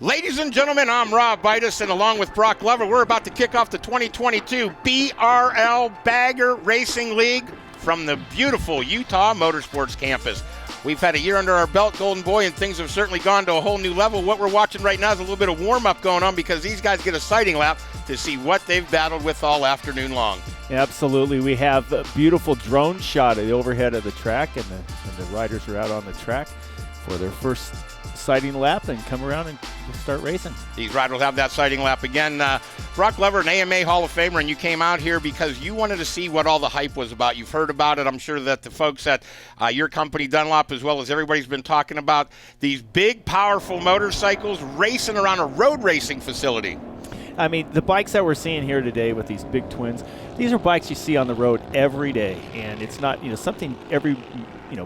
Ladies and gentlemen, I'm Rob Bitus, and along with Brock Glover, we're about to kick off the 2022 BRL Bagger Racing League from the beautiful Utah Motorsports Campus. We've had a year under our belt, Golden Boy, and things have certainly gone to a whole new level. What we're watching right now is a little bit of warm-up going on because these guys get a sighting lap to see what they've battled with all afternoon long. Absolutely. We have a beautiful drone shot of the overhead of the track, and the riders are out on the track for their first sighting lap and come around and start racing. These riders will have that sighting lap again. Brock Glover, an AMA Hall of Famer, and you came out here because you wanted to see what all the hype was about. You've heard about it. I'm sure that the folks at your company, Dunlop, as well as everybody's been talking about these big, powerful motorcycles racing around a road racing facility. I mean, the bikes that we're seeing here today with these big twins, these are bikes you see on the road every day, and it's not, something every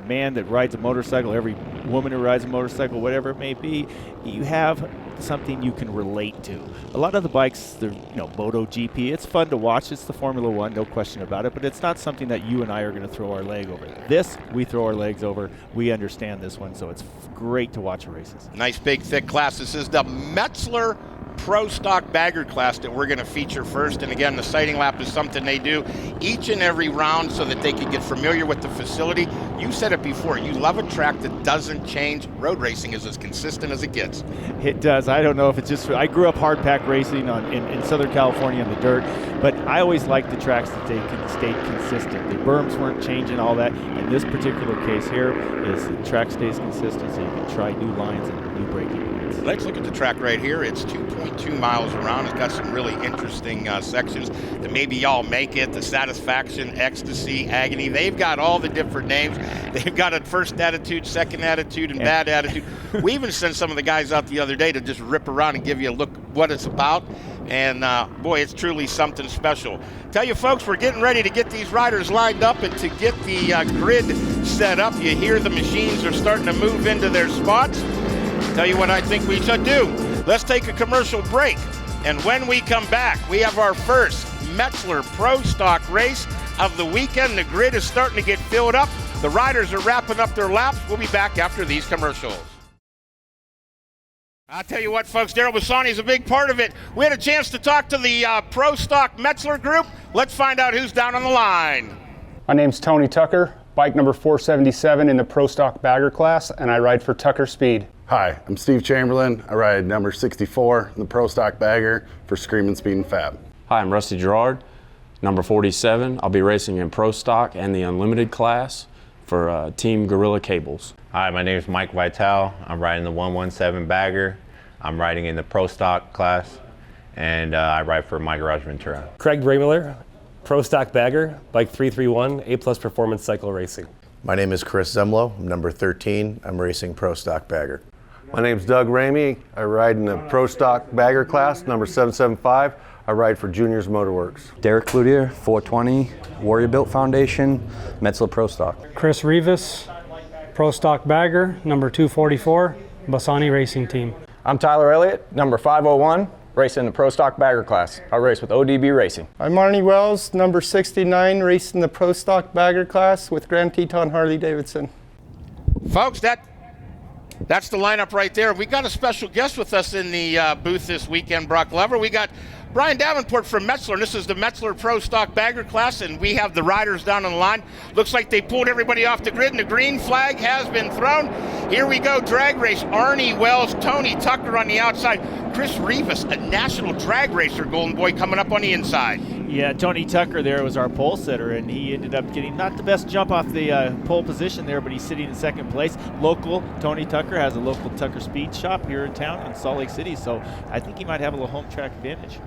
man that rides a motorcycle, every woman who rides a motorcycle, whatever it may be, you have something you can relate to. A lot of the bikes, they're, MotoGP, it's fun to watch. It's the Formula One, no question about it, but it's not something that you and I are going to throw our leg over. This, we throw our legs over. We understand this one, so it's great to watch the races. Nice, big, thick class. This is the Metzler Pro Stock Bagger class that we're going to feature first. And again, the sighting lap is something they do each and every round so that they can get familiar with the facility. You said it before, you love a track that doesn't change. Road racing is as consistent as it gets. It does. I don't know if it's just, I grew up hard pack racing in Southern California in the dirt, but I always liked the tracks that they stayed consistent. The berms weren't changing, all that. In this particular case here, is the track stays consistent, so you can try new lines and new braking points. Let's look at the track right here. It's 2.2 miles around. It's got some really interesting sections that maybe y'all make it. The Satisfaction, Ecstasy, Agony. They've got all the different names. They've got a first attitude, second attitude, and bad attitude. We even sent some of the guys out the other day to just rip around and give you a look what it's about. And boy, it's truly something special. Tell you folks, we're getting ready to get these riders lined up and to get the grid set up. You hear the machines are starting to move into their spots. Tell you what I think we should do. Let's take a commercial break. And when we come back, we have our first Metzler Pro Stock race of the weekend. The grid is starting to get filled up. The riders are wrapping up their laps. We'll be back after these commercials. I'll tell you what, folks, Daryl Bassani is a big part of it. We had a chance to talk to the Pro Stock Metzler group. Let's find out who's down on the line. My name's Tony Tucker, bike number 477 in the Pro Stock Bagger class, and I ride for Tucker Speed. Hi, I'm Steve Chamberlain. I ride number 64 in the Pro Stock Bagger for Screamin' Speed and Fab. Hi, I'm Rusty Gerard, number 47. I'll be racing in Pro Stock and the Unlimited class for Team Gorilla Cables. Hi, my name is Mike Vitale. I'm riding the 117 Bagger. I'm riding in the Pro Stock class, and I ride for My Garage Ventura. Craig Braemiller, Pro Stock Bagger, bike 331, A+ Performance Cycle Racing. My name is Chris Zemlo. I'm number 13. I'm racing Pro Stock Bagger. My name's Doug Ramey. I ride in the Pro Stock Bagger class, number 775. I ride for Juniors Motorworks. Derek Cloutier, 420, Warrior Built Foundation, Metzler Pro Stock. Chris Rivas, Pro Stock Bagger, number 244, Bassani Racing Team. I'm Tyler Elliott, number 501, racing the Pro Stock Bagger class. I race with ODB Racing. I'm Marnie Wells, number 69, racing the Pro Stock Bagger class with Grand Teton Harley Davidson. Folks, that's the lineup right there. We got a special guest with us in the booth this weekend, Brock Glover. We got Brian Davenport from Metzler, and this is the Metzler Pro Stock Bagger class, and we have the riders down on the line. Looks like they pulled everybody off the grid, and the green flag has been thrown. Here we go, drag race. Arnie Wells, Tony Tucker on the outside. Chris Rivas, a national drag racer, Golden Boy, coming up on the inside. Yeah, Tony Tucker there was our pole sitter, and he ended up getting not the best jump off the pole position there, but he's sitting in second place. Local Tony Tucker has a local Tucker Speed shop here in town in Salt Lake City, so I think he might have a little home track advantage.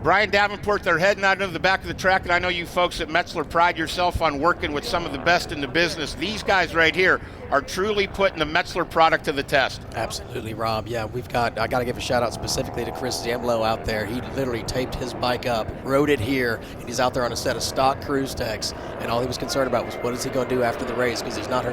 Brian Davenport, they're heading out into the back of the track, and I know you folks at Metzler pride yourself on working with some of the best in the business. These guys right here are truly putting the Metzler product to the test. Absolutely, Rob. Yeah, I got to give a shout out specifically to Chris Zamlo out there. He literally taped his bike up, rode it here, and he's out there on a set of stock cruise techs, and all he was concerned about was what is he going to do after the race, because he's not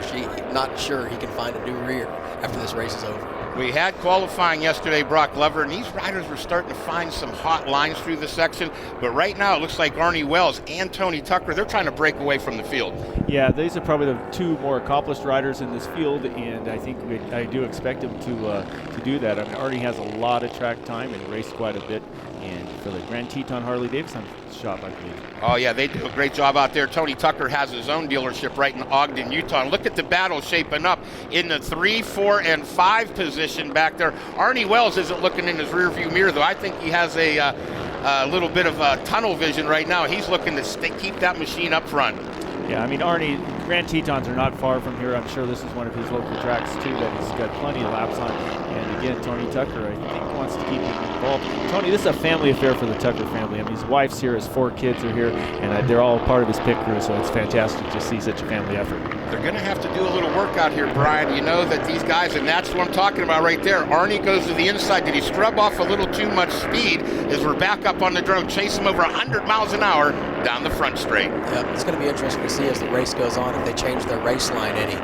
sure he can find a new rear after this race is over. We had qualifying yesterday, Brock Glover, and these riders were starting to find some hot lines through the section. But right now, it looks like Arnie Wells and Tony Tucker, they're trying to break away from the field. Yeah, these are probably the two more accomplished riders in this field, and I think I do expect them to do that. I mean, Arnie has a lot of track time and raced quite a bit. And for the Grand Teton Harley-Davidson shop, I believe. Oh, yeah, they do a great job out there. Tony Tucker has his own dealership right in Ogden, Utah. And look at the battle shaping up in the 3, 4, and 5 position back there. Arnie Wells isn't looking in his rearview mirror, though. I think he has a little bit of tunnel vision right now. He's looking to keep that machine up front. Yeah, I mean, Arnie, Grand Tetons are not far from here. I'm sure this is one of his local tracks, too, that he's got plenty of laps on. And again, Tony Tucker, I think, wants to keep him involved. Tony, this is a family affair for the Tucker family. I mean, his wife's here, his 4 kids are here, and they're all part of his pit crew, so it's fantastic to see such a family effort. They're going to have to do a little workout here, Brian. You know that these guys, and that's what I'm talking about right there. Arnie goes to the inside. Did he scrub off a little too much speed as we're back up on the drone, chase him over 100 miles an hour down the front straight? Yep, it's going to be interesting to see as the race goes on if they change their race line any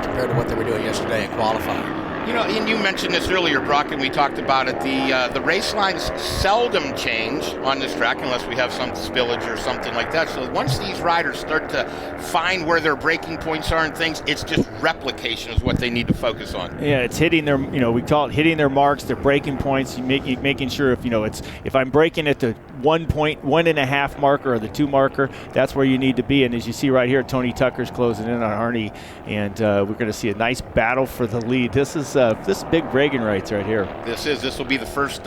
compared to what they were doing yesterday in qualifying. You know, and you mentioned this earlier, Brock, and we talked about it. The race lines seldom change on this track unless we have some spillage or something like that. So once these riders start to find where their braking points are and things, it's just replication is what they need to focus on. Yeah, it's hitting their, we call it hitting their marks, their braking points, making sure if I'm braking at the 1.5 marker or the 2 marker, that's where you need to be. And as you see right here, Tony Tucker's closing in on Arnie, and we're going to see a nice battle for the lead. This is big bragging rights right here. This will be the first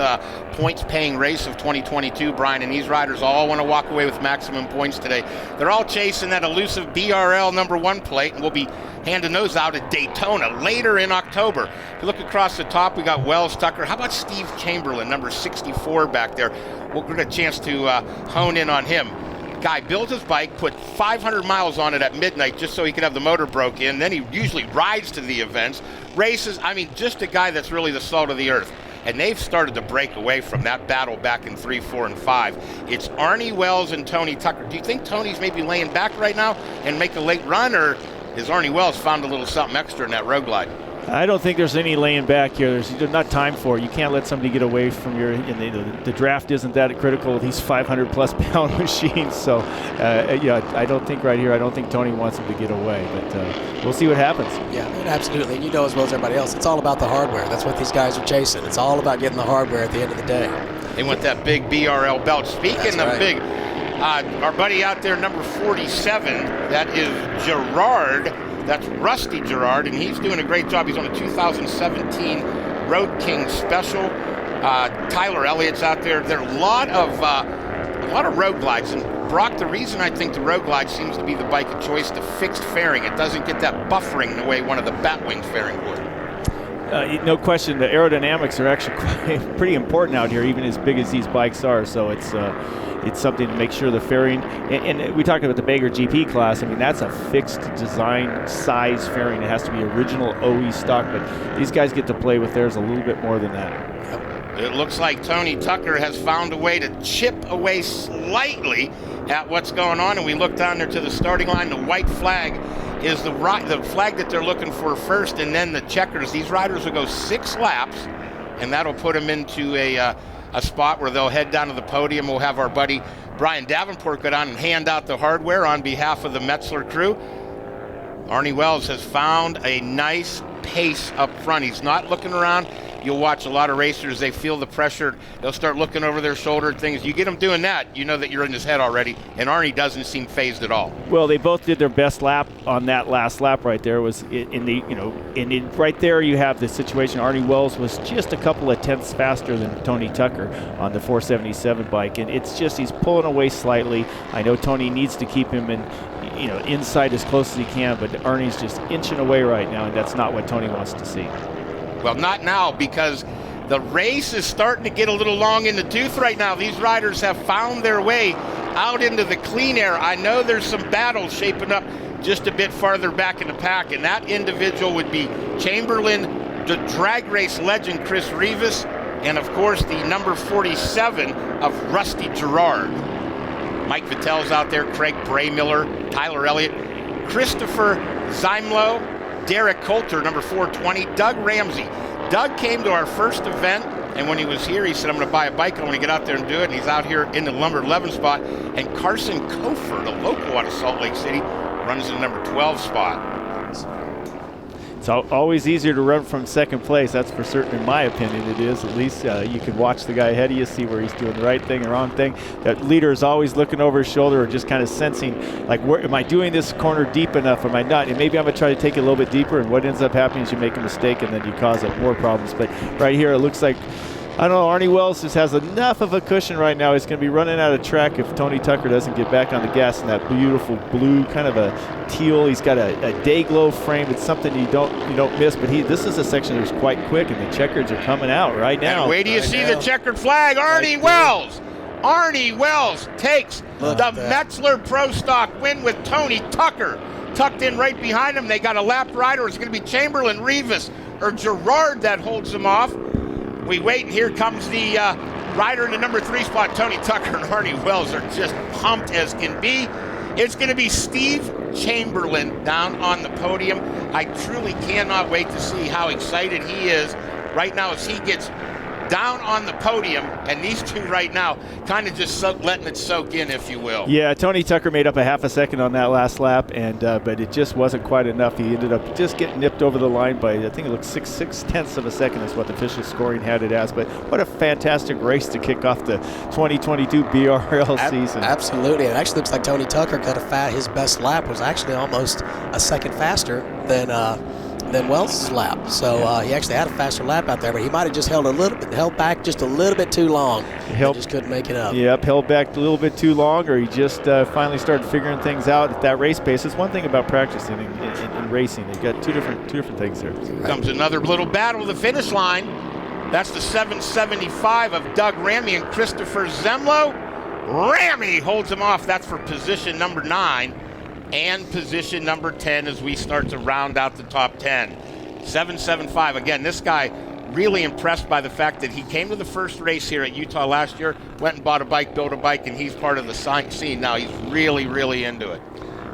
points-paying race of 2022, Brian, and these riders all want to walk away with maximum points today. They're all chasing that elusive BRL #1 plate, and we'll be handing those out at Daytona later in October. If you look across the top, we got Wells, Tucker. How about Steve Chamberlain, number 64 back there? We'll get a chance to hone in on him. Guy builds his bike, put 500 miles on it at midnight just so he could have the motor broke in. Then he usually rides to the events, races. I mean, just a guy that's really the salt of the earth. And they've started to break away from that battle back in 3, 4, and 5. It's Arnie Wells and Tony Tucker. Do you think Tony's maybe laying back right now and make a late run, or has Arnie Wells found a little something extra in that road glide? I don't think there's any laying back here. There's not time for it. You can't let somebody get away from your. The draft isn't that critical with these 500-plus pound machines. So, I don't think right here. I don't think Tony wants him to get away. But we'll see what happens. Yeah, absolutely. And you know as well as everybody else, it's all about the hardware. That's what these guys are chasing. It's all about getting the hardware at the end of the day. They want that big BRL belt. Speaking of big, our buddy out there, number 47, that is Gerard. That's Rusty Gerard, and he's doing a great job. He's on a 2017 Road King Special. Tyler Elliott's out there. There are a lot of road glides. And Brock, the reason I think the road glide seems to be the bike of choice, the fixed fairing. It doesn't get that buffering the way one of the Batwing fairing would. No question, the aerodynamics are actually pretty important out here, even as big as these bikes are. So it's something to make sure the fairing, and we talked about the Bager GP class. I mean, that's a fixed design size fairing. It has to be original OE stock, but these guys get to play with theirs a little bit more than that. It looks like Tony Tucker has found a way to chip away slightly at what's going on, and we look down there to the starting line. The white flag is the flag that they're looking for first, and then the checkers. These riders will go 6 laps, and that'll put them into a spot where they'll head down to the podium. We'll have our buddy Brian Davenport go down and hand out the hardware on behalf of the Metzler crew. Arnie Wells has found a nice pace up front. He's not looking around. You'll watch a lot of racers, they feel the pressure. They'll start looking over their shoulder at things. You get them doing that, you know that you're in his head already, and Arnie doesn't seem phased at all. Well, they both did their best lap on that last lap right there. Was right there you have the situation. Arnie Wells was just a couple of tenths faster than Tony Tucker on the 477 bike, and it's just he's pulling away slightly. I know Tony needs to keep him inside as close as he can, but Arnie's just inching away right now, and that's not what Tony wants to see. Well, not now, because the race is starting to get a little long in the tooth right now. These riders have found their way out into the clean air. I know there's some battles shaping up just a bit farther back in the pack, and that individual would be Chamberlain, the drag race legend Chris Rivas, and of course the number 47 of Rusty Gerard. Mike Vitel's out there, Craig Braymiller, Tyler Elliott, Christopher Zimlo, Derek Coulter, number 420, Doug Ramsey, Doug came to our first event, and when he was here, he said, I'm going to buy a bike. I want to get out there and do it. And he's out here in the number 11 spot. And Carson Cofer, a local out of Salt Lake City, runs the number 12 spot. It's always easier to run from second place, that's for certain. In my opinion, it is. At least you can watch the guy ahead of you, see where he's doing the right thing or wrong thing. That leader is always looking over his shoulder or just kind of sensing, like, where am I doing this corner deep enough? Am I not? And maybe I'm going to try to take it a little bit deeper, and what ends up happening is you make a mistake and then you cause up more problems. But right here, it looks like, I don't know, Arnie Wells just has enough of a cushion right now. He's going to be running out of track if Tony Tucker doesn't get back on the gas in that beautiful blue, kind of a teal. He's got a day glow frame. It's something you don't miss. But this is a section that's quite quick, and the checkers are coming out right now. And wait till you see the checkered flag. Arnie Wells. Arnie Wells takes the Metzler Pro Stock win with Tony Tucker tucked in right behind him. They got a lap rider. It's going to be Chamberlain, Rivas, or Gerard that holds them off. We wait, and here comes the rider in the number 3 spot. Tony Tucker and Arnie Wells are just pumped as can be. It's going to be Steve Chamberlain down on the podium. I truly cannot wait to see how excited he is right now as he gets down on the podium, and these two right now kind of just letting it soak in, if you will. Yeah, Tony Tucker made up a half a second on that last lap, and but it just wasn't quite enough. He ended up just getting nipped over the line by, I think it looked 6/10 of a second is what the official scoring had it as. But what a fantastic race to kick off the 2022 BRL season. Absolutely. It actually looks like Tony Tucker got his best lap was actually almost a second faster than Wells' lap. So he actually had a faster lap out there, but he might have just held back just a little bit too long. He just couldn't make it up. Yep, held back a little bit too long, or he just finally started figuring things out at that race pace. It's one thing about practicing and racing. You've got two different things here. Here comes another little battle of the finish line. That's the 775 of Doug Ramey and Christopher Zemlo. Ramey holds him off. That's for position number 9. And position number 10 as we start to round out the top 10. 775. Again, this guy really impressed by the fact that he came to the first race here at Utah last year, went and bought a bike, built a bike, and he's part of the scene now. He's really, really into it.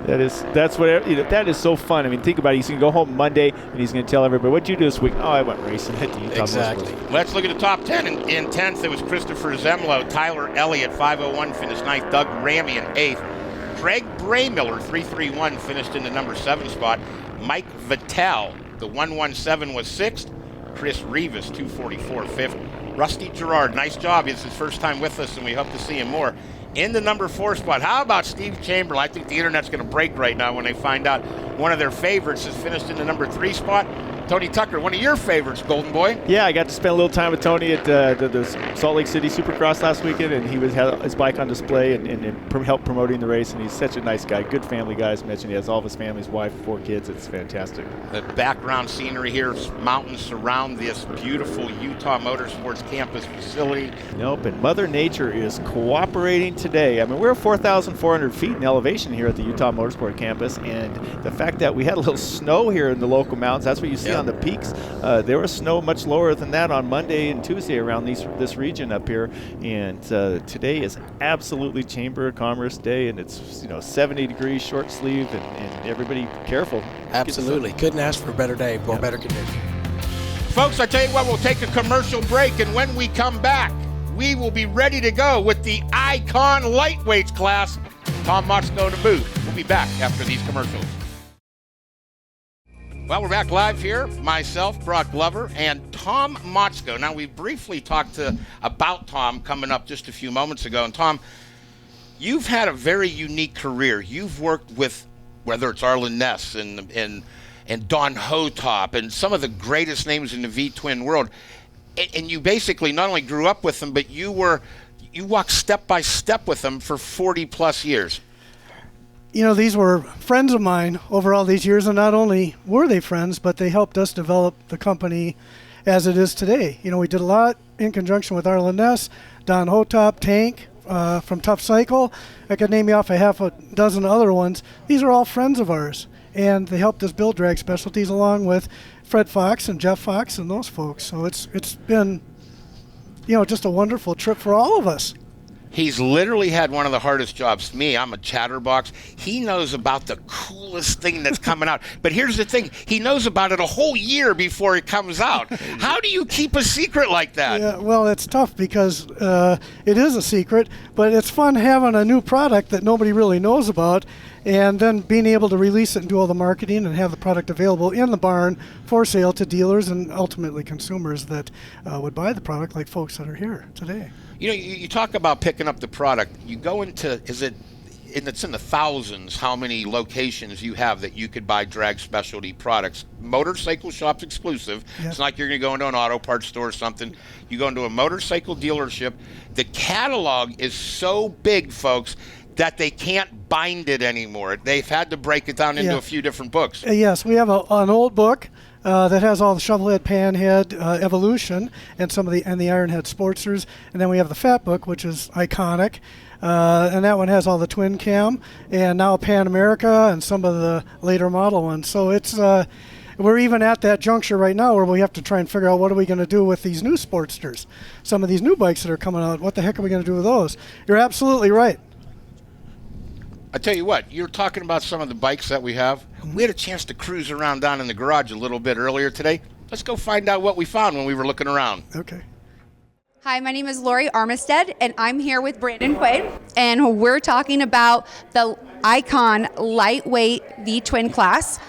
That is so fun. I mean, think about it. He's going to go home Monday, and he's going to tell everybody, what'd you do this week? Oh, I went racing at the Utah. Exactly. Let's look at the top 10. In 10th, it was Christopher Zemlo. Tyler Elliott, 501, finished 9th. Doug Ramey in 8th. Greg Braymiller, 331, finished in the number 7 spot. Mike Vitale, the 117, was 6th. Chris Rivas, 244, 5th. Rusty Gerard, nice job. It's his first time with us, and we hope to see him more. In the number 4 spot, how about Steve Chamberlain? I think the internet's going to break right now when they find out one of their favorites has finished in the number 3 spot. Tony Tucker, one of your favorites, Golden Boy. Yeah, I got to spend a little time with Tony at the Salt Lake City Supercross last weekend, and he had his bike on display and helped promoting the race, and he's such a nice guy, good family guy. As mentioned, he has all of his family, his wife, 4 kids. It's fantastic. The background scenery here, mountains surround this beautiful Utah Motorsports campus facility. Nope, and Mother Nature is cooperating today. I mean, we're 4,400 feet in elevation here at the Utah Motorsport campus, and the fact that we had a little snow here in the local mountains, that's what you see on the peaks. There was snow much lower than that on Monday and Tuesday around this region up here, and today is absolutely Chamber of Commerce Day, and it's 70 degrees, short sleeve, and everybody careful. Absolutely. Couldn't ask for a better day or better condition. Folks, I tell you what, we'll take a commercial break, and when we come back, we will be ready to go with the Icon Lightweights class. Tom Motzko in the booth. We'll be back after these commercials. Well, we're back live here. Myself, Brock Glover, and Tom Motzko. Now, we briefly talked about Tom coming up just a few moments ago. And Tom, you've had a very unique career. You've worked with, whether it's Arlen Ness and Don Hotop and some of the greatest names in the V-twin world. And you basically not only grew up with them, but you walked step by step with them for 40 plus years. These were friends of mine over all these years, and not only were they friends, but they helped us develop the company as it is today. We did a lot in conjunction with Arlen Ness, Don Hotop, Tank from Tough Cycle. I could name you off a half a dozen other ones. These are all friends of ours, and they helped us build Drag Specialties along with Fred Fox and Jeff Fox and those folks. So it's been, just a wonderful trip for all of us. He's literally had one of the hardest jobs. Me, I'm a chatterbox. He knows about the coolest thing that's coming out. But here's the thing. He knows about it a whole year before it comes out. How do you keep a secret like that? Yeah, well, it's tough because it is a secret, but it's fun having a new product that nobody really knows about and then being able to release it and do all the marketing and have the product available in the barn for sale to dealers and ultimately consumers that would buy the product, like folks that are here today. You know, you talk about picking up the product. You go into, it's in the thousands how many locations you have that you could buy drag specialty products. Motorcycle shops exclusive. Yep. It's like you're going to go into an auto parts store or something. You go into a motorcycle dealership. The catalog is so big, folks, that they can't bind it anymore. They've had to break it down into a few different books. Yes, we have an old book that has all the Shovelhead, Panhead, Evolution, and some of the Ironhead Sportsters, and then we have the Fat Book, which is iconic, and that one has all the twin cam, and now Pan America and some of the later model ones. So it's we're even at that juncture right now where we have to try and figure out what are we going to do with these new Sportsters, some of these new bikes that are coming out. What the heck are we going to do with those? You're absolutely right. I tell you what, you're talking about some of the bikes that we have. We had a chance to cruise around down in the garage a little bit earlier today. Let's go find out what we found when we were looking around. Okay. Hi, my name is Lori Armistead, and I'm here with Brandon Quaid, and we're talking about the Icon Lightweight V-Twin class.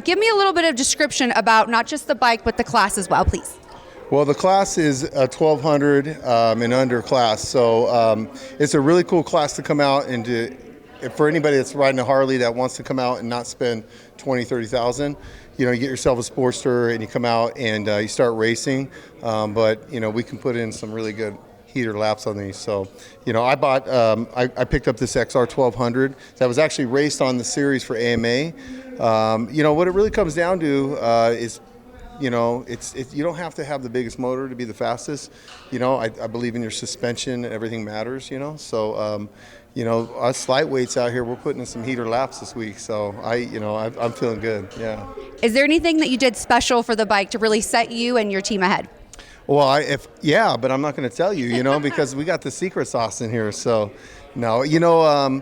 Give me a little bit of description about not just the bike, but the class as well, please. Well, the class is a 1200 and under class, so it's a really cool class to come out and for anybody that's riding a Harley that wants to come out and not spend $20,000-$30,000, you know, you get yourself a Sportster and you come out and you start racing. But you know, we can put in some really good heater laps on these. So, you know, I picked up this XR 1200 that was actually raced on the series for AMA. You know, what it really comes down to is, you know, you don't have to have the biggest motor to be the fastest. You know, I believe in your suspension and everything matters, you know. So, you know, us lightweights out here, we're putting in some heater laps this week. So I'm feeling good, yeah. Is there anything that you did special for the bike to really set you and your team ahead? Well, but I'm not going to tell you, you know, because we got the secret sauce in here. So, no, you know,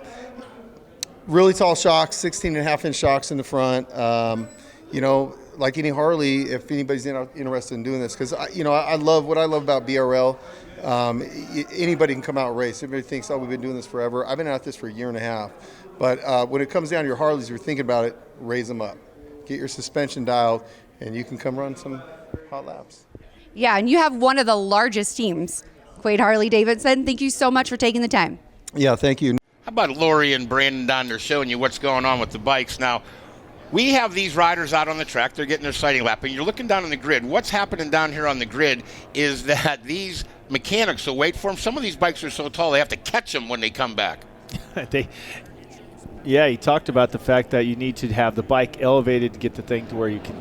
really tall shocks, 16.5-inch shocks in the front. You know, like any Harley, if anybody's interested in doing this, because I love what I love about BRL. Anybody can come out and race. Everybody thinks, oh, we've been doing this forever. I've been at this for a year and a half. But when it comes down to your Harleys, you're thinking about it, raise them up. Get your suspension dialed, and you can come run some hot laps. Yeah, and you have one of the largest teams, Quaid Harley-Davidson. Thank you so much for taking the time. Yeah, thank you. How about Lori and Brandon down there showing you what's going on with the bikes? Now, we have these riders out on the track. They're getting their sighting lap, and you're looking down on the grid. What's happening down here on the grid is that these mechanics will wait for them. Some of these bikes are so tall they have to catch them when they come back. Yeah, he talked about the fact that you need to have the bike elevated to get the thing to where you can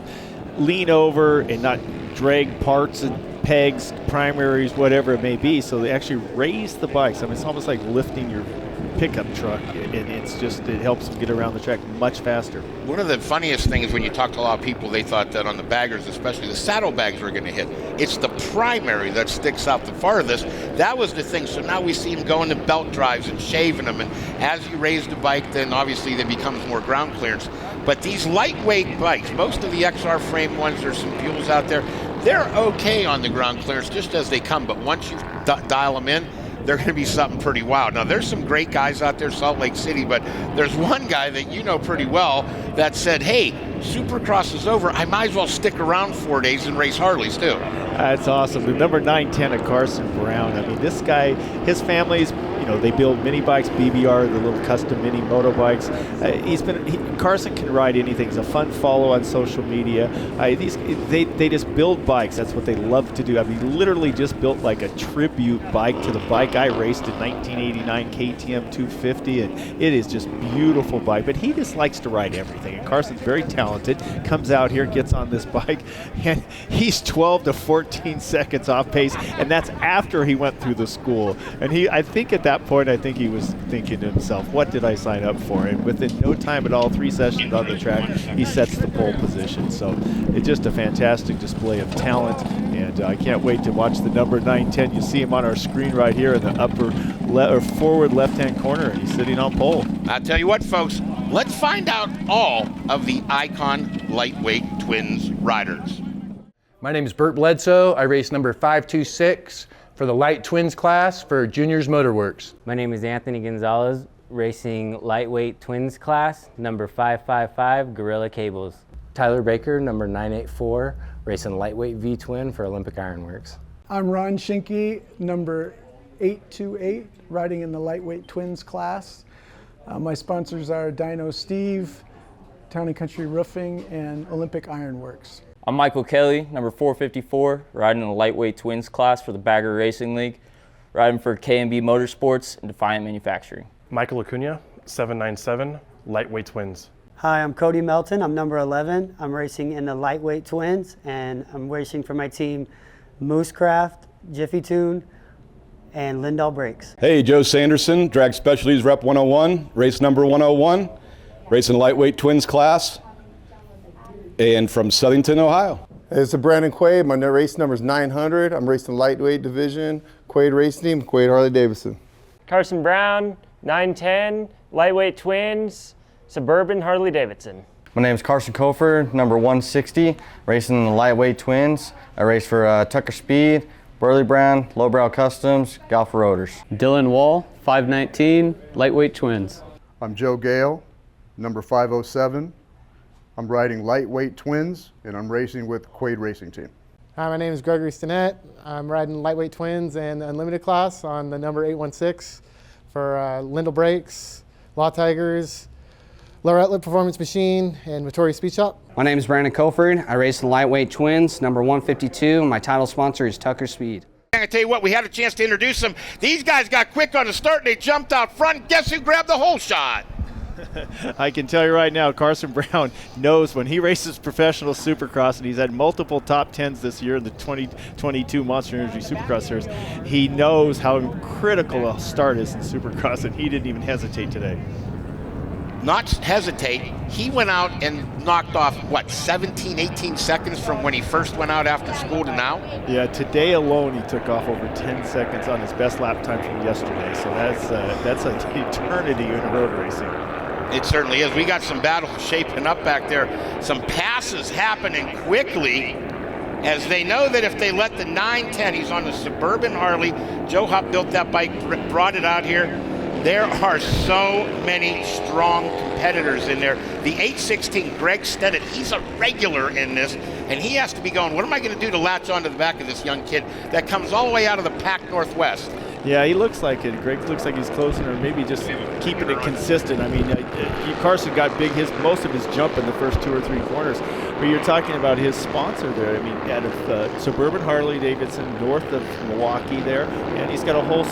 lean over and not drag parts and pegs, primaries, whatever it may be. So they actually raise the bikes. I mean, it's almost like lifting your pickup truck, and it helps them get around the track much faster. One of the funniest things when you talk to a lot of people, they thought that on the baggers, especially the saddlebags, were going to hit. It's the primary that sticks out the farthest. That was the thing. So now we see them going to belt drives and shaving them, and as you raise the bike, then obviously there becomes more ground clearance. But these lightweight bikes, most of the XR frame ones, there's some Buells out there, they're okay on the ground clearance just as they come, but once you dial them in, they're going to be something pretty wild. Now, there's some great guys out there, Salt Lake City, but there's one guy that you know pretty well that said, hey, Supercross is over. I might as well stick around 4 days and race Harleys, too. That's awesome. The number 910 of Carson Brown. I mean, this guy, his family's, they build mini bikes, BBR, the little custom mini motorbikes. Carson can ride anything. He's a fun follow on social media. They just build bikes. That's what they love to do. I mean, he literally just built like a tribute bike to the bike I raced in 1989 KTM 250, and it is just beautiful bike. But he just likes to ride everything. And Carson's very talented. talented, comes out here, gets on this bike, and he's 12 to 14 seconds off pace, and that's after he went through the school. And I think at that point, he was thinking to himself, what did I sign up for? And within no time at all, 3 sessions on the track, he sets the pole position. So it's just a fantastic display of talent, and I can't wait to watch the number 910. You see him on our screen right here in the upper forward left-hand corner, and he's sitting on pole. I'll tell you what, folks, let's find out all of the Icon Lightweight Twins riders. My name is Bert Bledsoe. I race number 526 for the Light Twins class for Juniors Motorworks. My name is Anthony Gonzalez, racing Lightweight Twins class, number 555, Gorilla Cables. Tyler Baker, number 984, racing Lightweight V-Twin for Olympic Ironworks. I'm Ron Schinke, number 828, riding in the Lightweight Twins class. My sponsors are Dyno Steve, Town & Country Roofing, and Olympic Ironworks. I'm Michael Kelly, number 454, riding in the Lightweight Twins class for the Bagger Racing League, riding for K&B Motorsports and Defiant Manufacturing. Michael Acuna, 797, Lightweight Twins. Hi, I'm Cody Melton. I'm number 11. I'm racing in the Lightweight Twins, and I'm racing for my team Moosecraft, Jiffy Tune, and Lindahl Brakes. Hey, Joe Sanderson, Drag Specialties Rep 101, race number 101, racing Lightweight Twins class, and from Southington, Ohio. Hey, it's Brandon Quaid. My race number is 900. I'm racing lightweight division, Quaid Racing Team, Quaid Harley Davidson. Carson Brown, 910, Lightweight Twins, Suburban Harley Davidson. My name is Carson Cofer, number 160, racing in the Lightweight Twins. I race for Tucker Speed, Burley Brown, Lowbrow Customs, Galfa Rotors. Dylan Wall, 519, Lightweight Twins. I'm Joe Gale, number 507. I'm riding Lightweight Twins, and I'm racing with Quaid Racing Team. Hi, my name is Gregory Stinnett. I'm riding Lightweight Twins and the Unlimited class on the number 816 for Lindahl Brakes, Law Tigers, Lower Outlet Performance Machine, and Vittori Speed Shop. My name is Brandon Colford. I race the Lightweight Twins, number 152. My title sponsor is Tucker Speed. I tell you what, we had a chance to introduce them. These guys got quick on the start, and they jumped out front. Guess who grabbed the whole shot? I can tell you right now, Carson Brown knows when he races professional Supercross, and he's had multiple top 10s this year in the 2022 Monster Energy Supercross Series. He knows how critical a start is in Supercross, and he didn't even hesitate today. Not hesitate. He went out and knocked off, 17, 18 seconds from when he first went out after school to now? Yeah, today alone he took off over 10 seconds on his best lap time from yesterday. So that's an eternity in road racing. It certainly is. We got some battles shaping up back there. Some passes happening quickly as they know that if they let the 910, he's on the Suburban Harley. Joe Hupp built that bike, brought it out here. There are so many strong competitors in there. The 816, Greg Stennett, he's a regular in this, and he has to be going, what am I going to do to latch onto the back of this young kid that comes all the way out of the Pac Northwest? Yeah, he looks like it. Greg looks like he's closing, or maybe just keeping it consistent. I mean, Carson got most of his jump in the first 2 or 3 corners. But you're talking about his sponsor there. I mean, out of Suburban Harley Davidson, north of Milwaukee there, and he's got a whole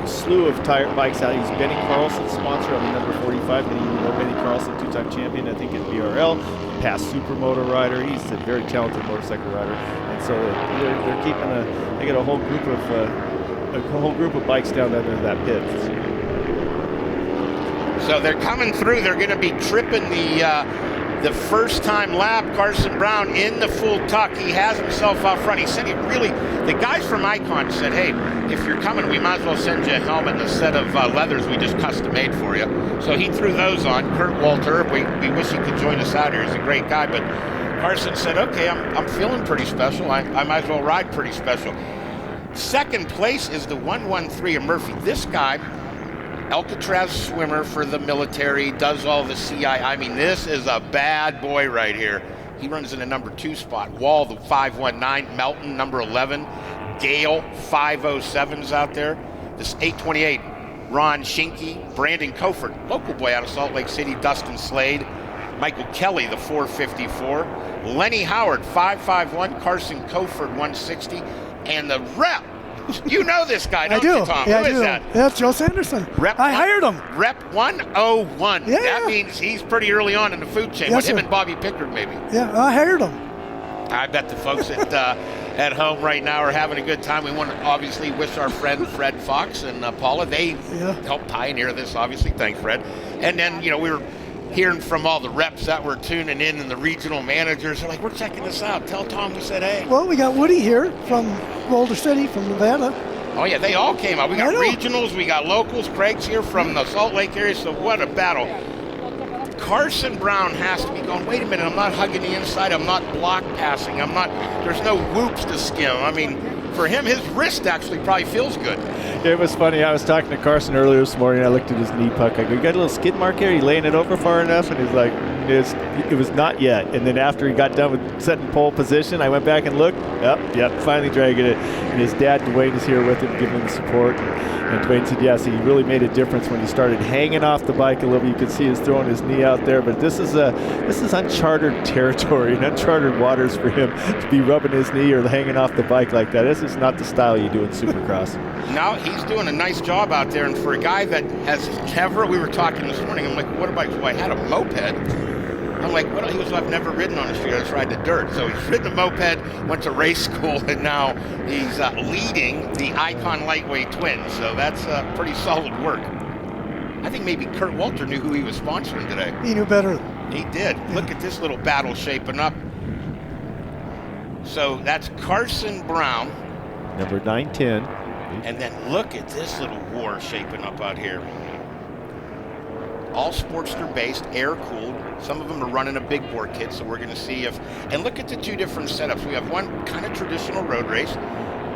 slew of tire bikes out. He's Benny Carlson's sponsor on the number 45. Benny Carlson, 2-time champion, I think, in BRL, past supermoto rider. He's a very talented motorcycle rider, and so they're keeping they got a whole group of bikes down under that pit. So they're coming through. They're going to be tripping the first time lap. Carson Brown in the full tuck. He has himself out front. He said the guys from Icon said, hey, if you're coming, we might as well send you a helmet and a set of leathers we just custom made for you. So he threw those on. Kurt Walter, we wish he could join us out here. He's a great guy. But Carson said, okay, I'm feeling pretty special. I might as well ride pretty special. Second place is the 113 of Murphy. This guy, Alcatraz swimmer for the military, does all the CI. I mean, this is a bad boy right here. He runs in the number 2 spot. Wall, the 519. Melton, number 11. Gale, 507's out there. This 828, Ron Schinke. Brandon Coford, local boy out of Salt Lake City. Dustin Slade. Michael Kelly, the 454. Lenny Howard, 551. Carson Coford, 160. And the rep You know this guy, don't I do. you, Tom? Yeah, Who I is do. that? That's Joe Sanderson. I hired him. Rep 101. Yeah. That means he's pretty early on in the food chain. Yes, With him sir. and Bobby Pickard, maybe. Yeah, I hired him. I bet the folks at home right now are having a good time. We want to obviously wish our friend Fred Fox and Paula. They helped pioneer this, obviously. Thanks, Fred. And then, we were hearing from all the reps that were tuning in and the regional managers. They're like, we're checking this out. Tell Tom we said hey. Well, we got Woody here from Boulder City, from Nevada. Oh, yeah, they all came out. We got regionals, we got locals. Craig's here from the Salt Lake area, so what a battle. Carson Brown has to be going, wait a minute, I'm not hugging the inside, I'm not block passing, there's no whoops to skim. I mean, for him, his wrist actually probably feels good. It was funny. I was talking to Carson earlier this morning. I looked at his knee puck. I go, you got a little skid mark here? Are you laying it over far enough? And he's like, it was not yet. And then after he got done with setting pole position, I went back and looked. Yep, finally dragging it. And his dad, Dwayne, is here with him, giving him support. And Dwayne said, yes, he really made a difference when he started hanging off the bike a little. You could see he's throwing his knee out there. But this is uncharted territory and uncharted waters for him to be rubbing his knee or hanging off the bike like that. This is not the style you do in Supercross. No, he's doing a nice job out there. And for a guy that has never, we were talking this morning, I'm like, what about, I had a moped. I'm like, what? He goes, I've never ridden on a street. I just ride the dirt. So he's ridden a moped, went to race school, and now he's leading the Icon Lightweight Twins. So that's pretty solid work. I think maybe Kurt Walter knew who he was sponsoring today. He knew better. He did. Yeah. Look at this little battle shaping up. So that's Carson Brown. Number 910. And then look at this little war shaping up out here. All Sportster based, air cooled. Some of them are running a big bore kit, so we're going to see if. And look at the two different setups. We have one kind of traditional road race,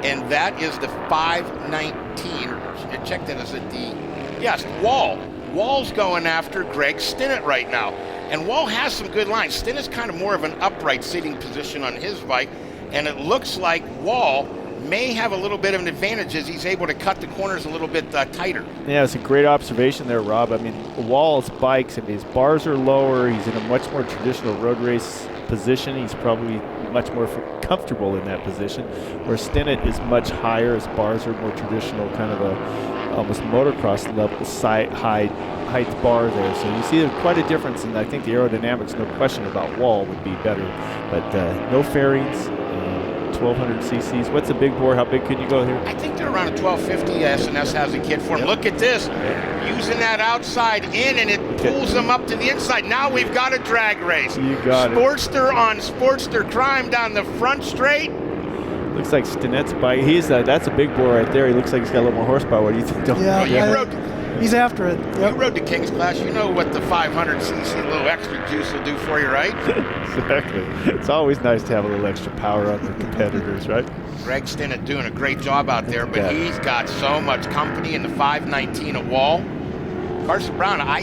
and that is the 519. Check that. Is it the? Yes, Wall. Wall's going after Greg Stinnett right now, and Wall has some good lines. Stinnett's kind of more of an upright sitting position on his bike, and it looks like Wall may have a little bit of an advantage as he's able to cut the corners a little bit tighter. Yeah, it's a great observation there, Rob. I mean, Wall's bikes, and his bars are lower. He's in a much more traditional road race position. He's probably much more comfortable in that position, where Stinnett is much higher. His bars are more traditional, kind of a almost motocross level height bar there. So you see quite a difference, and I think the aerodynamics, no question about Wall, would be better. But no fairings. 1,200 cc's. What's a big bore? How big can you go here? I think they're around a 1250. SNS has a kit for them. Yep. Look at this. Using that outside in, and it pulls them up to the inside. Now we've got a drag race. You got Sportster on Sportster crime down the front straight. Looks like Stinnett's bike. That's a big bore right there. He looks like he's got a little more horsepower. What do you think? He's after it. Yep. You rode the King's Class. You know what the 500cc little extra juice will do for you, right? Exactly. It's always nice to have a little extra power on the competitors, right? Greg Stinnett doing a great job out there, but he's got so much company in the 519 at Wall. Carson Brown, I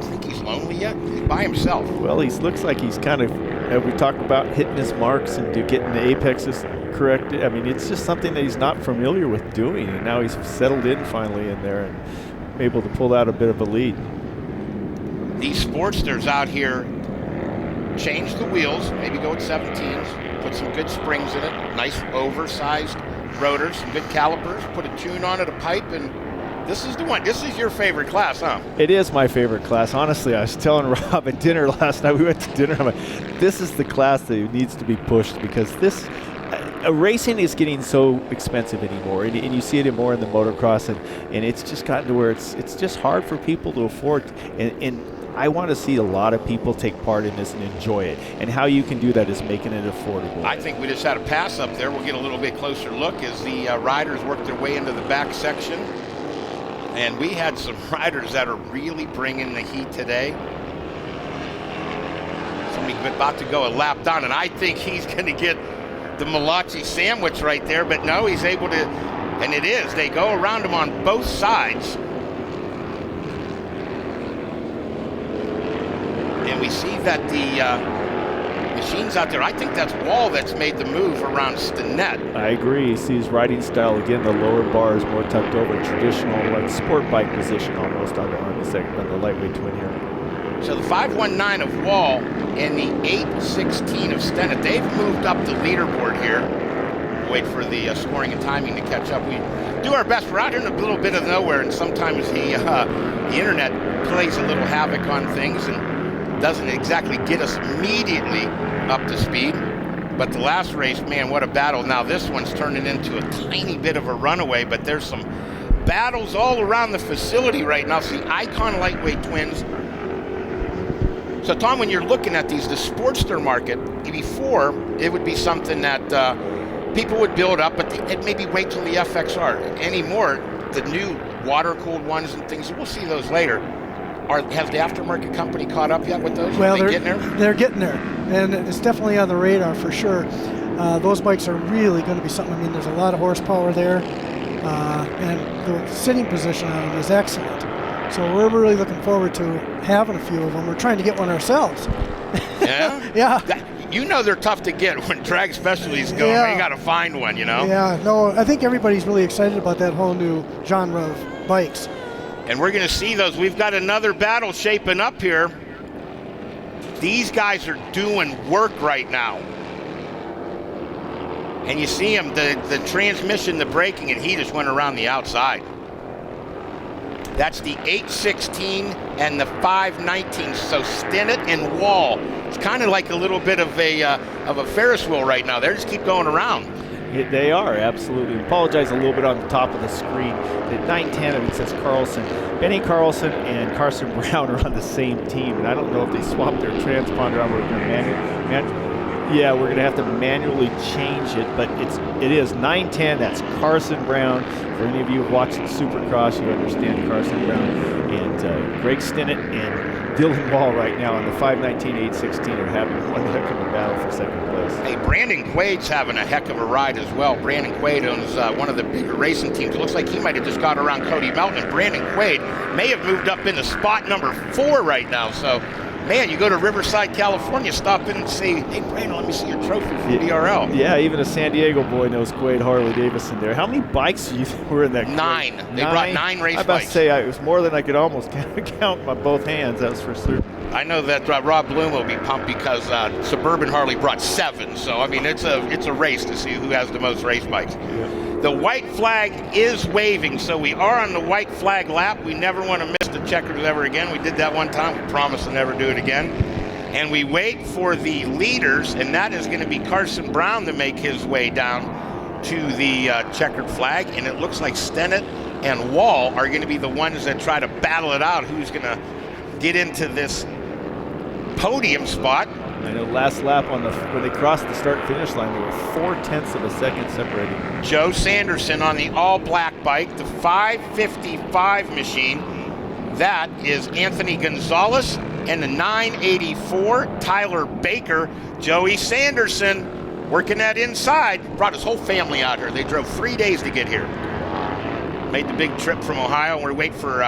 think he's lonely yet. He's by himself. Well, he looks like he's kind of, we talked about hitting his marks and getting the apexes corrected. I mean, it's just something that he's not familiar with doing, and now he's settled in finally in there and able to pull out a bit of a lead. These Sportsters out here change the wheels, maybe go at 17s, put some good springs in it, nice oversized rotors, some good calipers, put a tune on it, a pipe, and this is the one. This is your favorite class, huh? It is my favorite class. Honestly, I was telling Rob at dinner last night, we went to dinner, I'm like, this is the class that needs to be pushed, because this racing is getting so expensive anymore, and you see it more in the motocross, and it's just gotten to where it's just hard for people to afford, and I want to see a lot of people take part in this and enjoy it, and how you can do that is making it affordable. I think we just had a pass up there. We'll get a little bit closer look as the riders work their way into the back section, and we had some riders that are really bringing the heat today. Somebody about to go a lap down, and I think he's going to get the Malachi sandwich right there, but no, he's able to, and it is. They go around him on both sides. And we see that the machines out there, I think that's Wall that's made the move around Stinnett. I agree. You see his riding style again, the lower bar is more tucked over, traditional like sport bike position almost on the lightweight twin here. So the 519 of Wall and the 816 of Stinnett, they've moved up the leaderboard here. wait for the scoring and timing to catch up. We do our best. We're out here in a little bit of nowhere, and sometimes the internet plays a little havoc on things and doesn't exactly get us immediately up to speed. But the last race, man, what a battle. Now this one's turning into a tiny bit of a runaway, but there's some battles all around the facility right now. See, Icon Lightweight Twins. So Tom, when you're looking at these, the Sportster market, before it would be something that people would build up, but it maybe wait till the FXR. Anymore, the new water-cooled ones and things, we'll see those later. Has the aftermarket company caught up yet with those? Well, Are they getting there? They're getting there, and it's definitely on the radar for sure. Those bikes are really going to be something. I mean, there's a lot of horsepower there, and the sitting position on them is excellent. So we're really looking forward to having a few of them. We're trying to get one ourselves. Yeah? Yeah. You know they're tough to get when drag specialties go. Yeah. You got to find one, you know? Yeah, no, I think everybody's really excited about that whole new genre of bikes. And we're going to see those. We've got another battle shaping up here. These guys are doing work right now. And you see them, the transmission, the braking, and he just went around the outside. That's the 816 and the 519. So Stinnett and Wall. It's kind of like a little bit of a Ferris wheel right now. They just keep going around. They are, absolutely. Apologize a little bit on the top of the screen. The 910, it says Carlson. Benny Carlson and Carson Brown are on the same team, and I don't know if they swapped their transponder out. We're going to we're going to have to manually change it, but it is 910. That's Carson Brown. For any of you watching Supercross, you understand Carson Brown. And Greg Stinnett and Dylan Wall right now on the 519, 816 are having one heck of a battle for second place. Hey, Brandon Quaid's having a heck of a ride as well. Brandon Quaid owns one of the bigger racing teams. It looks like he might have just got around Cody Melton. Brandon Quaid may have moved up into spot number 4 right now. So, man, you go to Riverside, California, stop in and say, hey, Brandon, let me see your trophy from BRL. Yeah, even a San Diego boy knows Quaid Harley Davidson there. How many bikes were in that? 9. They brought 9 race I was about bikes. to say, it was more than I could almost count by both hands, that's for certain. I know that Rob Bloom will be pumped because Suburban Harley brought 7. So, I mean, it's a race to see who has the most race bikes. Yeah. The white flag is waving, so we are on the white flag lap. We never want to miss the checkers ever again. We did that one time. We promise to never do it again. And we wait for the leaders, and that is going to be Carson Brown to make his way down to the checkered flag. And it looks like Stinnett and Wall are going to be the ones that try to battle it out. Who's going to get into this podium spot? I know last lap when they crossed the start-finish line, they were 0.4 of a second separating. Joe Sanderson on the all-black bike, the 555 machine. That is Anthony Gonzalez, and the 984, Tyler Baker. Joey Sanderson working that inside. Brought his whole family out here. They drove 3 days to get here. Made the big trip from Ohio. We're waiting for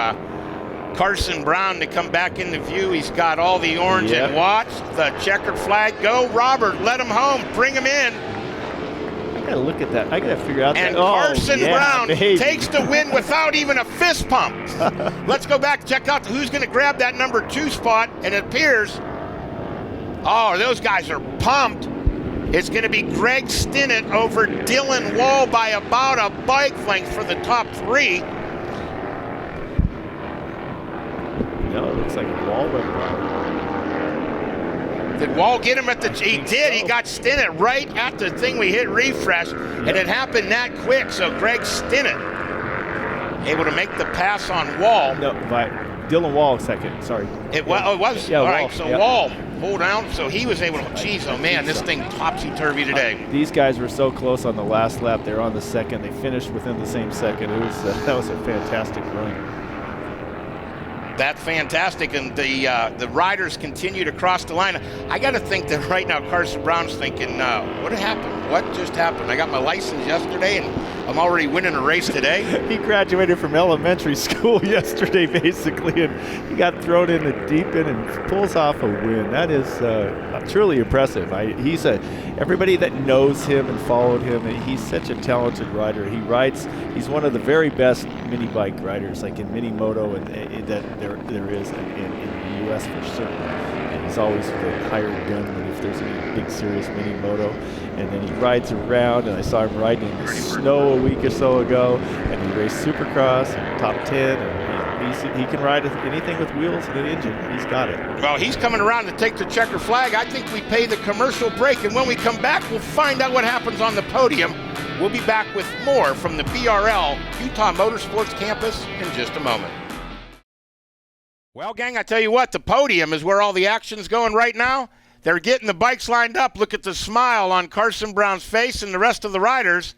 Carson Brown to come back into view. He's got all the orange, and watch the checkered flag go. Robert, let him home, bring him in. I gotta look at that. I gotta figure out and that. Carson Brown baby. takes the win without even a fist pump. Let's go back and check out who's going to grab that number 2 spot, and it appears, those guys are pumped. It's going to be Greg Stinnett over Dylan Wall by about a bike length for the top 3. No, it looks like Wall went by. Did Wall get him at the... He did. So. He got Stinnett right at the thing we hit refresh, and it happened that quick. So Greg Stinnett able to make the pass on Wall. No, by Dylan Wall second. Sorry. It was? Yeah, all Wall. right, so Wall hold down. So he was able to... Geez, oh, man, this thing topsy-turvy today. These guys were so close on the last lap. They were on the second. They finished within the same second. That was a fantastic run. That's fantastic, and the riders continue to cross the line. I got to think that right now Carson Brown's thinking, what happened? What just happened? I got my license yesterday, and I'm already winning a race today. He graduated from elementary school yesterday, basically, and he got thrown in the deep end and pulls off a win. That is truly impressive. Everybody that knows him and followed him, he's such a talented rider. He's one of the very best mini bike riders, like in mini moto, and that there is in the U.S. for certain. And he's always the hired gunman if there's any big serious mini moto. And then he rides around, and I saw him riding in the snow a week or so ago, and he raced Supercross and top 10, and he can ride anything with wheels and an engine. He's got it. Well, he's coming around to take the checker flag. I think we pay the commercial break, and when we come back, we'll find out what happens on the podium. We'll be back with more from the BRL Utah Motorsports Campus in just a moment. Well, gang, I tell you what, the podium is where all the action's going right now. They're getting the bikes lined up. Look at the smile on Carson Brown's face and the rest of the riders.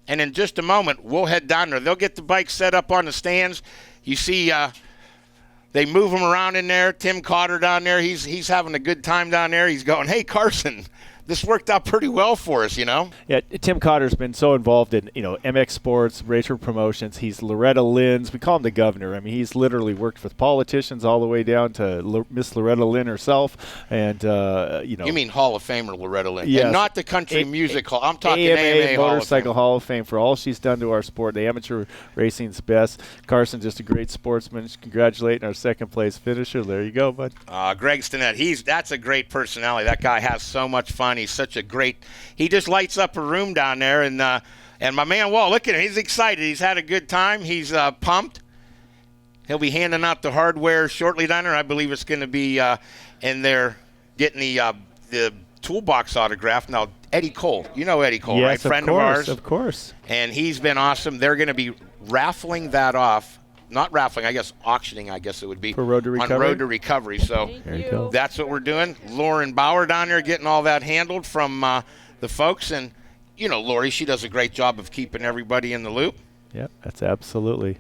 And in just a moment, we'll head down there. They'll get the bikes set up on the stands. You see they move them around in there. Tim Cotter down there, he's having a good time down there. He's going, hey, Carson, this worked out pretty well for us, you know? Yeah, Tim Cotter's been so involved in, MX Sports, Racer Promotions. He's Loretta Lynn's. We call him the governor. I mean, he's literally worked with politicians all the way down to Miss Loretta Lynn herself. And, You mean Hall of Famer Loretta Lynn, yes. And not the Country Music Hall. I'm talking AMA Hall Motorcycle Hall of Fame for all she's done to our sport. The amateur racing's best. Carson, just a great sportsman. Congratulating our second-place finisher. There you go, bud. Greg Stinnett, that's a great personality. That guy has so much fun. He's such a great – he just lights up a room down there. And my man Wall, look at him. He's excited. He's had a good time. He's pumped. He'll be handing out the hardware shortly down there. I believe it's going to be in there getting the toolbox autograph. Now, Eddie Cole. You know Eddie Cole, yes, right? Friend of ours. Of course. And he's been awesome. They're going to be raffling that off. Not raffling, I guess auctioning, I guess it would be. For Road to Recovery. On Road to Recovery. So there you go. That's what we're doing. Lauren Bauer down there getting all that handled from the folks. And, Lori, she does a great job of keeping everybody in the loop. Yep, that's absolutely.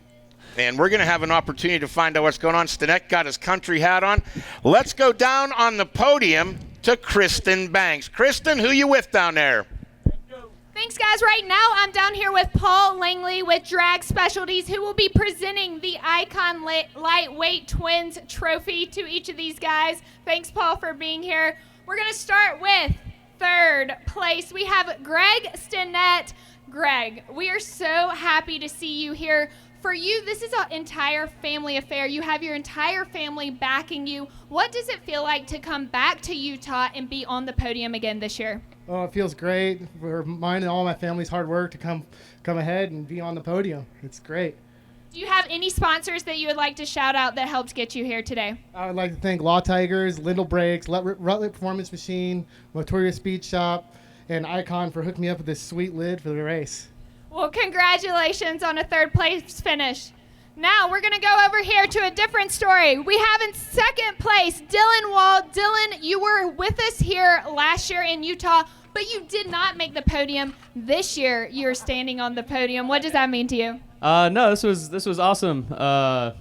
And we're going to have an opportunity to find out what's going on. Stinnett got his country hat on. Let's go down on the podium to Kristen Banks. Kristen, who you with down there? Thanks, guys. Right now, I'm down here with Paul Langley with Drag Specialties, who will be presenting the Icon Lightweight Twins trophy to each of these guys. Thanks, Paul, for being here. We're going to start with third place. We have Greg Stinnett. Greg, we are so happy to see you here. For you, this is an entire family affair. You have your entire family backing you. What does it feel like to come back to Utah and be on the podium again this year? Oh, it feels great for mine and all my family's hard work to come ahead and be on the podium. It's great. Do you have any sponsors that you would like to shout out that helped get you here today? I would like to thank Law Tigers, Lindell Brakes, Rutlet Performance Machine, Motoria Speed Shop, and Icon for hooking me up with this sweet lid for the race. Well, congratulations on a third place finish. Now we're going to go over here to a different story. We have in second place Dylan Wall. Dylan, you were with us here last year in Utah, but you did not make the podium. This year, you're standing on the podium. What does that mean to you? No, this was awesome. I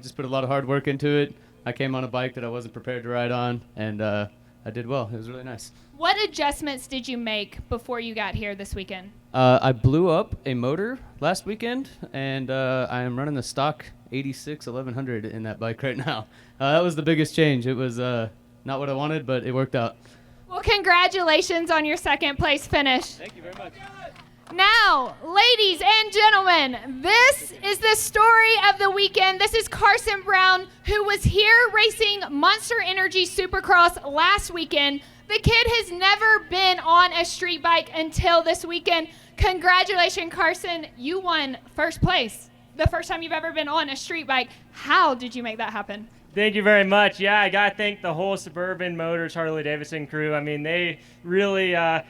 just put a lot of hard work into it. I came on a bike that I wasn't prepared to ride on, and I did well. It was really nice. What adjustments did you make before you got here this weekend? I blew up a motor last weekend, and I am running the stock 86 1100 in that bike right now. That was the biggest change. It was not what I wanted, but it worked out. Well, congratulations on your second place finish. Thank you very much. Now, ladies and gentlemen, this is the story of the weekend. This is Carson Brown, who was here racing Monster Energy Supercross last weekend. The kid has never been on a street bike until this weekend. Congratulations, Carson. You won first place. The first time you've ever been on a street bike. How did you make that happen? Thank you very much. Yeah, I got to thank the whole Suburban Motors Harley-Davidson crew. They really, I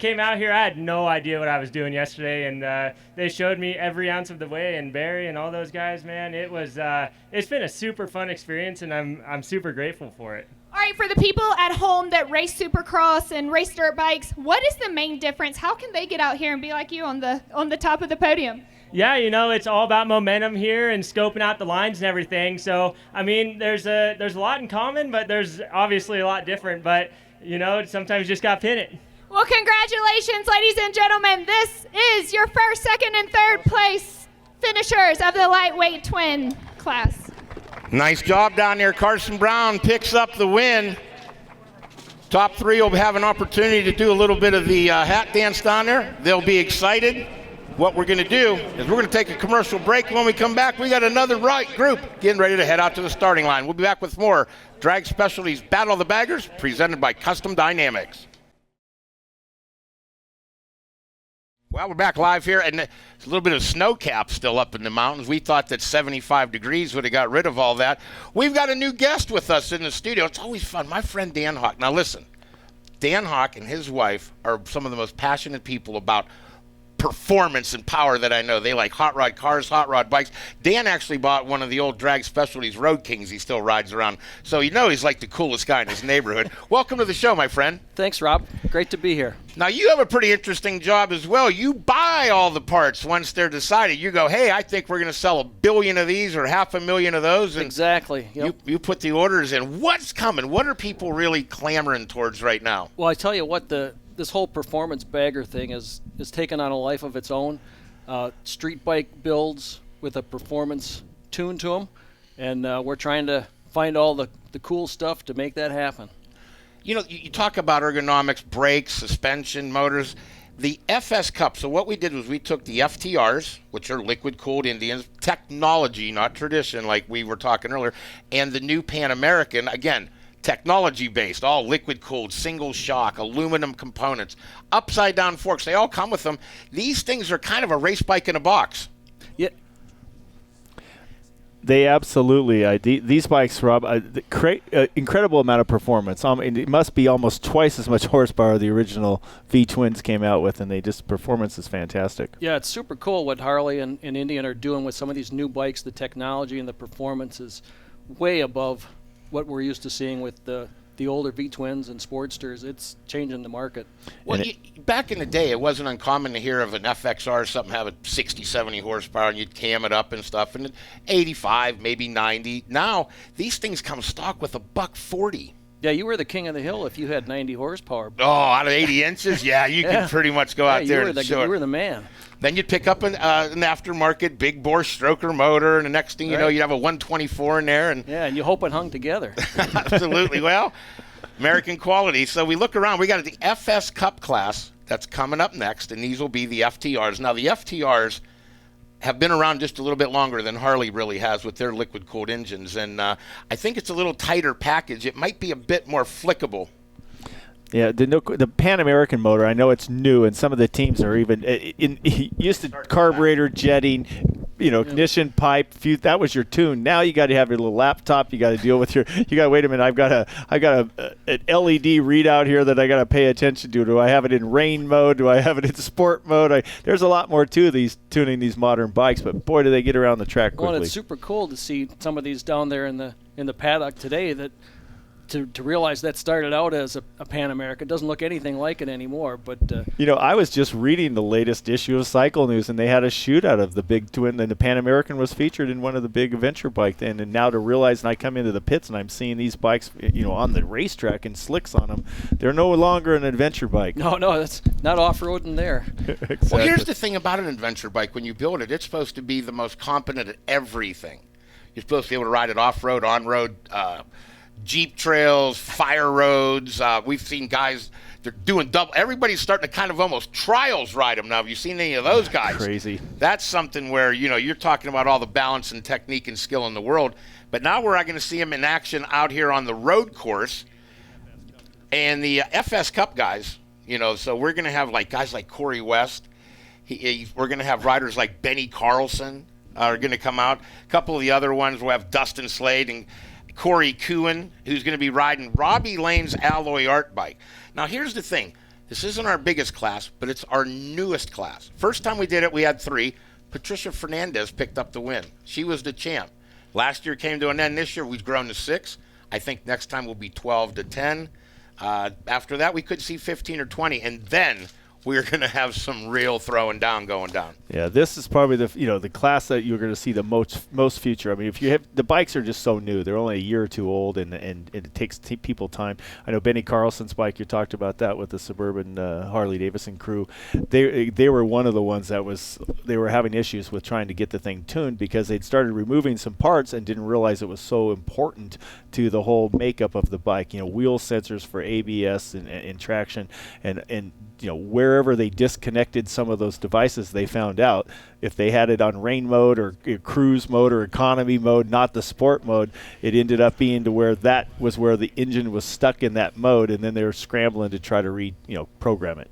came out here, I had no idea what I was doing yesterday, and they showed me every ounce of the way, and Barry and all those guys, man, it's been a super fun experience, and I'm super grateful for it. All right, for the people at home that race Supercross and race dirt bikes, what is the main difference? How can they get out here and be like you on the top of the podium? Yeah, it's all about momentum here and scoping out the lines and everything. So, there's a lot in common, but there's obviously a lot different. But, sometimes you just got to pin it. Well, congratulations, ladies and gentlemen. This is your first, second, and third place finishers of the lightweight twin class. Nice job down there. Carson Brown picks up the win. Top three will have an opportunity to do a little bit of the hat dance down there. They'll be excited. what we're going to do is we're going to take a commercial break. When we come back, we got another group getting ready to head out to the starting line. We'll be back with more Drag Specialties Battle of the Baggers presented by Custom Dynamics. Well, we're back live here, and there's a little bit of snow cap still up in the mountains. We thought that 75 degrees would have got rid of all that. We've got a new guest with us in the studio. It's always fun. My friend Dan Hawk. Now, listen, Dan Hawk and his wife are some of the most passionate people about performance and power that I know. They like hot rod cars, hot rod bikes. Dan actually bought one of the old Drag Specialties Road Kings he still rides around. So you know he's like the coolest guy in his neighborhood. Welcome to the show, my friend. Thanks, Rob. Great to be here. Now, you have a pretty interesting job as well. You buy all the parts once they're decided. You go, hey, I think we're going to sell 1 billion of these or 500,000 of those. And exactly. Yep. You put the orders in. What's coming? What are people really clamoring towards right now? Well, I tell you what, this whole performance bagger thing is taken on a life of its own. Street bike builds with a performance tune to them, and we're trying to find all the cool stuff to make that happen. You know, you talk about ergonomics, brakes, suspension, motors. The FS Cup, so what we did was we took the FTRs, which are liquid-cooled Indians, technology, not tradition, like we were talking earlier, and the new Pan American, again, technology-based, all liquid-cooled, single shock, aluminum components, upside-down forks. They all come with them. These things are kind of a race bike in a box. Yeah. They absolutely. These bikes, Rob, create incredible amount of performance. It must be almost twice as much horsepower the original V-twins came out with, and performance is fantastic. Yeah, it's super cool what Harley and Indian are doing with some of these new bikes. The technology and the performance is way above what we're used to seeing with the older V-twins and Sportsters. It's changing the market. Well, back in the day, it wasn't uncommon to hear of an FXR or something have a 60, 70 horsepower, and you'd cam it up and stuff, and 85, maybe 90. Now, these things come stock with $140. Yeah, you were the king of the hill if you had 90 horsepower. Oh, out of 80 inches? Yeah, you can pretty much go out there and show it. You were the man. Then you'd pick up an aftermarket big bore stroker motor, and the next thing you know, you'd have a 124 in there. And you hope it hung together. Absolutely. Well, American quality. So we look around. We got the FS Cup class that's coming up next, and these will be the FTRs. Now, the FTRs have been around just a little bit longer than Harley really has with their liquid-cooled engines, and I think it's a little tighter package. It might be a bit more flickable. Yeah, the Pan American motor, I know it's new, and some of the teams are even used to carburetor jetting, ignition pipe. That was your tune. Now you got to have your little laptop. You got to deal with you got to wait a minute. I've got an LED readout here that I got to pay attention to. Do I have it in rain mode? Do I have it in sport mode? There's a lot more to tuning these modern bikes, but boy, do they get around the track quickly. Well, it's super cool to see some of these down there in the paddock today. That to realize that started out as a Pan American. It doesn't look anything like it anymore. But I was just reading the latest issue of Cycle News, and they had a shootout of the big twin, and the Pan American was featured in one of the big adventure bikes. And now to realize, and I come into the pits and I'm seeing these bikes, on the racetrack and slicks on them, they're no longer an adventure bike. No, that's not off-roading there. Exactly. Well, here's the thing about an adventure bike. When you build it, it's supposed to be the most competent at everything. You're supposed to be able to ride it off-road, on-road, Jeep trails, fire roads. We've seen guys, they're doing double. Everybody's starting to kind of almost trials ride them now. Have you seen any of those guys? Crazy. That's something where, you're talking about all the balance and technique and skill in the world. But now we're going to see them in action out here on the road course. And the FS Cup guys, so we're going to have guys like Corey West. We're going to have riders like Benny Carlson are going to come out. A couple of the other ones, we'll have Dustin Slade and Corey Kuhn, who's going to be riding Robbie Lane's Alloy Art bike. Now, here's the thing. This isn't our biggest class, but it's our newest class. First time we did it, we had 3. Patricia Fernandez picked up the win. She was the champ. Last year came to an end. This year we've grown to 6. I think next time will be 12 to 10. After that, we could see 15 or 20, and then we're going to have some real throwing down going down. Yeah, this is probably the class that you're going to see the most future. I mean, if you have the bikes are just so new, they're only a year or two old, and it takes people time. I know Benny Carlson's bike. You talked about that with the Suburban Harley Davidson crew. They were one of the ones they were having issues with trying to get the thing tuned because they'd started removing some parts and didn't realize it was so important to the whole makeup of the bike. Wheel sensors for ABS and traction, and wherever they disconnected some of those devices, they found out if they had it on rain mode or cruise mode or economy mode, not the sport mode, it ended up being to where that was where the engine was stuck in that mode, and then they were scrambling to try to program it.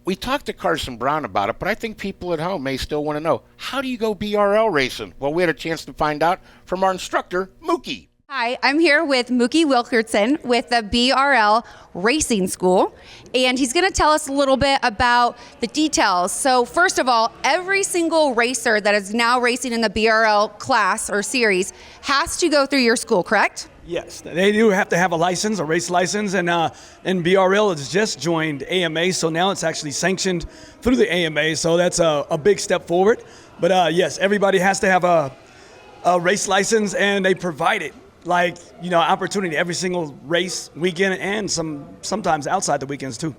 We talked to Carson Brown about it, but I think people at home may still want to know, how do you go BRL racing? Well, we had a chance to find out from our instructor, Mookie. Hi, I'm here with Mookie Wilkerson with the BRL Racing School, and he's going to tell us a little bit about the details. So first of all, every single racer that is now racing in the BRL class or series has to go through your school, correct? Yes, they do have to have a license, a race license, and BRL has just joined AMA, so now it's actually sanctioned through the AMA, so that's a big step forward. But yes, everybody has to have a race license, and they provide it opportunity every single race weekend, and sometimes outside the weekends too.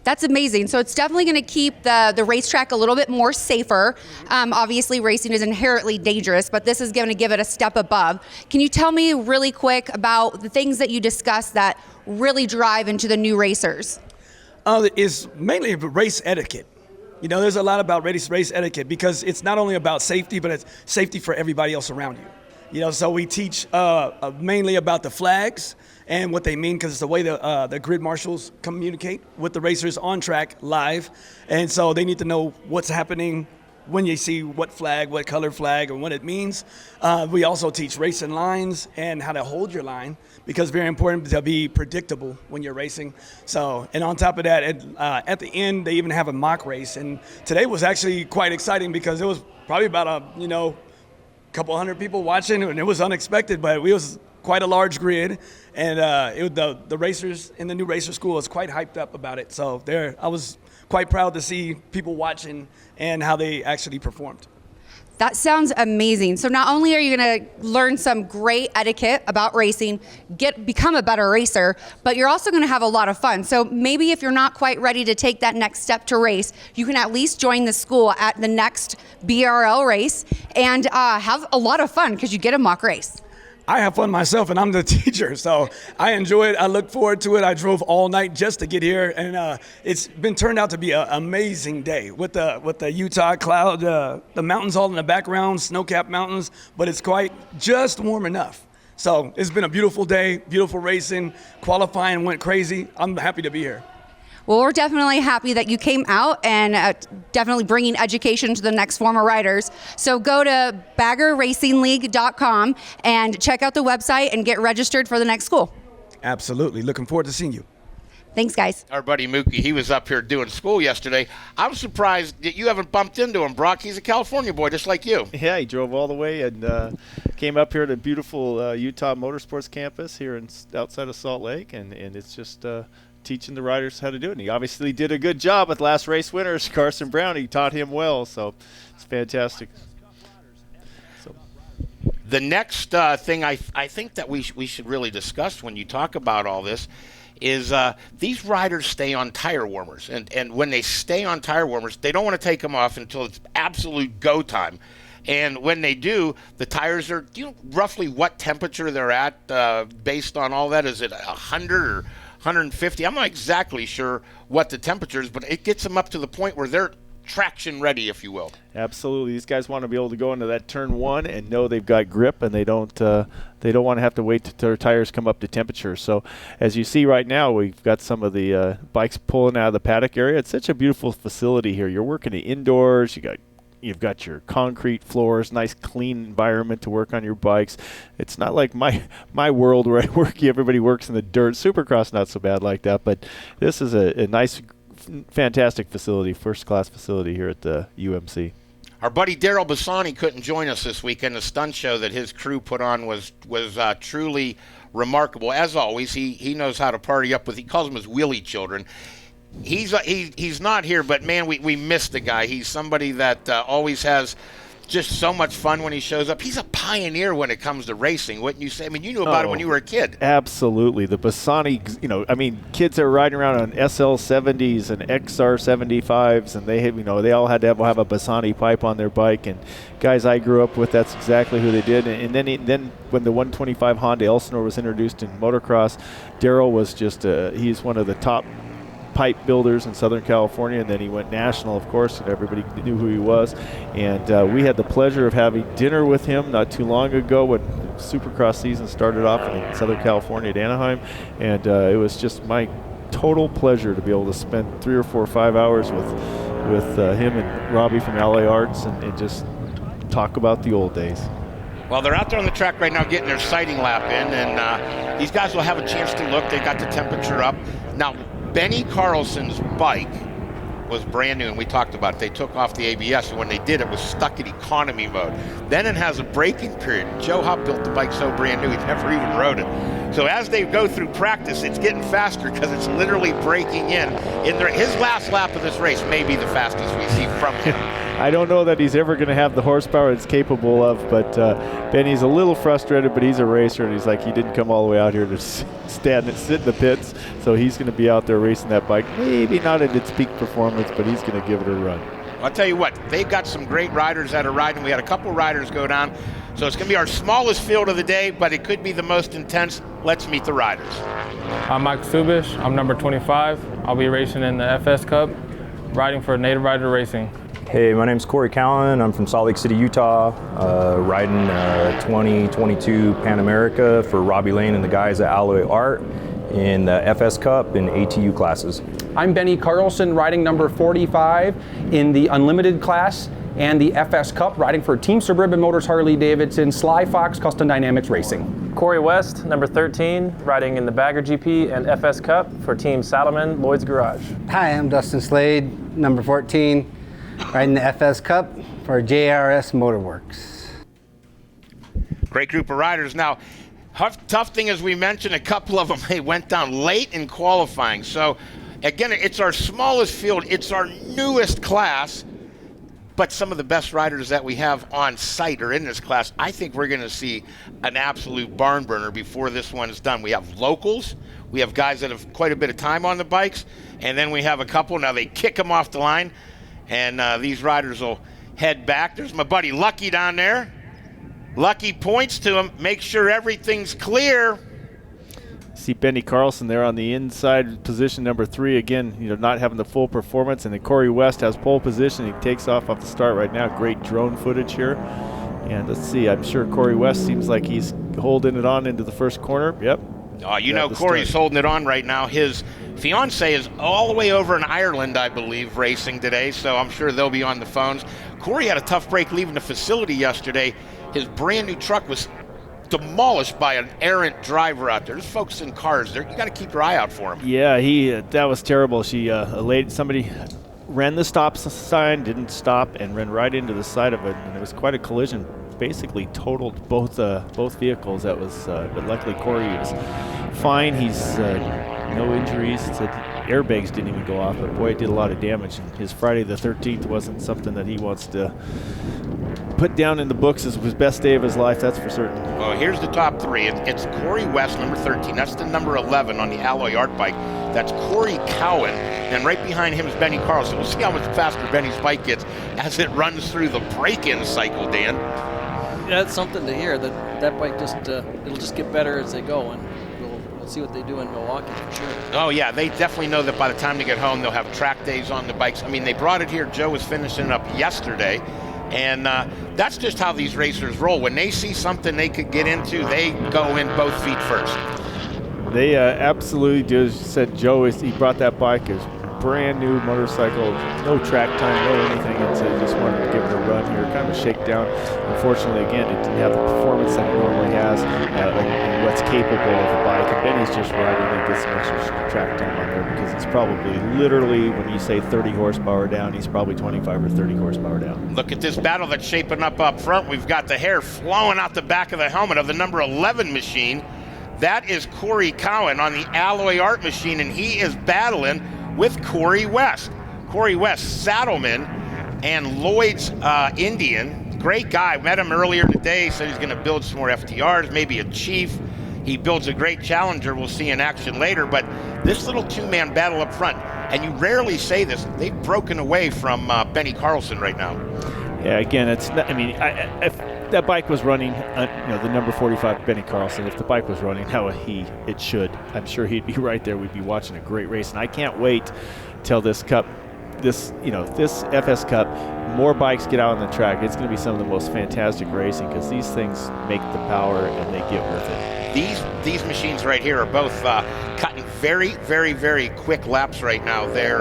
That's amazing. So it's definitely going to keep the racetrack a little bit more safer. Obviously, racing is inherently dangerous, but this is going to give it a step above. Can you tell me really quick about the things that you discussed that really drive into the new racers? Is mainly race etiquette. There's a lot about race etiquette because it's not only about safety, but it's safety for everybody else around you. So we teach mainly about the flags and what they mean, because it's the way the grid marshals communicate with the racers on track live. And so they need to know what's happening when you see what flag, what color flag, and what it means. We also teach racing lines and how to hold your line, because it's very important to be predictable when you're racing. So, and on top of that, at the end, they even have a mock race. And today was actually quite exciting because it was probably about a couple hundred people watching, and it was unexpected, but it was quite a large grid, and the racers in the new racer school was quite hyped up about it. So I was quite proud to see people watching and how they actually performed. That sounds amazing. So not only are you going to learn some great etiquette about racing, become a better racer, but you're also going to have a lot of fun. So maybe if you're not quite ready to take that next step to race, you can at least join the school at the next BRL race and have a lot of fun because you get a mock race. I have fun myself, and I'm the teacher, so I enjoy it. I look forward to it. I drove all night just to get here, and it's been turned out to be an amazing day with the Utah cloud, the mountains all in the background, snow-capped mountains, but it's quite just warm enough. So it's been a beautiful day, beautiful racing. Qualifying went crazy. I'm happy to be here. Well, we're definitely happy that you came out and definitely bringing education to the next former riders. So go to baggerracingleague.com and check out the website and get registered for the next school. Absolutely. Looking forward to seeing you. Thanks, guys. Our buddy Mookie, he was up here doing school yesterday. I'm surprised that you haven't bumped into him, Brock. He's a California boy, just like you. Yeah, he drove all the way and came up here to beautiful Utah Motorsports campus here outside of Salt Lake, and it's just teaching the riders how to do it. And he obviously did a good job with last race winners, Carson Brown. He taught him well, so it's fantastic. The next thing I think that we should really discuss when you talk about all this is these riders stay on tire warmers. And when they stay on tire warmers, they don't want to take them off until it's absolute go time. And when they do, the tires are, do you know roughly what temperature they're at based on all that? Is it 100 or 150? I'm not exactly sure what the temperature is, but it gets them up to the point where they're traction ready, if you will. Absolutely. These guys want to be able to go into that turn one and know they've got grip, and they don't want to have to wait till their tires come up to temperature. So as you see right now, we've got some of the bikes pulling out of the paddock area. It's such a beautiful facility here. You're working indoors. You've got your concrete floors, nice clean environment to work on your bikes. It's not like my world where I work. Everybody works in the dirt. Supercross not so bad like that, but this is a nice, fantastic facility, first-class facility here at the UMC. Our buddy Daryl Bassani couldn't join us this weekend. The stunt show that his crew put on was truly remarkable. As always, he knows how to party up with. He calls them his wheelie children. He's not here, but man, we missed the guy. He's somebody that always has just so much fun when he shows up. He's a pioneer when it comes to racing, wouldn't you say? I mean, you knew about it when you were a kid. Absolutely. The Bassani, kids that are riding around on SL70s and XR75s, and they all had to have a Bassani pipe on their bike. And guys I grew up with, that's exactly who they did. And then when the 125 Honda Elsinore was introduced in motocross, Daryl was he's one of the top pipe builders in Southern California, and then he went national, of course, and everybody knew who he was. And we had the pleasure of having dinner with him not too long ago when Supercross season started off in Southern California at Anaheim, and it was just my total pleasure to be able to spend 3 or 4 or 5 hours with him and Robbie from LA Arts and just talk about the old days. Well, they're out there on the track right now getting their sighting lap in, and these guys will have a chance to look. They got the temperature up. Now, Benny Carlson's bike was brand new, and we talked about it. They took off the ABS, and when they did, it was stuck in economy mode. Then it has a braking period. Joe Hupp built the bike so brand new, he never even rode it. So as they go through practice, it's getting faster because it's literally braking in. His last lap of this race may be the fastest we see from him. I don't know that he's ever going to have the horsepower it's capable of, but Benny's a little frustrated, but he's a racer, and he's like, he didn't come all the way out here to sit in the pits, so he's going to be out there racing that bike. Maybe not at its peak performance, but he's going to give it a run. I'll tell you what, they've got some great riders that are riding. We had a couple riders go down, so it's going to be our smallest field of the day, but it could be the most intense. Let's meet the riders. I'm Mike Subish. I'm number 25. I'll be racing in the FS Cup, riding for Native Rider Racing. Hey, my name's Corey Cowan. I'm from Salt Lake City, Utah, riding 2022 Pan America for Robbie Lane and the guys at Alloy Art in the FS Cup and ATU classes. I'm Benny Carlson, riding number 45 in the Unlimited class and the FS Cup, riding for Team Suburban Motors Harley Davidson, Sly Fox Custom Dynamics Racing. Corey West, number 13, riding in the Bagger GP and FS Cup for Team Saddleman Lloyd's Garage. Hi, I'm Dustin Slade, number 14, riding the FS Cup for JRS Motorworks. Great group of riders. Now, tough thing as we mentioned, a couple of them, they went down late in qualifying. So, again, it's our smallest field. It's our newest class. But some of the best riders that we have on site are in this class. I think we're going to see an absolute barn burner before this one is done. We have locals. We have guys that have quite a bit of time on the bikes. And then we have a couple. Now they kick them off the line. And these riders will head back. There's my buddy Lucky down there. Lucky points to him. Make sure everything's clear. See Benny Carlson there on the inside, position number 3. Again, not having the full performance. And then Corey West has pole position. He takes off the start right now. Great drone footage here. And let's see, I'm sure Corey West seems like he's holding it on into the first corner. Yep. Corey's holding it on right now. His fiance is all the way over in Ireland, I believe, racing today, so I'm sure they'll be on the phones. Corey had a tough break leaving the facility yesterday. His brand new truck was demolished by an errant driver out there. There's folks in cars there. You got to keep your eye out for him. Yeah, that was terrible. Somebody ran the stop sign, didn't stop, and ran right into the side of it, and it was quite a collision. Basically totaled both vehicles. That was, but luckily Corey was fine. He's no injuries. The airbags didn't even go off, but boy, it did a lot of damage. And his Friday the 13th wasn't something that he wants to put down in the books as his best day of his life, that's for certain. Well, here's the top 3. It's Corey West, number 13. That's the number 11 on the Alloy Art bike. That's Corey Cowan. And right behind him is Benny Carlson. We'll see how much faster Benny's bike gets as it runs through the break-in cycle, Dan. Yeah, it's something to hear. That bike it'll just get better as they go, and we'll see what they do in Milwaukee for sure. Oh yeah, they definitely know that by the time they get home, they'll have track days on the bikes. I mean, they brought it here. Joe was finishing it up yesterday, and that's just how these racers roll. When they see something they could get into, they go in both feet first. They absolutely just said he brought that bike as brand new motorcycle, no track time, no anything, and so he just wanted to give it a run here, kind of a shakedown. Unfortunately, again, it didn't have the performance that it normally has and what's capable of a bike. And Benny's just riding to get some extra track time on there because he's probably literally, when you say 30 horsepower down, he's probably 25 or 30 horsepower down. Look at this battle that's shaping up front. We've got the hair flowing out the back of the helmet of the number 11 machine. That is Corey Cowan on the Alloy Art machine, and he is battling with Corey West. Corey West, Saddleman, and Lloyd's Indian. Great guy. Met him earlier today. Said he's going to build some more FTRs, maybe a Chief. He builds a great Challenger. We'll see in action later. But this little two-man battle up front, and you rarely say this, they've broken away from Benny Carlson right now. Yeah, again, it's not, I mean, if that bike was running, the number 45 Benny Carlson, if the bike was running how it should, I'm sure he'd be right there. We'd be watching a great race, and I can't wait till this Cup, this FS Cup, more bikes get out on the track. It's going to be some of the most fantastic racing because these things make the power and they get with it. These machines right here are both cutting very, very, very quick laps right now. They're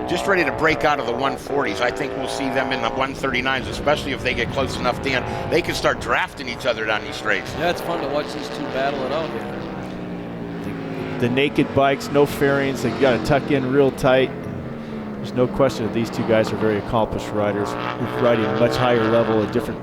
just ready to break out of the 140s. I think we'll see them in the 139s, especially if they get close enough to end. They can start drafting each other down these straights. Yeah, it's fun to watch these two battle it out here. The naked bikes, no fairings. They got to tuck in real tight. There's no question that these two guys are very accomplished riders, riding a much higher level at different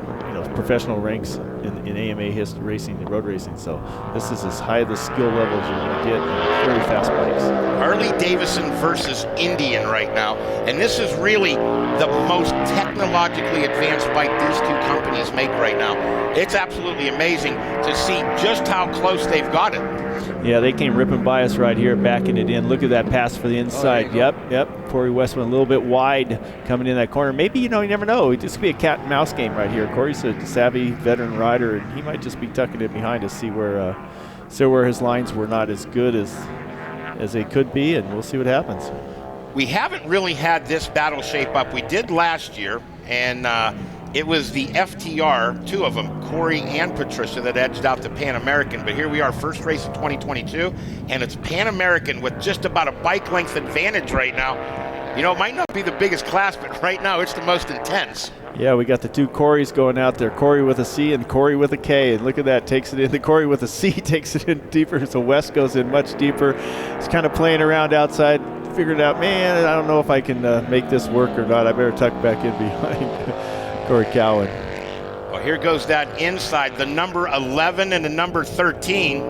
professional ranks in AMA racing and road racing. So this is as high the skill level as you're going to get, and very fast bikes. Harley Davidson versus Indian right now, and this is really the most technologically advanced bike these two companies make right now. It's absolutely amazing to see just how close they've got it. Yeah, they came ripping by us right here, backing it in. Look at that pass for the inside. Oh, Yep. Corey West went a little bit wide coming in that corner. Maybe, you never know. This could be a cat and mouse game right here. Corey's a savvy veteran rider, and he might just be tucking it behind to see where his lines were not as good as they could be, and we'll see what happens. We haven't really had this battle shape up. We did last year, and it was the FTR, two of them, Corey and Patricia, that edged out the Pan American. But here we are, first race of 2022, and it's Pan American with just about a bike length advantage right now. It might not be the biggest class, but right now it's the most intense. Yeah, we got the two Corys going out there, Corey with a C and Corey with a K, and look at that, takes it in. The Corey with a C takes it in deeper, so West goes in much deeper. He's kind of playing around outside, figured out, man, I don't know if I can make this work or not. I better tuck back in behind Corey Cowan. Well, here goes that inside, the number 11 and the number 13.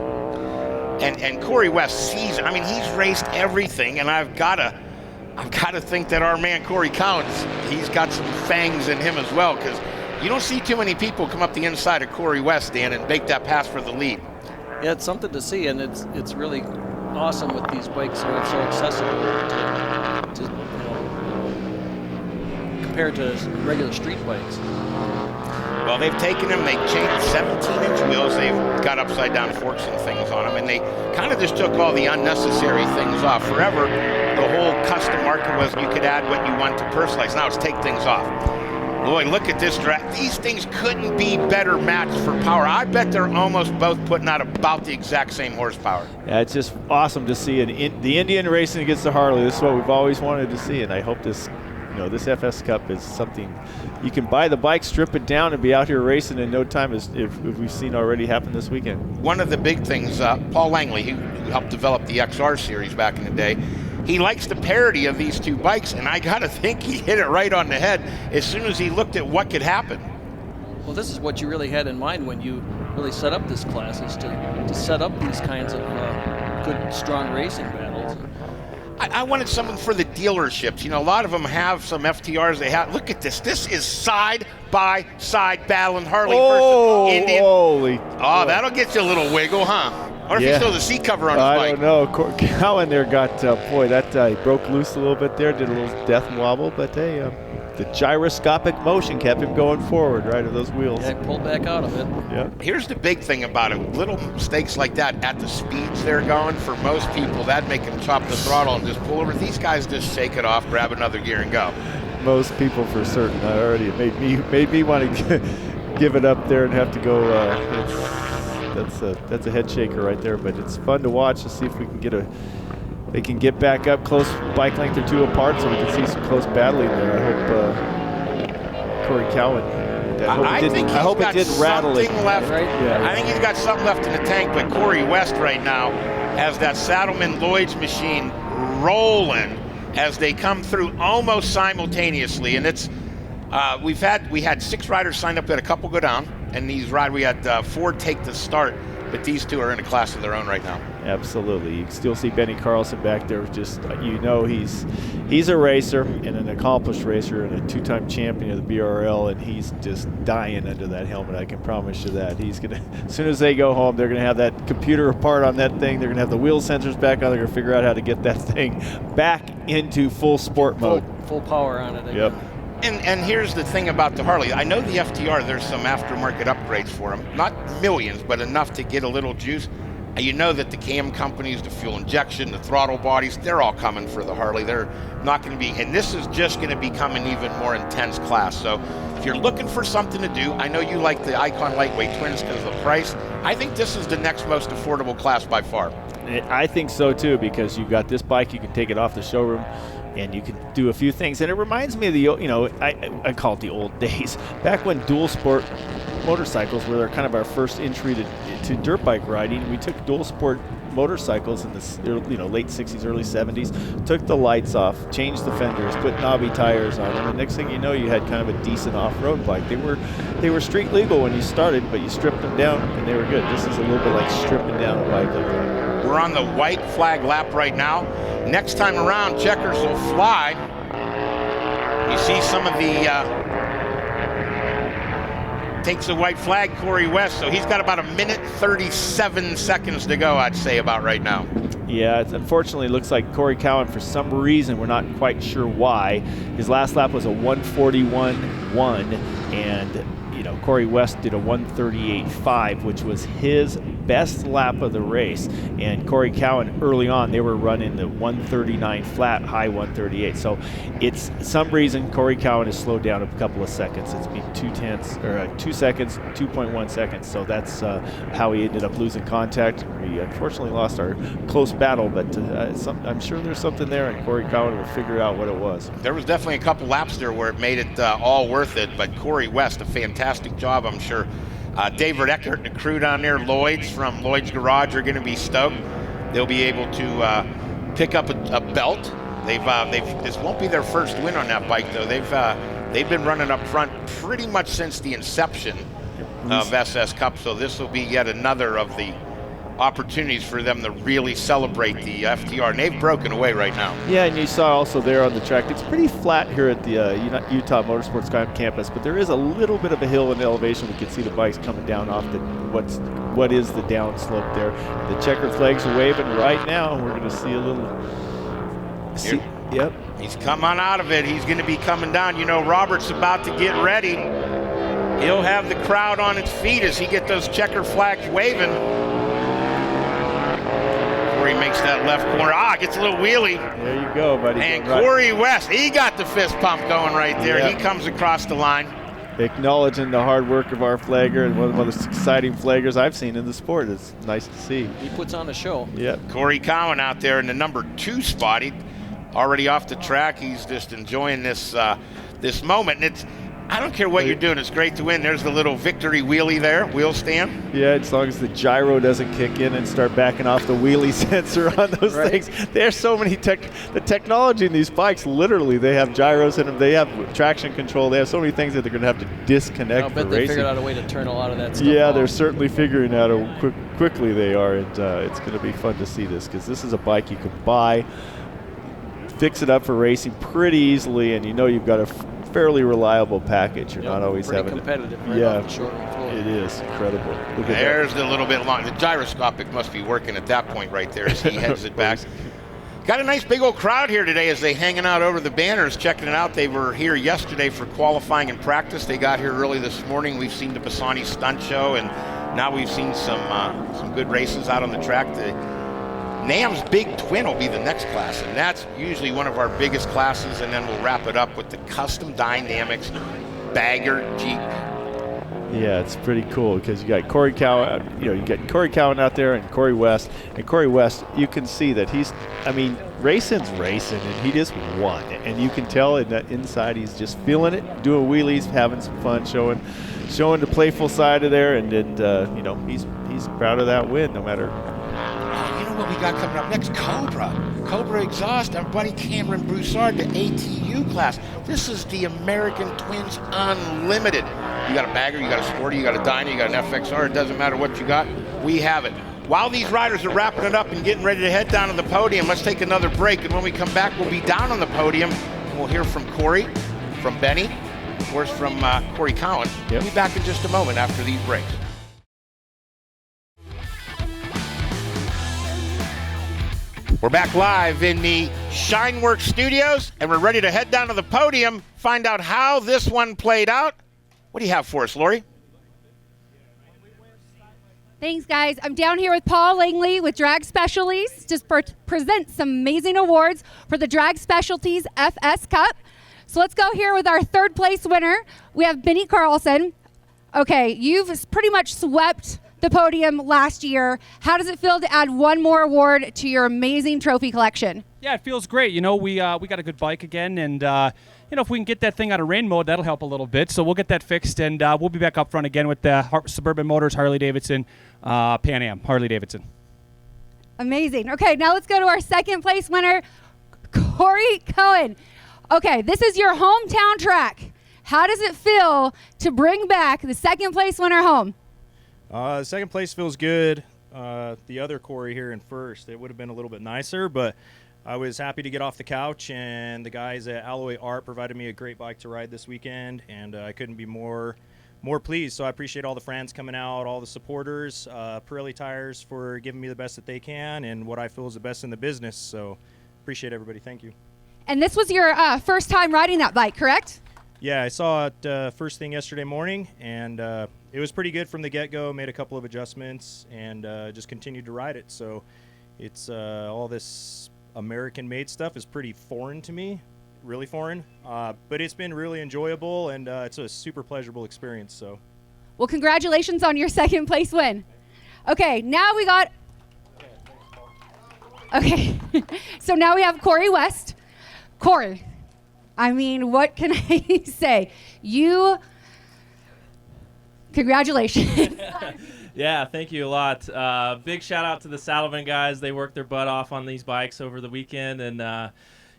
And Corey West sees, he's raced everything, and I've got to think that our man Corey Cowan, he's got some fangs in him as well, because you don't see too many people come up the inside of Corey West, Dan, and make that pass for the lead. Yeah, it's something to see, and it's really awesome with these bikes that are so accessible to compared to regular street bikes. Well, they've taken them, they changed 17-inch wheels, they've got upside-down forks and things on them, and they kind of just took all the unnecessary things off. Forever, the whole custom market was you could add what you want to personalize. Now it's take things off. Boy, look at this drag. These things couldn't be better matched for power. I bet they're almost both putting out about the exact same horsepower. Yeah, it's just awesome to see the Indian racing against the Harley. This is what we've always wanted to see, and I hope this FS Cup is something you can buy the bike, strip it down, and be out here racing in no time, as if we've seen already happen this weekend. One of the big things, Paul Langley, who helped develop the XR series back in the day, he likes the parity of these two bikes, and I gotta think he hit it right on the head as soon as he looked at what could happen. Well, this is what you really had in mind when you really set up this class, is to set up these kinds of good, strong racing battles. I wanted something for the dealerships. A lot of them have some FTRs. They have. Look at this. This is side-by-side battling Harley versus Indian. Holy! Oh, that'll get you a little wiggle, huh? Or if he throws a seat cover on his bike. I don't know. Cowan there got, he broke loose a little bit there, did a little death wobble, but hey, the gyroscopic motion kept him going forward, right, of those wheels. Yeah, pulled back out of it. Yeah. Here's the big thing about it. Little mistakes like that at the speeds they're going, for most people, that'd make them chop the throttle and just pull over. These guys just shake it off, grab another gear, and go. Most people, for certain. It made me want to give it up there and have to go. That's a head shaker right there, but it's fun to watch to see if we can they can get back up close, bike length or two apart, so we can see some close battling there. I hope Corey Cowan. I hope it didn't rattle it. Left. Right? Yeah. I think he's got something left in the tank, but Corey West right now has that Saddleman Lloyd's machine rolling as they come through almost simultaneously, and it's we had 6 riders signed up, we had a couple go down, and we had 4 take the start, but these two are in a class of their own right now. Absolutely. You can still see Benny Carlson back there. Just he's a racer and an accomplished racer and a 2-time champion of the BRL, and he's just dying under that helmet. I can promise you that. He's gonna, as soon as they go home, they're gonna have that computer apart on that thing. They're gonna have the wheel sensors back on. They're gonna figure out how to get that thing back into full sport mode. Full power on it again. Yep. And here's the thing about the Harley. I know the FTR, there's some aftermarket upgrades for them. Not millions, but enough to get a little juice. You know that the cam companies, the fuel injection, the throttle bodies, they're all coming for the Harley. They're not going to be, and this is just going to become an even more intense class. So if you're looking for something to do, I know you like the Icon Lightweight Twins because of the price. I think this is the next most affordable class by far. I think so too, because you've got this bike, you can take it off the showroom and you can do a few things. And it reminds me of the, I call it the old days, back when dual sport motorcycles were kind of our first entry to dirt bike riding. We took dual sport motorcycles in the late 60s, early 70s, took the lights off, changed the fenders, put knobby tires on them, and the next thing you know, you had kind of a decent off-road bike. They were street legal when you started, but you stripped them down and they were good. This is a little bit like stripping down a bike like that. We're on the white flag lap right now. Next time around, checkers will fly. You see some of the takes a white flag, Corey West, so he's got about 1:37 seconds to go, I'd say, about right now. Yeah, it unfortunately looks like Corey Cowan, for some reason, we're not quite sure why, his last lap was a 1:41.1, and Corey West did a 1:38.5, which was his best lap of the race. And Corey Cowan, early on, they were running the 1:39 flat, high 1:38. So it's some reason Corey Cowan has slowed down a couple of seconds. It's been 2 seconds, 2.1 seconds. So that's how he ended up losing contact. We unfortunately lost our close battle, but I'm sure there's something there, and Corey Cowan will figure out what it was. There was definitely a couple laps there where it made it all worth it, but Corey West, a fantastic job, I'm sure. David Eckert and the crew down there, Lloyd's from Lloyd's Garage, are going to be stoked. They'll be able to pick up a belt. This won't be their first win on that bike, though. They've been running up front pretty much since the inception of SS Cup, so this will be yet another of the opportunities for them to really celebrate the FTR, and they've broken away right now. Yeah, and you saw also there on the track, it's pretty flat here at the Utah Motorsports campus, but there is a little bit of a hill in the elevation. We can see the bikes coming down off what is the downslope there. The checkered flags are waving right now. We're going to see a little. Yep. He's come on out of it. He's going to be coming down. Robert's about to get ready. He'll have the crowd on its feet as he gets those checker flags waving. Corey makes that left corner. Gets a little wheelie. There you go, buddy. And Corey West, he got the fist pump going right there. Yep. He comes across the line. Acknowledging the hard work of our flagger, and one of the most exciting flaggers I've seen in the sport. It's nice to see. He puts on a show. Yeah. Corey Cowan out there in the number 2 spot. He already off the track. He's just enjoying this moment. And I don't care what you're doing. It's great to win. There's the little victory wheelie there, wheel stand. Yeah, as long as the gyro doesn't kick in and start backing off the wheelie sensor on those things. There's so many the technology in these bikes, literally, they have gyros in them. They have traction control. They have so many things that they're going to have to disconnect for racing. I bet they figured out a way to turn a lot of that stuff off. They're certainly figuring out how quickly they are, and it's going to be fun to see this, because this is a bike you can buy, fix it up for racing pretty easily, and you've got a fairly reliable package. You're not always having competitive. It is incredible. There's the little bit long. The gyroscopic must be working at that point right there as he heads it back. Got a nice big old crowd here today as they hanging out over the banners, checking it out. They were here yesterday for qualifying and practice. They got here early this morning. We've seen the Bassani stunt show, and now we've seen some good races out on the track. The NAM's Big Twin will be the next class, and that's usually one of our biggest classes, and then we'll wrap it up with the Custom Dynamics Bagger Jeep. Yeah, it's pretty cool because you got Corey Cowan, you got Corey Cowan out there and Corey West. And Corey West, you can see that racing's racing, and he just won. And you can tell in that inside he's just feeling it, doing wheelies, having some fun, showing the playful side of there, and he's proud of that win no matter. What we got coming up next? Cobra Exhaust, our buddy Cameron Broussard, the ATU class. This is the American Twins Unlimited. You got a bagger, you got a sporty, you got a Dyna, you got an FXR, it doesn't matter what you got, we have it. While these riders are wrapping it up and getting ready to head down to the podium, let's take another break. And when we come back, we'll be down on the podium. And we'll hear from Corey, from Benny, of course, from Corey Cowan. We'll be back in just a moment after these breaks. We're back live in the Shineworks studios, and we're ready to head down to the podium, find out how this one played out. What do you have for us, Lori? Thanks, guys. I'm down here with Paul Langley with Drag Specialties to present some amazing awards for the Drag Specialties FS Cup. So let's go here with our third place winner. We have Benny Carlson. Okay, you've pretty much swept the podium last year. How does it feel to add one more award to your amazing trophy collection? Yeah, it feels great. You know, we got a good bike again, and you know, if we can get that thing out of rain mode, that'll help a little bit. So we'll get that fixed, and we'll be back up front again with the Suburban Motors Harley Davidson Pan Am Harley Davidson. Amazing. Okay, now let's go to our second place winner, Corey Cowan. Okay, this is your hometown track. How does it feel to bring back the second place winner home? Second place feels good. The other Corey here in first, it would have been a little bit nicer, but I was happy to get off the couch, and the guys at Alloy Art provided me a great bike to ride this weekend, and I couldn't be more pleased. So I appreciate all the friends coming out, all the supporters, Pirelli Tires for giving me the best that they can and what I feel is the best in the business. So appreciate everybody. Thank you. And this was your first time riding that bike, correct? Yeah, I saw it first thing yesterday morning, and it was pretty good from the get-go. Made a couple of adjustments and just continued to ride it. So it's all this American-made stuff is pretty foreign to me, really foreign. But it's been really enjoyable, and it's a super pleasurable experience. So, well, congratulations on your second place win. Okay, now we got. Okay, so now we have Corey West. Corey, I mean, what can I say? Congratulations. Yeah, thank you a lot. Big shout out to the Saddlemen guys. They worked their butt off on these bikes over the weekend, and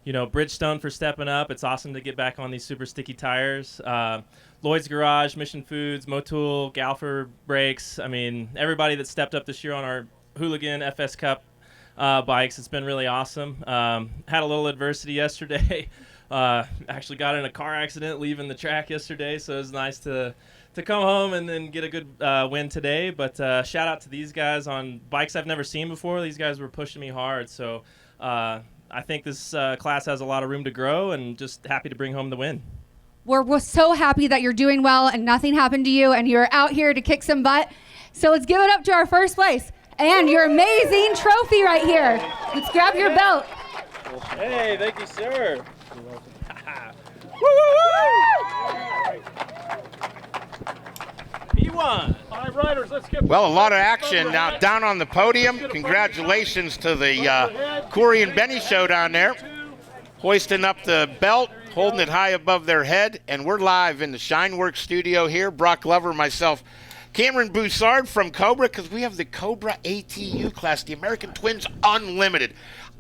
you know, Bridgestone for stepping up. It's awesome to get back on these super sticky tires. Lloyd's Garage, Mission Foods, Motul, Galfer Brakes. I mean, everybody that stepped up this year on our Hooligan FS Cup bikes. It's been really awesome. Had a little adversity yesterday. Actually got in a car accident leaving the track yesterday, so it was nice to come home and then get a good win today. But shout out to these guys on bikes I've never seen before. These guys were pushing me hard, so I think this class has a lot of room to grow, and just happy to bring home the win. We're so happy that you're doing well and nothing happened to you and you're out here to kick some butt. So let's give it up to our first place and your amazing trophy right here. Let's grab your belt. Hey, thank you, sir. P1. 5 riders, let's get. Well, a lot of action now down on the podium. Congratulations to the Corey and Benny show down there. Hoisting up the belt, holding it high above their head. And we're live in the Shineworks studio here. Brock Glover, myself, Cameron Boussard from Cobra, because we have the Cobra ATU class, the American Twins Unlimited.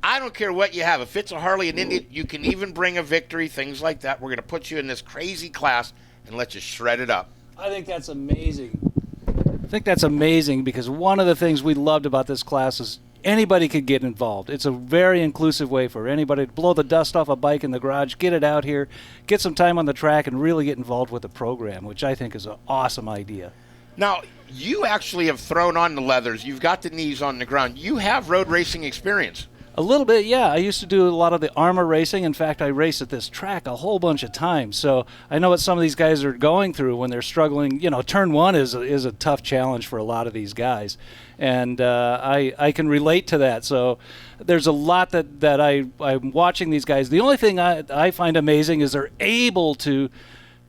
I don't care what you have. If it's a Harley and Indian, you can even bring a victory, things like that. We're going to put you in this crazy class and let you shred it up. I think that's amazing. I think that's amazing because one of the things we loved about this class is anybody could get involved. It's a very inclusive way for anybody to blow the dust off a bike in the garage, get it out here, get some time on the track, and really get involved with the program, which I think is an awesome idea. Now, you actually have thrown on the leathers. You've got the knees on the ground. You have road racing experience. A little bit, yeah. I used to do a lot of the ARMA racing. In fact, I raced at this track a whole bunch of times. So I know what some of these guys are going through when they're struggling. You know, turn one is a tough challenge for a lot of these guys. And I can relate to that. So there's a lot that I'm watching these guys. The only thing I find amazing is they're able to,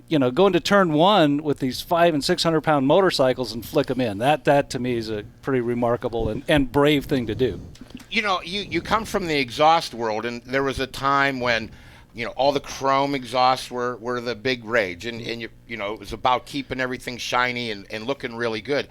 you know, go into turn one with these 500 and 600 pound motorcycles and flick them in. That to me is a pretty remarkable and brave thing to do. You know, you come from the exhaust world, and there was a time when, you know, all the chrome exhausts were the big rage, and you know, it was about keeping everything shiny and looking really good.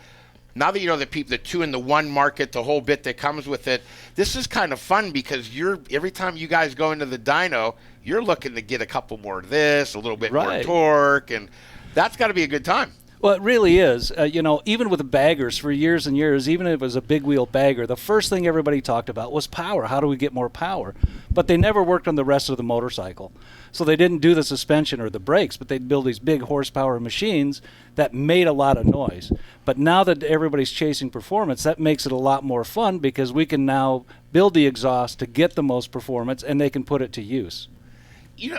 Now that you know the 2-in-1 market, the whole bit that comes with it, this is kind of fun because every time you guys go into the dyno, you're looking to get a couple more of this, a little bit more torque, and that's got to be a good time. Well, it really is. Even with the baggers for years and years, even if it was a big wheel bagger, the first thing everybody talked about was power. How do we get more power? But they never worked on the rest of the motorcycle. So they didn't do the suspension or the brakes, but they'd build these big horsepower machines that made a lot of noise. But now that everybody's chasing performance, that makes it a lot more fun because we can now build the exhaust to get the most performance, and they can put it to use.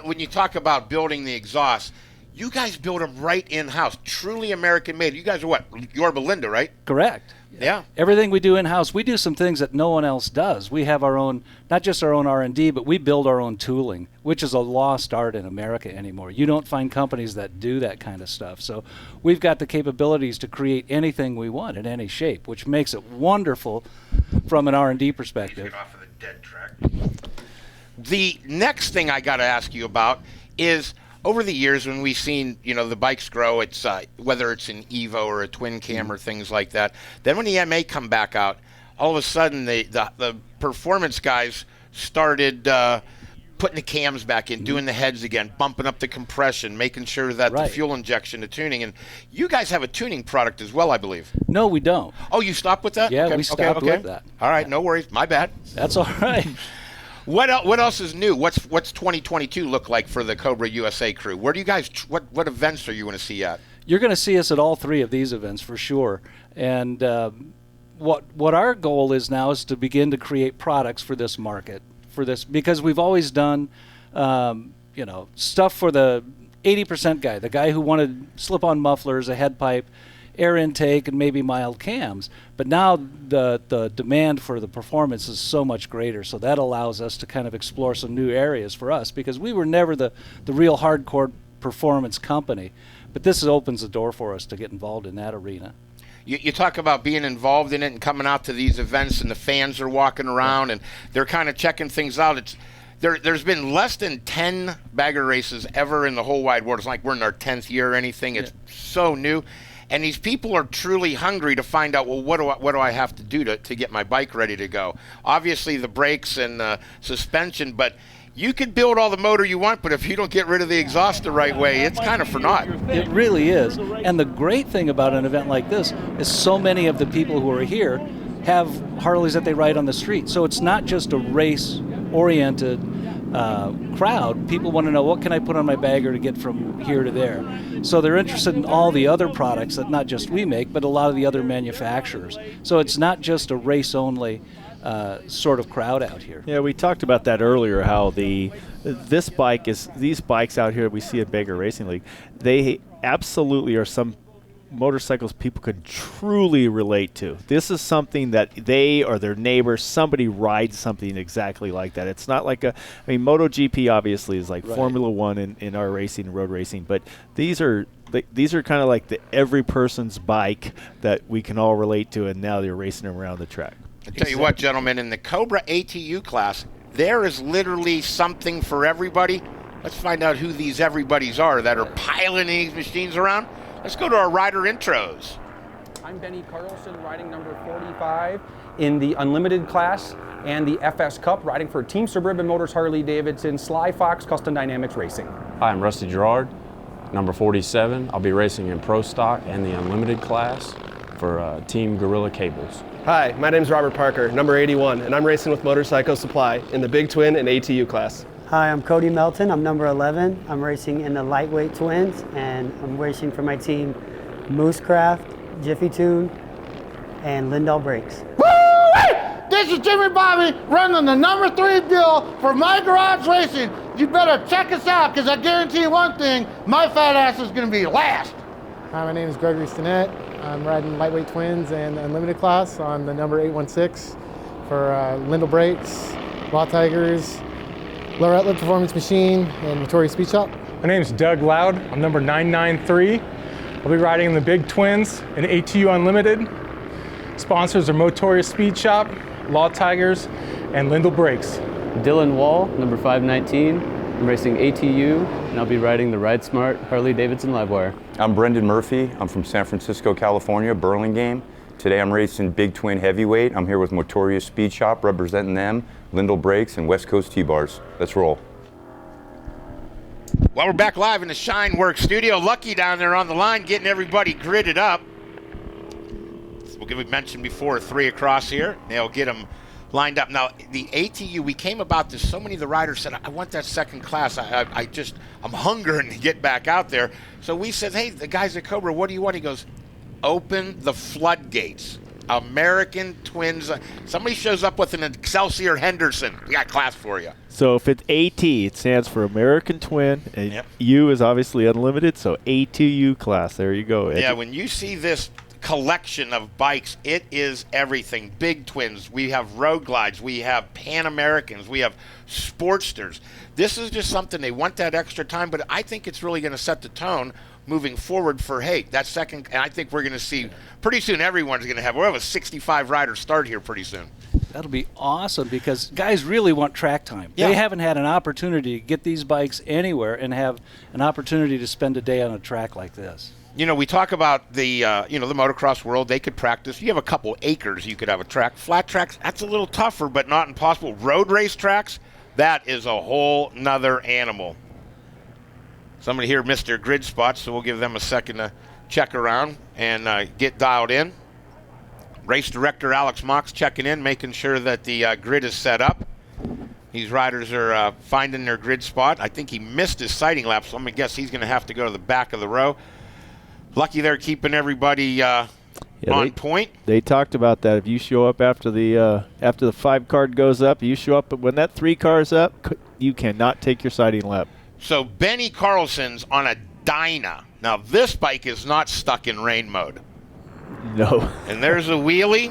When you talk about building the exhaust, you guys build them right in-house, truly American-made. You guys are what? Yorba Linda, right? Correct. Yeah. Everything we do in-house, we do some things that no one else does. We have our own, not just our own R&D, but we build our own tooling, which is a lost art in America anymore. You don't find companies that do that kind of stuff. So we've got the capabilities to create anything we want in any shape, which makes it wonderful from an R&D perspective. Get off of the dead track. The next thing I got to ask you about is, over the years when we've seen, the bikes grow, it's whether it's an Evo or a twin cam or things like that. Then when the MA come back out, all of a sudden the performance guys started putting the cams back in, doing the heads again, bumping up the compression, making sure that the fuel injection, the tuning. And you guys have a tuning product as well, I believe. No, we don't. Oh, you stopped with that? Yeah, okay. we stopped with that. All right, no worries. My bad. That's all right. What else is new? What's 2022 look like for the Cobra USA crew? Where do you guys? What events are you going to see at? You're going to see us at all three of these events for sure. And what our goal is now is to begin to create products for this market, because we've always done, stuff for the 80% guy, the guy who wanted slip-on mufflers, a head pipe, air intake, and maybe mild cams. But now the demand for the performance is so much greater, so that allows us to kind of explore some new areas for us, because we were never the real hardcore performance company. But this opens the door for us to get involved in that arena. You talk about being involved in it and coming out to these events, and the fans are walking around and they're kind of checking things out. There's been less than 10 bagger races ever in the whole wide world. It's like we're in our 10th year or anything. It's so new. And these people are truly hungry to find out, well, what do I have to do to get my bike ready to go? Obviously, the brakes and suspension, but you could build all the motor you want, but if you don't get rid of the exhaust the right way, it's kind of for naught. It really is. And the great thing about an event like this is so many of the people who are here have Harleys that they ride on the street. So it's not just a race-oriented crowd. People want to know, what can I put on my bagger to get from here to there? So they're interested in all the other products that not just we make, but a lot of the other manufacturers. So it's not just a race-only sort of crowd out here. Yeah, we talked about that earlier, how these bikes out here we see at Bagger Racing League, they absolutely are some motorcycles people could truly relate to. This is something that they or their neighbors, somebody rides something exactly like that. It's not like MotoGP obviously is like Formula One in our racing, road racing, but these are kind of like the every person's bike that we can all relate to, and now they're racing them around the track. I tell you what, gentlemen, in the Cobra ATU class, there is literally something for everybody. Let's find out who these everybody's are that are piling these machines around. Let's go to our rider intros. I'm Benny Carlson, riding number 45 in the Unlimited class and the FS Cup, riding for Team Suburban Motors Harley Davidson, Sly Fox Custom Dynamics Racing. Hi, I'm Rusty Gerard, number 47. I'll be racing in Pro Stock and the Unlimited class for Team Gorilla Cables. Hi, my name is Robert Parker, number 81, and I'm racing with Motorcycle Supply in the Big Twin and ATU class. Hi, I'm Cody Melton. I'm number 11. I'm racing in the lightweight twins, and I'm racing for my team Moosecraft, Jiffy Tune, and Lindahl Brakes. Woo-wee! This is Jimmy Bobby running the number 3 deal for My Garage Racing. You better check us out, because I guarantee you one thing, my fat ass is going to be last. Hi, my name is Gregory Stinnett. I'm riding lightweight twins and Unlimited class on the number 816 for Lindahl Brakes, Law Tigers, Lorette Lip Performance Machine, and Notorious Speed Shop. My name is Doug Loud. I'm number 993. I'll be riding in the Big Twins and ATU Unlimited. Sponsors are Notorious Speed Shop, Law Tigers, and Lindahl Brakes. Dylan Wall, number 519. I'm racing ATU, and I'll be riding the Ride Smart Harley Davidson Livewire. I'm Brendan Murphy. I'm from San Francisco, California, Burlingame. Today I'm racing Big Twin Heavyweight. I'm here with Notorious Speed Shop, representing them, Lindahl Brakes, and West Coast T-Bars. Let's roll. Well, we're back live in the Shineworks studio. Lucky down there on the line, getting everybody gridded up. We mentioned before, 3 across here. They'll get them lined up. Now, the ATU, we came about this. So many of the riders said, I want that second class. I'm hungering to get back out there. So we said, hey, the guys at Cobra, what do you want? He goes, open the floodgates. American Twins. Somebody shows up with an Excelsior Henderson. We got class for you. So if it's AT, it stands for American Twin, and U is obviously unlimited, so ATU class. There you go. Yeah, when you see this collection of bikes, it is everything. Big Twins, we have Road Glides, we have Pan Americans, we have Sportsters. This is just something, they want that extra time, but I think it's really going to set the tone moving forward for, hey, that second, and I think we're going to see pretty soon everyone's going to we'll have a 65 rider start here pretty soon. That'll be awesome because guys really want track time. Yeah. They haven't had an opportunity to get these bikes anywhere and have an opportunity to spend a day on a track like this. You know, we talk about the, the motocross world. They could practice. You have a couple acres, you could have a track. Flat tracks, that's a little tougher, but not impossible. Road race tracks, that is a whole nother animal. Somebody here missed their grid spots, so we'll give them a second to check around and get dialed in. Race director Alex Mox checking in, making sure that the grid is set up. These riders are finding their grid spot. I think he missed his sighting lap, so I'm going to guess he's going to have to go to the back of the row. Lucky they're keeping everybody on point. They talked about that. If you show up after the 5 card goes up, you show up, but when that 3 car is up, you cannot take your sighting lap. So Benny Carlson's on a Dyna. Now this bike is not stuck in rain mode. No. And there's a wheelie.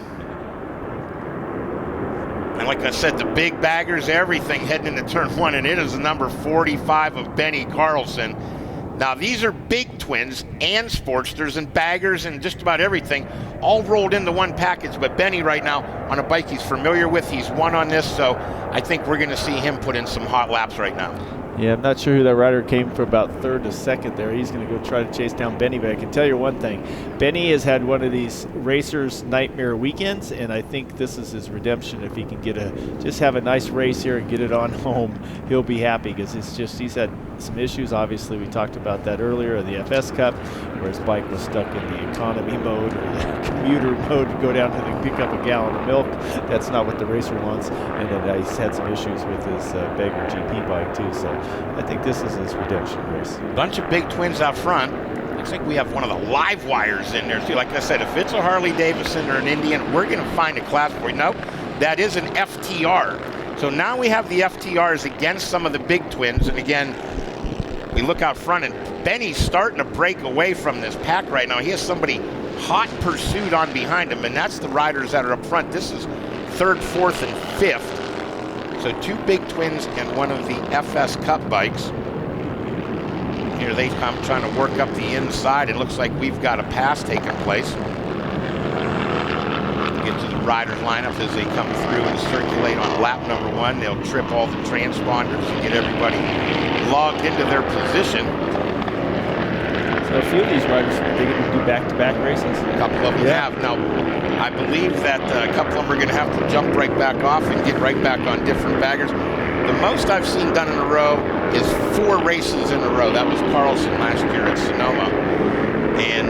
And like I said, the big baggers, everything heading into turn 1, and it is the number 45 of Benny Carlson. Now, these are Big Twins and Sportsters and baggers and just about everything all rolled into one package. But Benny right now on a bike he's familiar with. He's won on this, so I think we're going to see him put in some hot laps right now. Yeah, I'm not sure who that rider came from about 3rd to 2nd there. He's going to go try to chase down Benny, but I can tell you one thing. Benny has had one of these racers' nightmare weekends, and I think this is his redemption. If he can just have a nice race here and get it on home, he'll be happy because he's had some issues. Obviously, we talked about that earlier in the FS Cup, where his bike was stuck in the economy mode or the commuter mode to go down and pick up a gallon of milk. That's not what the racer wants. And then he's had some issues with his Beggar GP bike too. So I think this is his redemption race. Bunch of Big Twins out front. Looks like we have one of the live wires in there too. Like I said, if it's a Harley Davidson or an Indian, we're going to find a class for you. Nope, that is an FTR. So now we have the FTRs against some of the Big Twins. And again, we look out front, and Benny's starting to break away from this pack right now. He has somebody hot pursuit on behind him, and that's the riders that are up front. This is 3rd, 4th, and 5th. So 2 Big Twins and one of the FS Cup bikes. Here they come trying to work up the inside. It looks like we've got a pass taking place. Get to the riders lineup as they come through and circulate on lap number 1. They'll trip all the transponders and get everybody logged into their position. So a few of these riders, they get to do back-to-back races. A couple of them have. Now, I believe that a couple of them are going to have to jump right back off and get right back on different baggers. The most I've seen done in a row is 4 races in a row. That was Carlson last year at Sonoma. And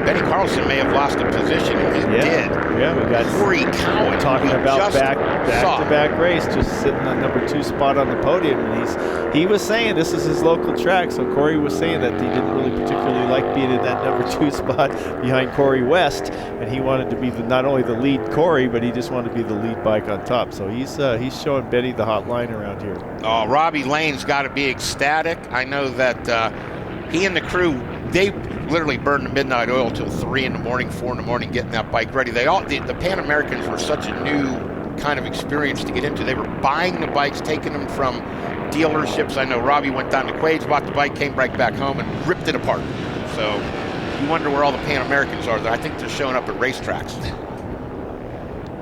Benny Carlson may have lost a position, and he did. Yeah, we got Corey Cowan talking about back-to-back race, just sitting on number 2 spot on the podium. And he was saying this is his local track, so Corey was saying that he didn't really particularly like being in that number 2 spot behind Corey West, and he wanted to be not only the lead Corey, but he just wanted to be the lead bike on top. So he's showing Benny the hot line around here. Oh, Robbie Lane's got to be ecstatic. I know that he and the crew, they literally burned the midnight oil till 3 in the morning, 4 in the morning, getting that bike ready. The Pan Americans were such a new kind of experience to get into. They were buying the bikes, taking them from dealerships. I know Robbie went down to Quade's, bought the bike, came right back home and ripped it apart. So you wonder where all the Pan Americans are. I think they're showing up at racetracks.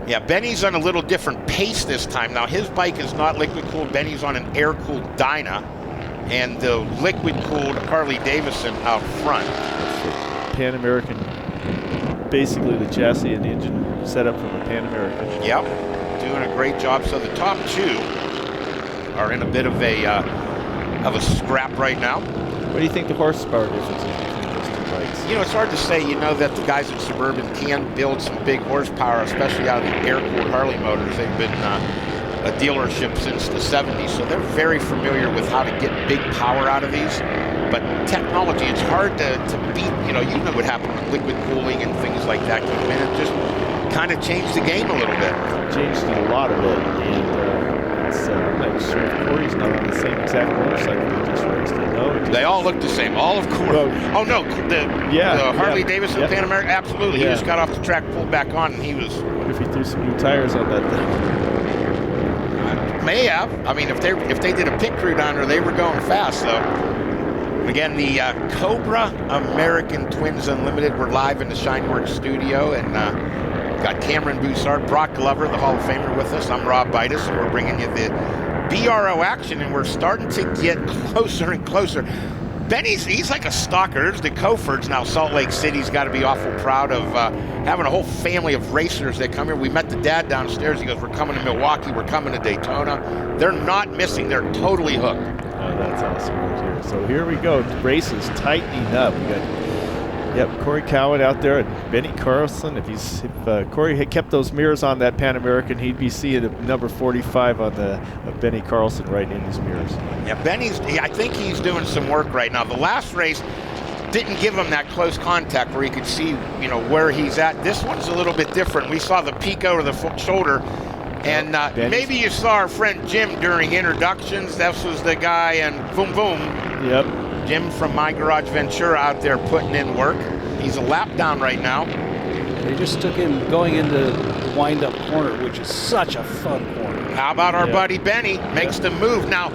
Yeah, Benny's on a little different pace this time. Now his bike is not liquid cooled. Benny's on an air cooled Dyna, and the liquid cooled Harley Davidson out front. Pan American, basically the chassis and the engine set up from a Pan American. Yep, doing a great job. So the top 2 are in a bit of a of a scrap right now. What do you think the horsepower difference is between those two bikes? You know, it's hard to say. You know that the guys at Suburban can build some big horsepower, especially out of the air-cooled Harley motors. They've been a dealership since the 70s, so they're very familiar with how to get big power out of these. But technology, it's hard to beat. You know what happened with liquid cooling and things like that came in. It just kind of changed the game a little bit. Changed a lot of it, and I'm not sure if Corey's not on the same exact motorcycle we just raced. They all look the same. All of Corey. Oh no, the Harley Davidson Pan America. Absolutely, he just got off the track, pulled back on, and he was. I wonder if he threw some new tires on that thing. May have. I mean, if they did a pit crew down there, they were going fast. So again, the Cobra American Twins Unlimited. We're live in the Shineworks studio, and got Cameron Boussard, Brock Glover, the Hall of Famer, with us. I'm Rob Bitus, and we're bringing you the BRO action, and we're starting to get closer and closer. He's like a stalker. There's the Cofords now. Salt Lake City's got to be awful proud of having a whole family of racers that come here. We met the dad downstairs. He goes, we're coming to Milwaukee. We're coming to Daytona. They're not missing. They're totally hooked. Oh, that's awesome right here. So here we go. The race is tightening up. We got Corey Cowan out there and Benny Carlson. If Corey had kept those mirrors on that Pan American, he'd be seeing a number 45 on the Benny Carlson right in his mirrors. Yeah, I think he's doing some work right now. The last race didn't give him that close contact where he could see, where he's at. This one's a little bit different. We saw the peak over the shoulder. And maybe you saw our friend Jim during introductions. This was the guy, and boom, boom. Yep. Jim from My Garage Ventura out there putting in work. He's a lap down right now. They just took him going into the wind-up corner, which is such a fun corner. How about our buddy Benny makes the move. Now,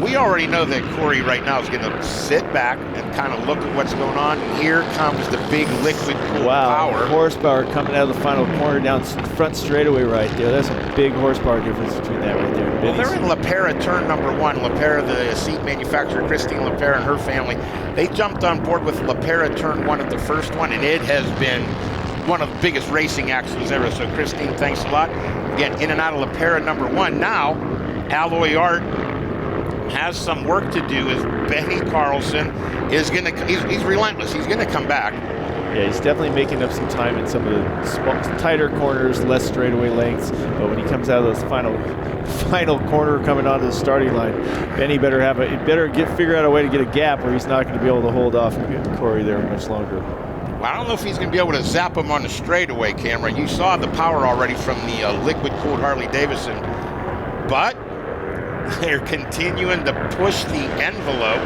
we already know that Corey right now is going to sit back and kind of look at what's going on. Here comes the big liquid cool power. Horsepower coming out of the final corner down front straightaway right there. That's a big horsepower difference between that right there. Well, they're in La Pera turn number 1. La Pera, the seat manufacturer, Christine La Pera and her family, they jumped on board with La Pera turn 1 at the first one, and it has been one of the biggest racing actions ever. So Christine, thanks a lot. Again, in and out of La Pera number 1. Now, Alloy Art has some work to do. As Benny Carlson is he's relentless. He's gonna come back. Yeah, he's definitely making up some time in some of the tighter corners, less straightaway lengths. But when he comes out of this final corner coming onto the starting line, Benny better figure out a way to get a gap, or he's not going to be able to hold off Corey there much longer. Well, I don't know if he's going to be able to zap him on the straightaway, Cameron. You saw the power already from the liquid-cooled Harley Davidson, but they're continuing to push the envelope.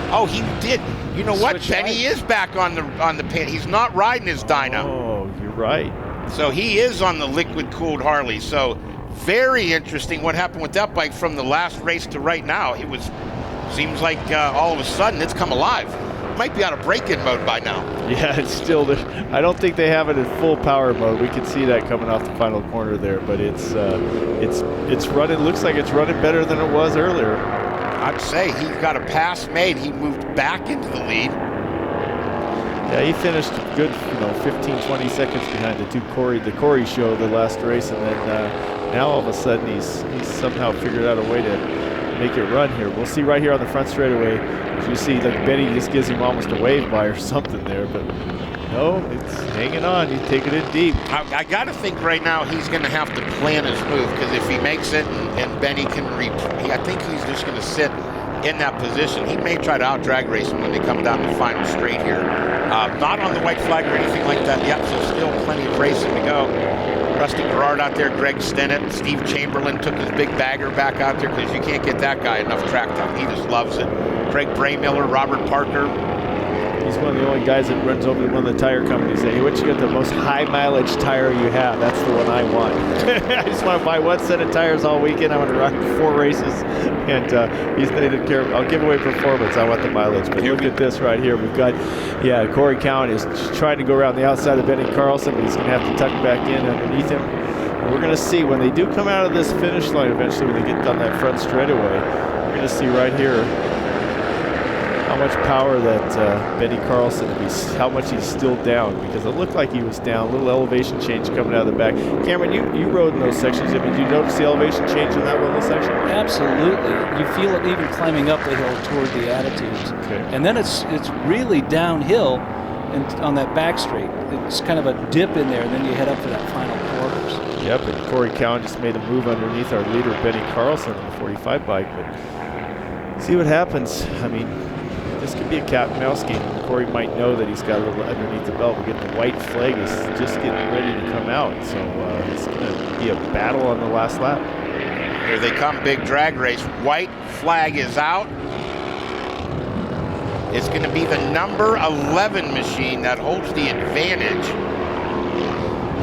Oh, he did. You know what? Benny is back on the pan. He's not riding his dyno. Oh, you're right. So he is on the liquid-cooled Harley. So very interesting what happened with that bike from the last race to right now. Seems like all of a sudden it's come alive. Might be out of break-in mode by now. Yeah, it's still there. I don't think they have it in full power mode. We can see that coming off the final corner there, but it's running. Looks like it's running better than it was earlier. I'd say he got a pass made. He moved back into the lead. Yeah, he finished good, 15, 20 seconds behind the Corey show, the last race, and then now all of a sudden he's somehow figured out a way to make it run here. We'll see right here on the front straightaway. As you see, like Benny just gives him almost a wave by or something there, but no, it's hanging on. He's taking it deep. I got to think right now he's going to have to plan his move, because if he makes it and Benny can I think he's just going to sit in that position. He may try to out-drag race him when they come down the final straight here. Not on the white flag or anything like that yet, so still plenty of racing to go. Rusty Gerard out there, Greg Stennett, Steve Chamberlain took his big bagger back out there because you can't get that guy enough track time. He just loves it. Craig Braymiller, Robert Parker. He's one of the only guys that runs over to one of the tire companies and say, hey, what you got the most high mileage tire you have? That's the one I want. I just want to buy one set of tires all weekend. I want to ride 4 races. And they didn't care. I'll give away performance. I want the mileage. But look at this right here. We've got, Corey Cowan is trying to go around the outside of Benny Carlson, but he's going to have to tuck back in underneath him. And we're going to see when they do come out of this finish line eventually, when they get on that front straightaway, we're going to see right here. how much power that Benny Carlson, how much he's still down, because it looked like he was down. A little elevation change coming out of the back. Cameron, you rode in those sections. I mean, did you notice the elevation change in that little section? Absolutely. You feel it even climbing up the hill toward the attitudes. Okay. And then it's really downhill and on that back straight. It's kind of a dip in there, and then you head up for that final quarters. Yep, and Corey Cowan just made a move underneath our leader, Benny Carlson, on the 45 bike. But see what happens. I mean, this could be a cat and mouse game. Corey might know that he's got a little underneath the belt. We're getting the white flag is just getting ready to come out. So it's going to be a battle on the last lap. Here they come, big drag race. White flag is out. It's going to be the number 11 machine that holds the advantage.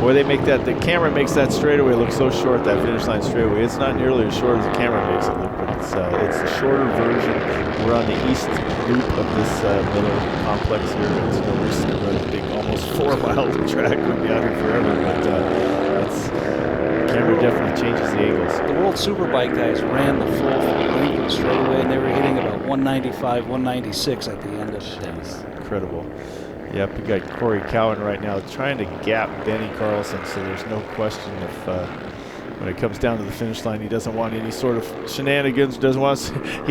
Boy, they make that, the camera makes that straightaway look so short, that finish line straightaway. It's not nearly as short as the camera makes it look, but it's a shorter version. We're on the east loop of this Miller complex here. It's, we're just going to run a big, almost 4 mile track. We'll be out here forever, but the camera definitely changes the angles. The World Superbike guys ran the full length of the straightaway, and they were hitting about 195, 196 at the end of the day. Incredible. Yep, we got Corey Cowan right now trying to gap Benny Carlson, so there's no question if when it comes down to the finish line, he doesn't want any sort of shenanigans. He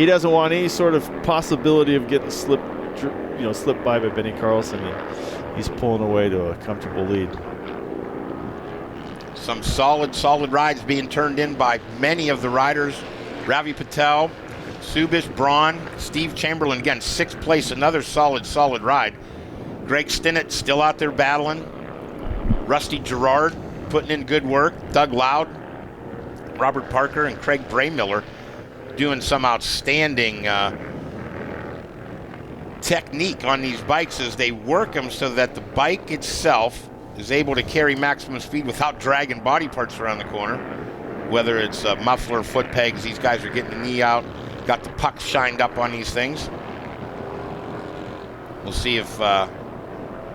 doesn't want any sort of possibility of getting slipped by Benny Carlson. And he's pulling away to a comfortable lead. Some solid rides being turned in by many of the riders. Ravi Patel, Subish, Braun, Steve Chamberlain, again, 6th place, another solid ride. Greg Stinnett still out there battling. Rusty Gerard putting in good work. Doug Loud, Robert Parker, and Craig Braymiller doing some outstanding technique on these bikes as they work them so that the bike itself is able to carry maximum speed without dragging body parts around the corner. Whether it's muffler, foot pegs, these guys are getting the knee out, got the pucks shined up on these things. We'll see if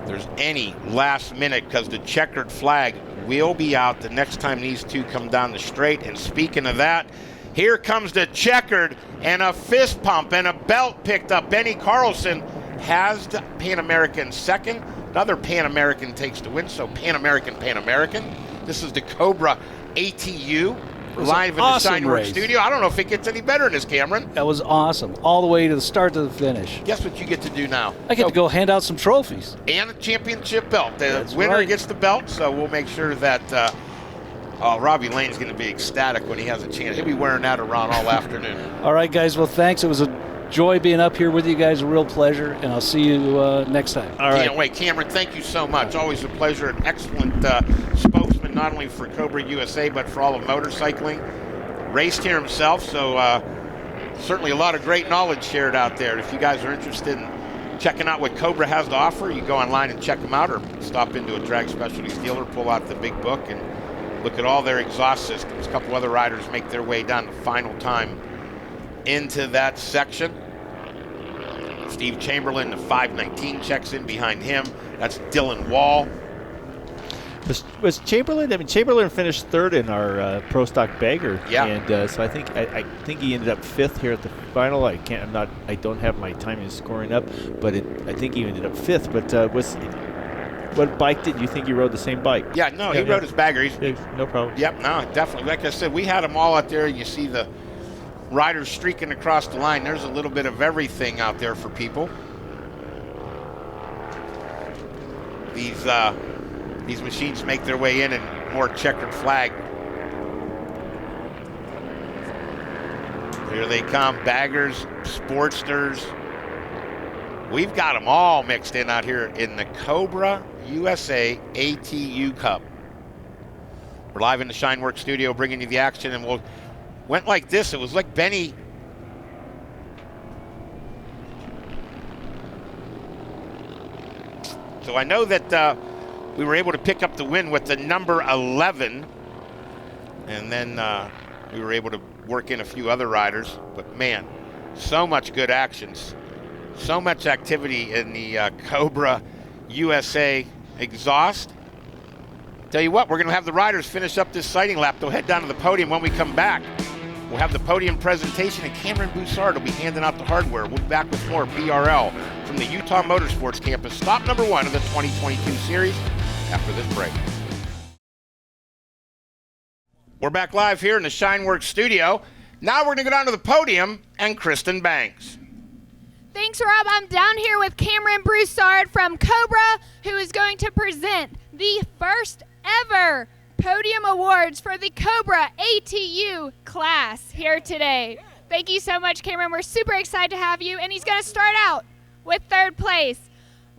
there's any last minute, because the checkered flag will be out the next time these two come down the straight. And speaking of that, here comes the checkered, and a fist pump and a belt picked up. Benny Carlson has the Pan American second. Another Pan American takes the win, so Pan American. This is the Cobra ATU. Live in the Shineworks studio. I don't know if it gets any better than this, Cameron. That was awesome. All the way to the start to the finish. Guess what you get to do now? I get to go hand out some trophies. And a championship belt. The That's winner right. gets the belt, so we'll make sure that Robbie Lane's going to be ecstatic when he has a chance. He'll be wearing that around all afternoon. All right, guys. Well, thanks. It was a joy being up here with you guys. A real pleasure, and I'll see you next time. All right. Can't wait. Cameron, thank you so much. Always a pleasure. An excellent spokesman, not only for Cobra USA, but for all of motorcycling. Raced here himself, so certainly a lot of great knowledge shared out there. If you guys are interested in checking out what Cobra has to offer, you go online and check them out, or stop into a Drag Specialties dealer, pull out the big book, and look at all their exhaust systems. A couple other riders make their way down the final time into that section. Steve Chamberlain, the 519, checks in behind him. That's Dylan Wall. Was Chamberlain? I mean, Chamberlain finished 3rd in our Pro Stock Bagger. Yeah. And so I think he ended up 5th here at the final. I don't have my timing scoring up, but I think he ended up 5th. But what bike did you think he rode? The same bike? Yeah, no, he rode his Bagger. No problem. Yep, no, definitely. Like I said, we had them all out there. You see the riders streaking across the line. There's a little bit of everything out there for people. These machines make their way in and more checkered flag. Here they come, baggers, Sportsters. We've got them all mixed in out here in the Cobra USA ATU Cup. We're live in the Shineworks studio bringing you the action, and went like this. It was like Benny. So I know that we were able to pick up the win with the number 11, and then we were able to work in a few other riders. But man, so much good actions, so much activity in the Cobra USA exhaust. Tell you what, we're going to have the riders finish up this sighting lap. They'll head down to the podium when we come back. We'll have the podium presentation, and Cameron Broussard will be handing out the hardware. We'll be back with more BRL from the Utah Motorsports Campus, stop number 1 of the 2022 series, after this break. We're back live here in the Shineworks studio. Now we're going to go down to the podium and Kristen Banks. Thanks, Rob. I'm down here with Cameron Broussard from Cobra, who is going to present the first ever Podium Awards for the Cobra ATU class here today. Thank you so much, Cameron. We're super excited to have you. And he's going to start out with third place,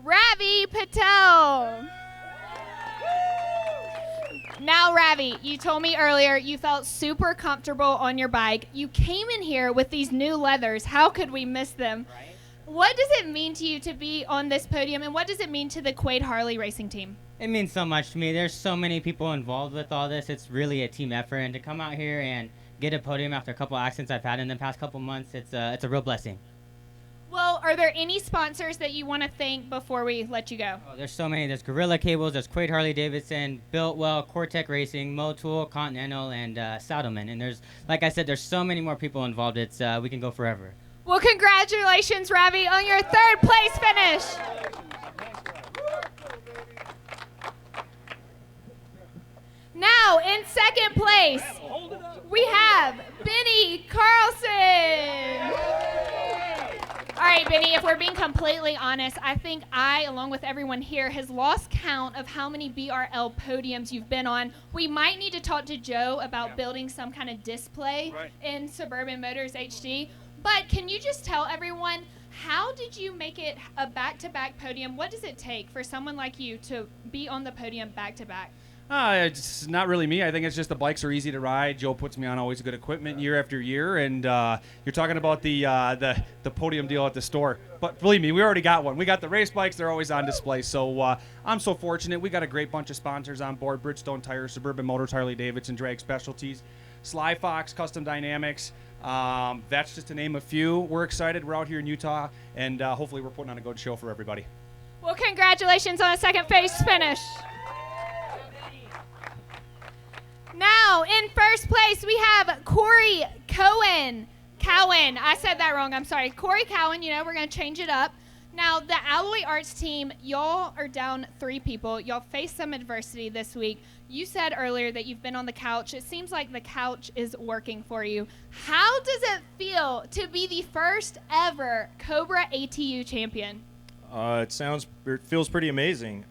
Ravi Patel. Now, Ravi, you told me earlier you felt super comfortable on your bike. You came in here with these new leathers. How could we miss them? Right. What does it mean to you to be on this podium, and what does it mean to the Quaid Harley racing team? It means so much to me. There's so many people involved with all this. It's really a team effort, and to come out here and get a podium after a couple accidents I've had in the past couple months, it's a real blessing. Well, are there any sponsors that you want to thank before we let you go? Oh, there's so many. There's Gorilla Cables, there's Quaid Harley Davidson, Builtwell, Cortec Racing, Motul, Continental, and Saddleman. And there's, like I said, there's so many more people involved. It's we can go forever. Well, congratulations, Ravi, on your third place finish. Now, in second place, we have Benny Carlson. All right, Benny, if we're being completely honest, I think I, along with everyone here, has lost count of how many BRL podiums you've been on. We might need to talk to Joe about building some kind of display in Suburban Motors HD. But can you just tell everyone, how did you make it a back-to-back podium? What does it take for someone like you to be on the podium back-to-back? It's not really me. I think it's just the bikes are easy to ride. Joe puts me on always good equipment year after year, and you're talking about the podium deal at the store. But believe me, we already got one. We got the race bikes. They're always on display. So I'm so fortunate. We got a great bunch of sponsors on board: Bridgestone Tires, Suburban Motors, Harley Davidson, Drag Specialties, Sly Fox, Custom Dynamics. That's just to name a few. We're excited. We're out here in Utah, and hopefully we're putting on a good show for everybody. Well, congratulations on a second place finish. Now, in first place, we have Corey Cowan. I said that wrong. I'm sorry. Corey Cowan, we're going to change it up. Now, the Alloy Arts team, y'all are down 3 people. Y'all faced some adversity this week. You said earlier that you've been on the couch. It seems like the couch is working for you. How does it feel to be the first ever Cobra ATU champion? It feels pretty amazing.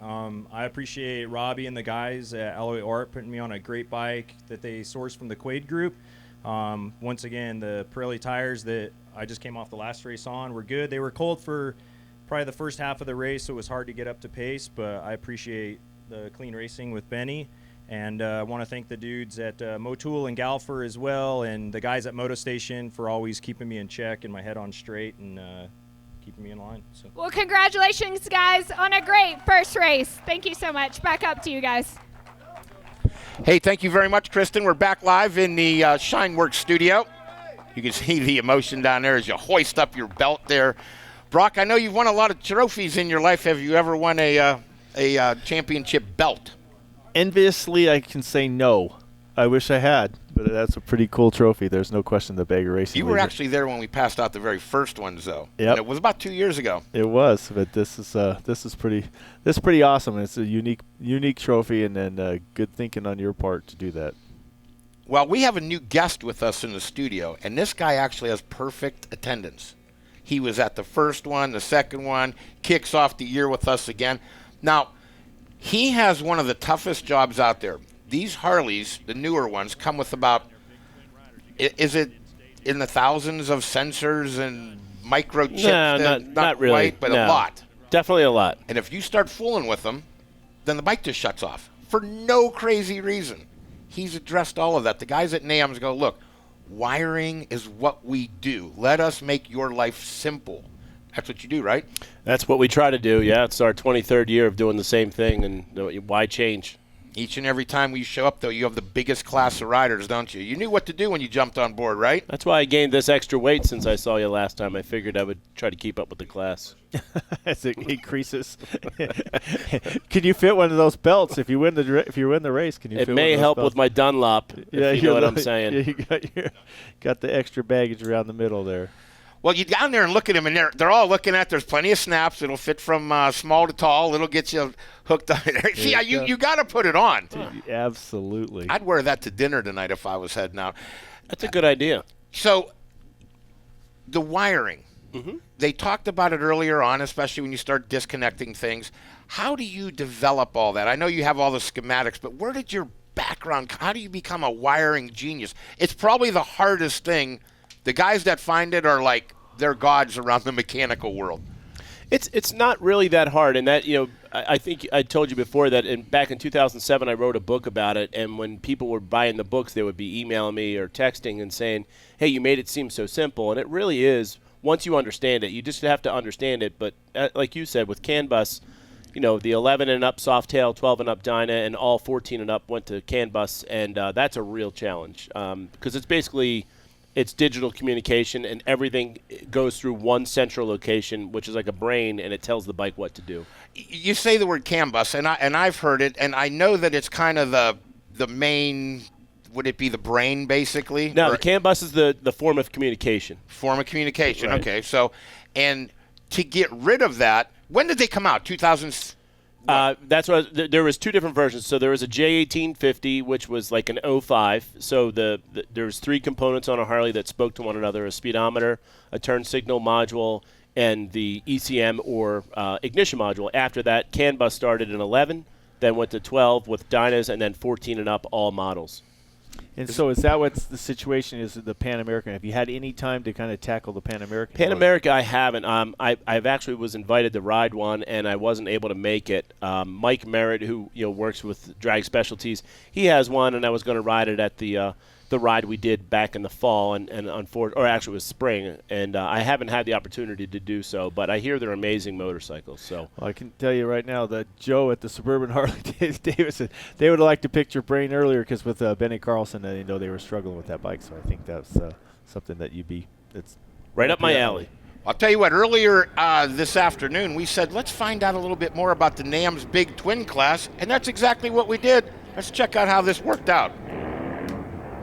I appreciate Robbie and the guys at Alloy Art putting me on a great bike that they sourced from the Quaid Group. Once again, the Pirelli tires that I just came off the last race on were good. They were cold for probably the first half of the race, so it was hard to get up to pace, but I appreciate the clean racing with Benny. And I want to thank the dudes at Motul and Galfer as well, and the guys at Moto Station for always keeping me in check and my head on straight and keeping me in line. So. Well, congratulations, guys, on a great first race. Thank you so much. Back up to you guys. Hey, thank you very much, Kristen. We're back live in the Shineworks studio. You can see the emotion down there as you hoist up your belt there. Brock, I know you've won a lot of trophies in your life. Have you ever won a championship belt? Enviously, I can say no. I wish I had, but that's a pretty cool trophy. There's no question the Bagger Racing. You were actually there when we passed out the very first ones, though. Yep. And it was about 2 years ago. It was, but this is pretty awesome. It's a unique trophy, and then good thinking on your part to do that. Well, we have a new guest with us in the studio, and this guy actually has perfect attendance. He was at the first one, the second one, kicks off the year with us again. Now, he has one of the toughest jobs out there. These Harleys, the newer ones, come with about, is it in the thousands of sensors and microchips? No, not really. Quite, but no. a lot. Definitely a lot. And if you start fooling with them, then the bike just shuts off for no crazy reason. He's addressed all of that. The guys at NAMS go, look, wiring is what we do. Let us make your life simple. That's what you do, right? That's what we try to do, yeah. It's our 23rd year of doing the same thing, and why change? Each and every time you show up, though, you have the biggest class of riders, don't you? You knew what to do when you jumped on board, right? That's why I gained this extra weight since I saw you last time. I figured I would try to keep up with the class. As it increases. Can you fit one of those belts if you win the race? Can you? It fit may one of those help belts? with my Dunlop. Yeah, if you know what I'm saying. Yeah, you got the extra baggage around the middle there. Well, you down there and look at them, and they're all looking at. There's plenty of snaps. It'll fit from small to tall. It'll get you hooked on it. See, you got to put it on. Absolutely. I'd wear that to dinner tonight if I was heading out. That's a good idea. So, the wiring. Mm-hmm. They talked about it earlier on, especially when you start disconnecting things. How do you develop all that? I know you have all the schematics, but where did your background? How do you become a wiring genius? It's probably the hardest thing. The guys that find it are like they're gods around the mechanical world. It's not really that hard, and that I think I told you before that back in 2007 I wrote a book about it, and when people were buying the books, they would be emailing me or texting and saying, "Hey, you made it seem so simple," and it really is. Once you understand it, you just have to understand it. But like you said, with CAN bus, the 11 and up Softail, 12 and up Dyna, and all 14 and up went to CAN bus, and that's a real challenge because it's basically. It's digital communication, and everything goes through one central location, which is like a brain, and it tells the bike what to do. You say the word CAN bus, and I've heard it, and I know that it's kind of the main. Would it be the brain, basically? No, the CAN bus is the form of communication. Form of communication. Right. Okay, so and to get rid of that, when did they come out? 2000. That's what there was two different versions. So there was a J1850, which was like an 05. So there was three components on a Harley that spoke to one another: a speedometer, a turn signal module, and the ECM or ignition module. After that, CAN bus started in 11, then went to 12 with Dynas, and then 14 and up all models. And so is that what the situation is with the Pan American? Have you had any time to kind of tackle the Pan American? Pan America, I haven't. I've actually was invited to ride one, and I wasn't able to make it. Mike Merritt, who works with Drag Specialties, he has one, and I was going to ride it at the ride we did back in the fall, or actually it was spring, and I haven't had the opportunity to do so. But I hear they're amazing motorcycles. So well, I can tell you right now that Joe at the Suburban Harley Davidson, they would have liked to pick your brain earlier because with Benny Carlson, they were struggling with that bike. So I think that's something that that's right up my alley. I'll tell you what, earlier this afternoon, we said, let's find out a little bit more about the NAM's Big Twin class, and that's exactly what we did. Let's check out how this worked out.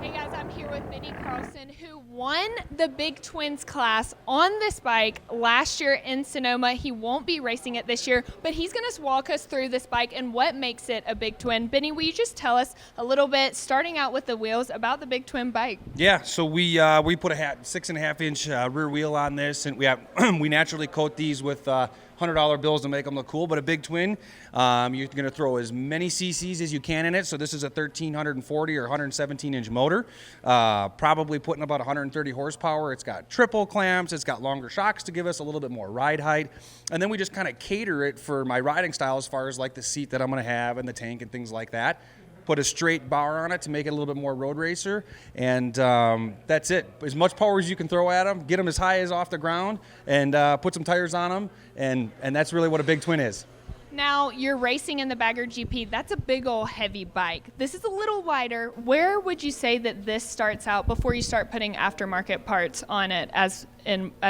Hey guys, I'm here with Benny Carlson, who won the Big Twins class on this bike last year in Sonoma. He won't be racing it this year, but he's going to walk us through this bike and what makes it a Big Twin. Benny, will you just tell us a little bit, starting out with the wheels, about the Big Twin bike? Yeah, so we put a 6.5-inch rear wheel on this, and we naturally coat these with $100 bills to make them look cool. But a Big Twin, you're going to throw as many cc's as you can in it. So this is a 1340 or 117-inch motor, probably putting about 130 horsepower. It's got triple clamps. It's got longer shocks to give us a little bit more ride height. And then we just kind of cater it for my riding style as far as like the seat that I'm going to have and the tank and things like that. Put a straight bar on it to make it a little bit more road racer, and that's it. As much power as you can throw at them, get them as high as off the ground, and put some tires on them, and that's really what a Big Twin is. Now, you're racing in the Bagger GP. That's a big old heavy bike. This is a little wider. Where would you say that this starts out before you start putting aftermarket parts on it as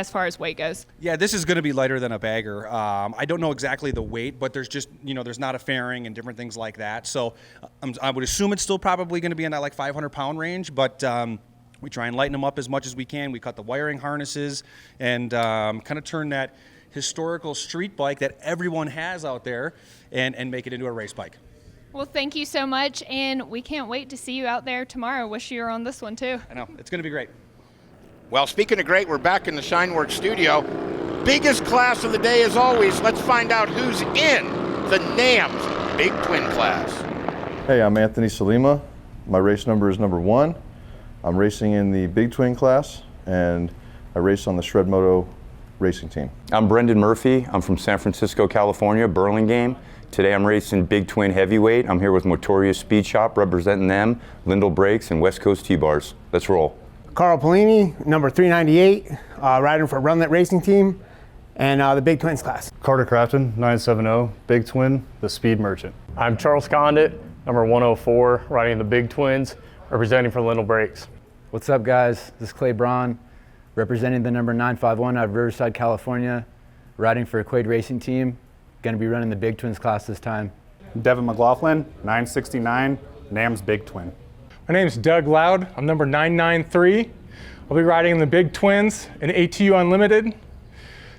far as weight goes? Yeah, this is going to be lighter than a Bagger. I don't know exactly the weight, but there's just, there's not a fairing and different things like that. So I would assume it's still probably going to be in that like 500-pound range, but we try and lighten them up as much as we can. We cut the wiring harnesses and kind of turn that historical street bike that everyone has out there and make it into a race bike. Well, thank you so much, and we can't wait to see you out there tomorrow. Wish you were on this one too. I know, it's going to be great. Well, speaking of great, we're back in the Shineworks studio. Biggest class of the day as always. Let's find out who's in the NAM's Big Twin class. Hey, I'm Anthony Salima. My race number is number 1. I'm racing in the Big Twin class, and I race on the Shred Moto racing team. I'm Brendan Murphy. I'm from San Francisco, California, Burlingame. Today I'm racing Big Twin Heavyweight. I'm here with Motoria Speed Shop, representing them, Lindell Brakes, and West Coast T-Bars. Let's roll. Carl Polini, number 398, riding for Runlet Racing Team, and the Big Twins class. Carter Crafton, 970, Big Twin, the Speed Merchant. I'm Charles Condit, number 104, riding in the Big Twins, representing for Lindell Brakes. What's up, guys? This is Clay Braun, representing the number 951 out of Riverside, California, riding for a Quaid Racing Team. Going to be running the Big Twins class this time. Devin McLaughlin, 969, NAM's Big Twin. My name's Doug Loud. I'm number 993. I'll be riding in the Big Twins and ATU Unlimited.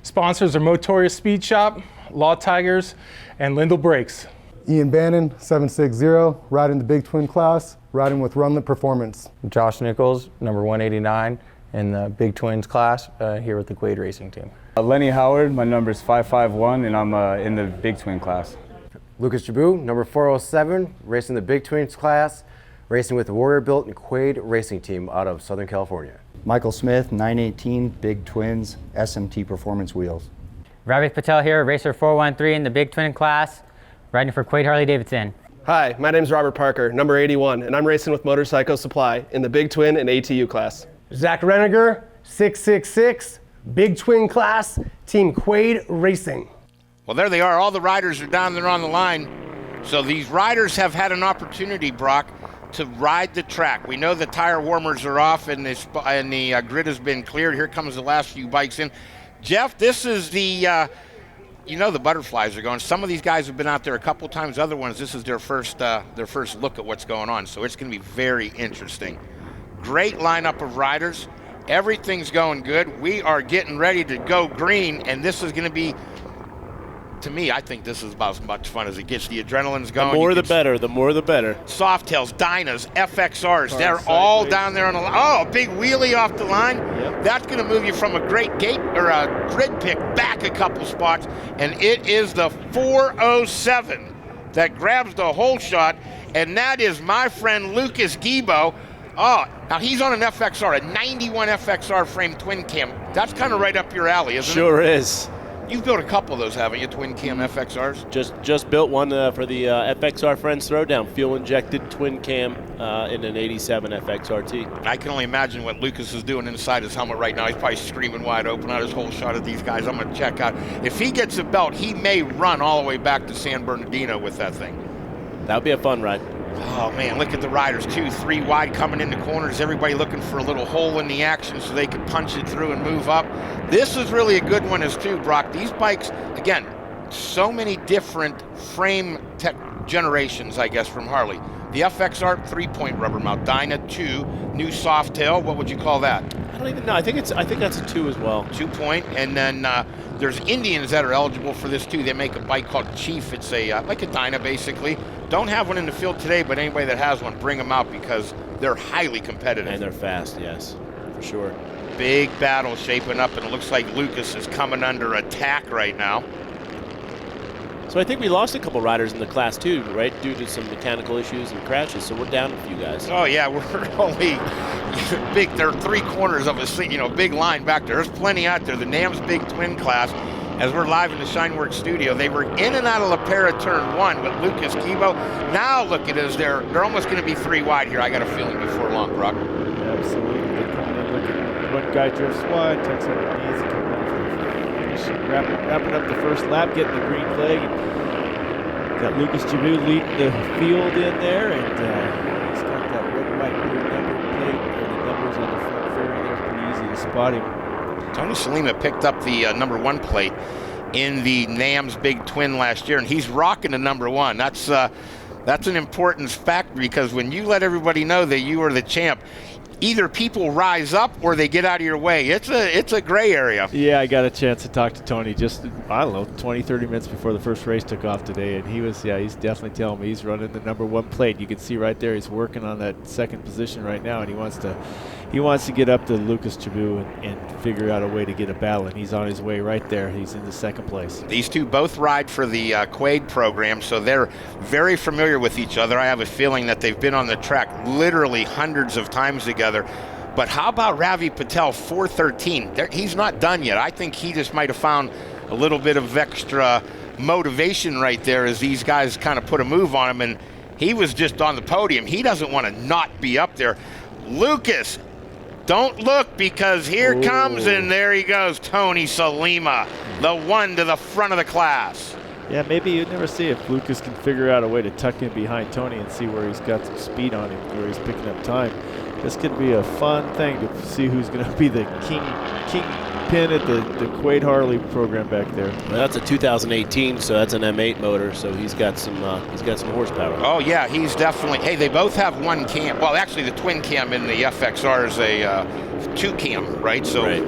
Sponsors are Motorious Speed Shop, Law Tigers, and Lindell Brakes. Ian Bannon, 760, riding the Big Twin class, riding with Runlet Performance. Josh Nichols, number 189 in the Big Twins class, here with the Quaid Racing Team. Lenny Howard, my number is 551, and I'm in the Big Twin class. Lucas Jabu, number 407, racing the Big Twins class, racing with the Warrior Built and Quaid Racing Team out of Southern California. Michael Smith, 918, Big Twins, SMT Performance Wheels. Ravi Patel here, racer 413 in the Big Twin class, riding for Quaid Harley-Davidson. Hi, my name's Robert Parker, number 81, and I'm racing with Motorcycle Supply in the Big Twin and ATU class. Zach Reniger, 666, Big Twin class, Team Quaid Racing. Well, there they are. All the riders are down there on the line. So these riders have had an opportunity, Brock, to ride the track. We know the tire warmers are off and the grid has been cleared. Here comes the last few bikes in. Jeff, this is the, the butterflies are going. Some of these guys have been out there a couple times. Other ones, this is their first look at what's going on. So it's going to be very interesting. Great lineup of riders. Everything's going good. We are getting ready to go green, and this is going to be, to me, I think this is about as much fun as it gets. The adrenaline's going. The more the better. The more the better. Softails, Dynas, FXRs, they're all down there on the line. Oh, a big wheelie off the line. Yep. That's going to move you from a great gate or a grid pick back a couple spots, and it is the 407 that grabs the whole shot, and that is my friend Lucas Gibo. Oh, now he's on an FXR, a 91 FXR frame twin cam. That's kind of right up your alley, isn't it? Sure is. You've built a couple of those, haven't you, twin cam FXRs? Just built one for the FXR Friends Throwdown, fuel injected twin cam in an 87 FXRT. I can only imagine what Lucas is doing inside his helmet right now. He's probably screaming wide open out his whole shot at these guys. I'm going to check out. If he gets a belt, he may run all the way back to San Bernardino with that thing. That would be a fun ride. Oh, man, look at the riders, 2, 3 wide coming in the corners. Everybody looking for a little hole in the action so they can punch it through and move up. This is really a good one as too, Brock. These bikes, again, so many different frame tech generations, I guess, from Harley. The FXR, 3-point rubber mount. Dyna, 2, new Softail. What would you call that? I don't even know. I think that's a 2 as well. 2-point, and then there's Indians that are eligible for this too. They make a bike called Chief. It's a like a Dyna basically. Don't have one in the field today, but anybody that has one, bring them out because they're highly competitive. And they're fast, yes, for sure. Big battle shaping up, and it looks like Lucas is coming under attack right now. So I think we lost a couple riders in the class too, right, due to some mechanical issues and crashes. So we're down a few guys. Oh yeah, we're only big. There are 3 corners of a big line back there. There's plenty out there. The NAM's Big Twin class. As we're live in the Shineworks studio, they were in and out of La Pera turn 1 with Lucas Kibo. Now look at us, they're almost going to be 3 wide here. I got a feeling before long, Brock. Absolutely. They're coming in looking. One guy drifts wide, tucks underneath, coming in for the wrapping up the first lap, getting the green flag. Got Lucas Jabu leading the field in there, and he's got that red, white, blue number plate, and the numbers on the front fairing there. Pretty easy to spot him. Tony Salima picked up the number 1 plate in the NAM's Big Twin last year, and he's rocking the number 1. That's an important factor because when you let everybody know that you are the champ, either people rise up or they get out of your way. It's a gray area. Yeah, I got a chance to talk to Tony just, I don't know, 20, 30 minutes before the first race took off today, and he's definitely telling me he's running the number 1 plate. You can see right there he's working on that second position right now, and he wants to get up to Lucas Jabu and figure out a way to get a battle, and he's on his way right there. He's in the second place. These two both ride for the Quaid program, so they're very familiar with each other. I have a feeling that they've been on the track literally hundreds of times together. But how about Ravi Patel, 413? He's not done yet. I think he just might have found a little bit of extra motivation right there as these guys kind of put a move on him, and he was just on the podium. He doesn't want to not be up there. Lucas, don't look, because here comes, and there he goes, Tony Salima, the 1 to the front of the class. Yeah, maybe you'd never see if Lucas can figure out a way to tuck in behind Tony and see where he's got some speed on him, where he's picking up time. This could be a fun thing to see who's going to be the kingpin at the Quaid Harley program back there. Well, that's a 2018, so that's an M8 motor, so he's got some horsepower. Oh yeah, he's definitely. Hey, they both have one cam. Well, actually, the twin cam in the FXR is a 2 cam, right? So. Right.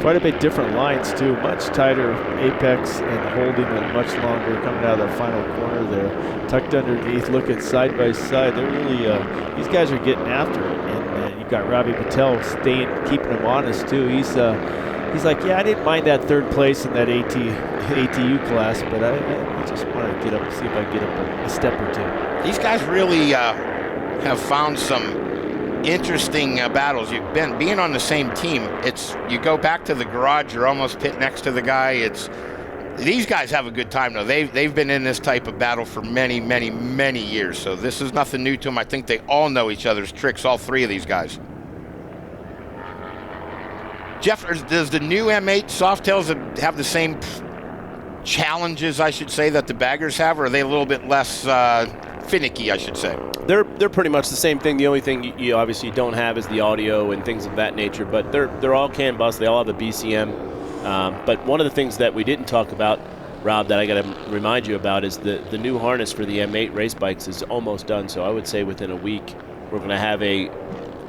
Quite a bit different lines too, much tighter apex and holding it much longer coming out of the final corner there. Tucked underneath, look at side by side. They're really, these guys are getting after it. And you've got Robbie Patel keeping him honest too. He's like, yeah, I didn't mind that 3rd place in that ATU class, but I just want to get up and see if I can get up a step or 2. These guys really have found some interesting battles. You've been being on the same team. It's you go back to the garage, you're almost pit next to the guy. These guys have a good time though. They've been in this type of battle for many years. So this is nothing new to them. I think they all know each other's tricks, all 3 of these guys. Jeff, does the new M8 Softails have the same challenges, I should say, that the baggers have, or are they a little bit less finicky, I should say? They're pretty much the same thing. The only thing you obviously don't have is the audio and things of that nature, but they're all CAN bus. They all have a BCM. But one of the things that we didn't talk about, Rob, that I got to remind you about is the new harness for the M8 race bikes is almost done. So I would say within a week we're going to have a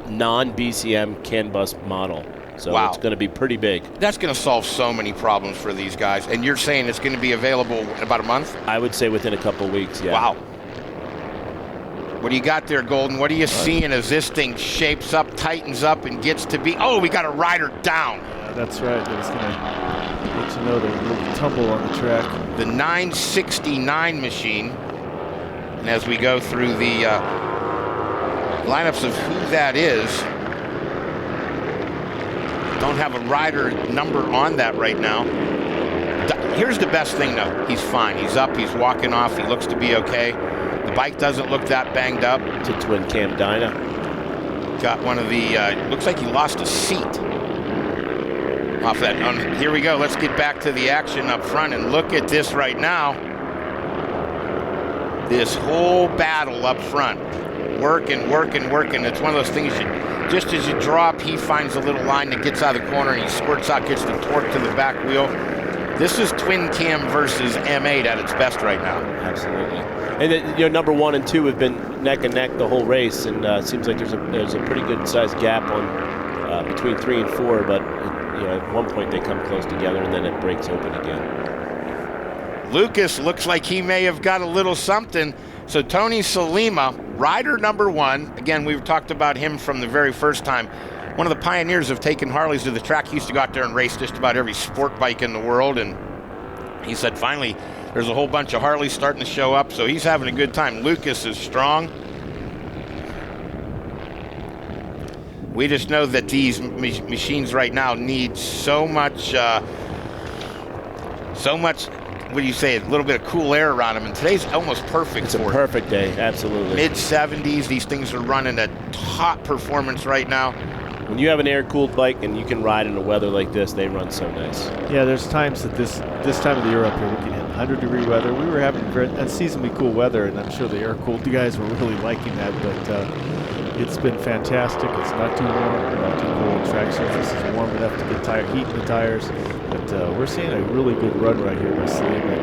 non-BCM CAN bus model. So wow. It's going to be pretty big. That's going to solve so many problems for these guys. And you're saying it's going to be available in about a month? I would say within a couple of weeks, yeah. Wow. What do you got there, Golden? What are you seeing as this thing shapes up, tightens up, and gets to be... Oh, we got a rider down. Yeah, that's right. It's going to let you know the little tumble on the track. The 969 machine. And as we go through the lineups of who that is, don't have a rider number on that right now. Here's the best thing, though. He's fine. He's up. He's walking off. He looks to be okay. The bike doesn't look that banged up. It's a twin cam Dyna. Got one of the, looks like he lost a seat off that. Here we go. Let's get back to the action up front and look at this right now. This whole battle up front. Working. It's one of those things just as you drop, he finds a little line that gets out of the corner and he squirts out, gets the torque to the back wheel. This is twin cam versus M8 at its best right now. Absolutely. And then, number 1 and 2 have been neck and neck the whole race, and it seems like there's a pretty good sized gap on between 3 and 4. But at one point they come close together, and then it breaks open again. Lucas looks like he may have got a little something. So Tony Salima, rider number 1. Again, we've talked about him from the very first time. One of the pioneers of taking Harleys to the track. He used to go out there and race just about every sport bike in the world, and he said finally there's a whole bunch of Harleys starting to show up, so he's having a good time. Lucas is strong. We just know that these machines right now need so much, what do you say, a little bit of cool air around them, and today's almost perfect for it. It's a perfect day, absolutely. Mid-70s, these things are running at top performance right now. When you have an air-cooled bike and you can ride in the weather like this, they run so nice. Yeah, there's times that this time of the year up here we can hit 100-degree weather. We were having unseasonably cool weather, and I'm sure the air-cooled guys were really liking that, but it's been fantastic. It's not too warm, not too cold. Track surface is warm enough to get heat in the tires, but we're seeing a really good run right here by Salima.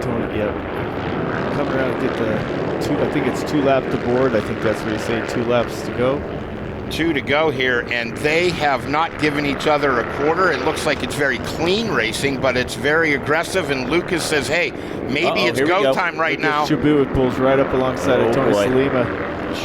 Tony, yeah, come around and get the I think it's 2 laps to board. I think that's what he's saying, 2 laps to go. 2 to go here, and they have not given each other a quarter. It looks like it's very clean racing, but it's very aggressive, and Lucas says, hey, maybe it's go time right now. Chabu pulls right up alongside of Tony Salima.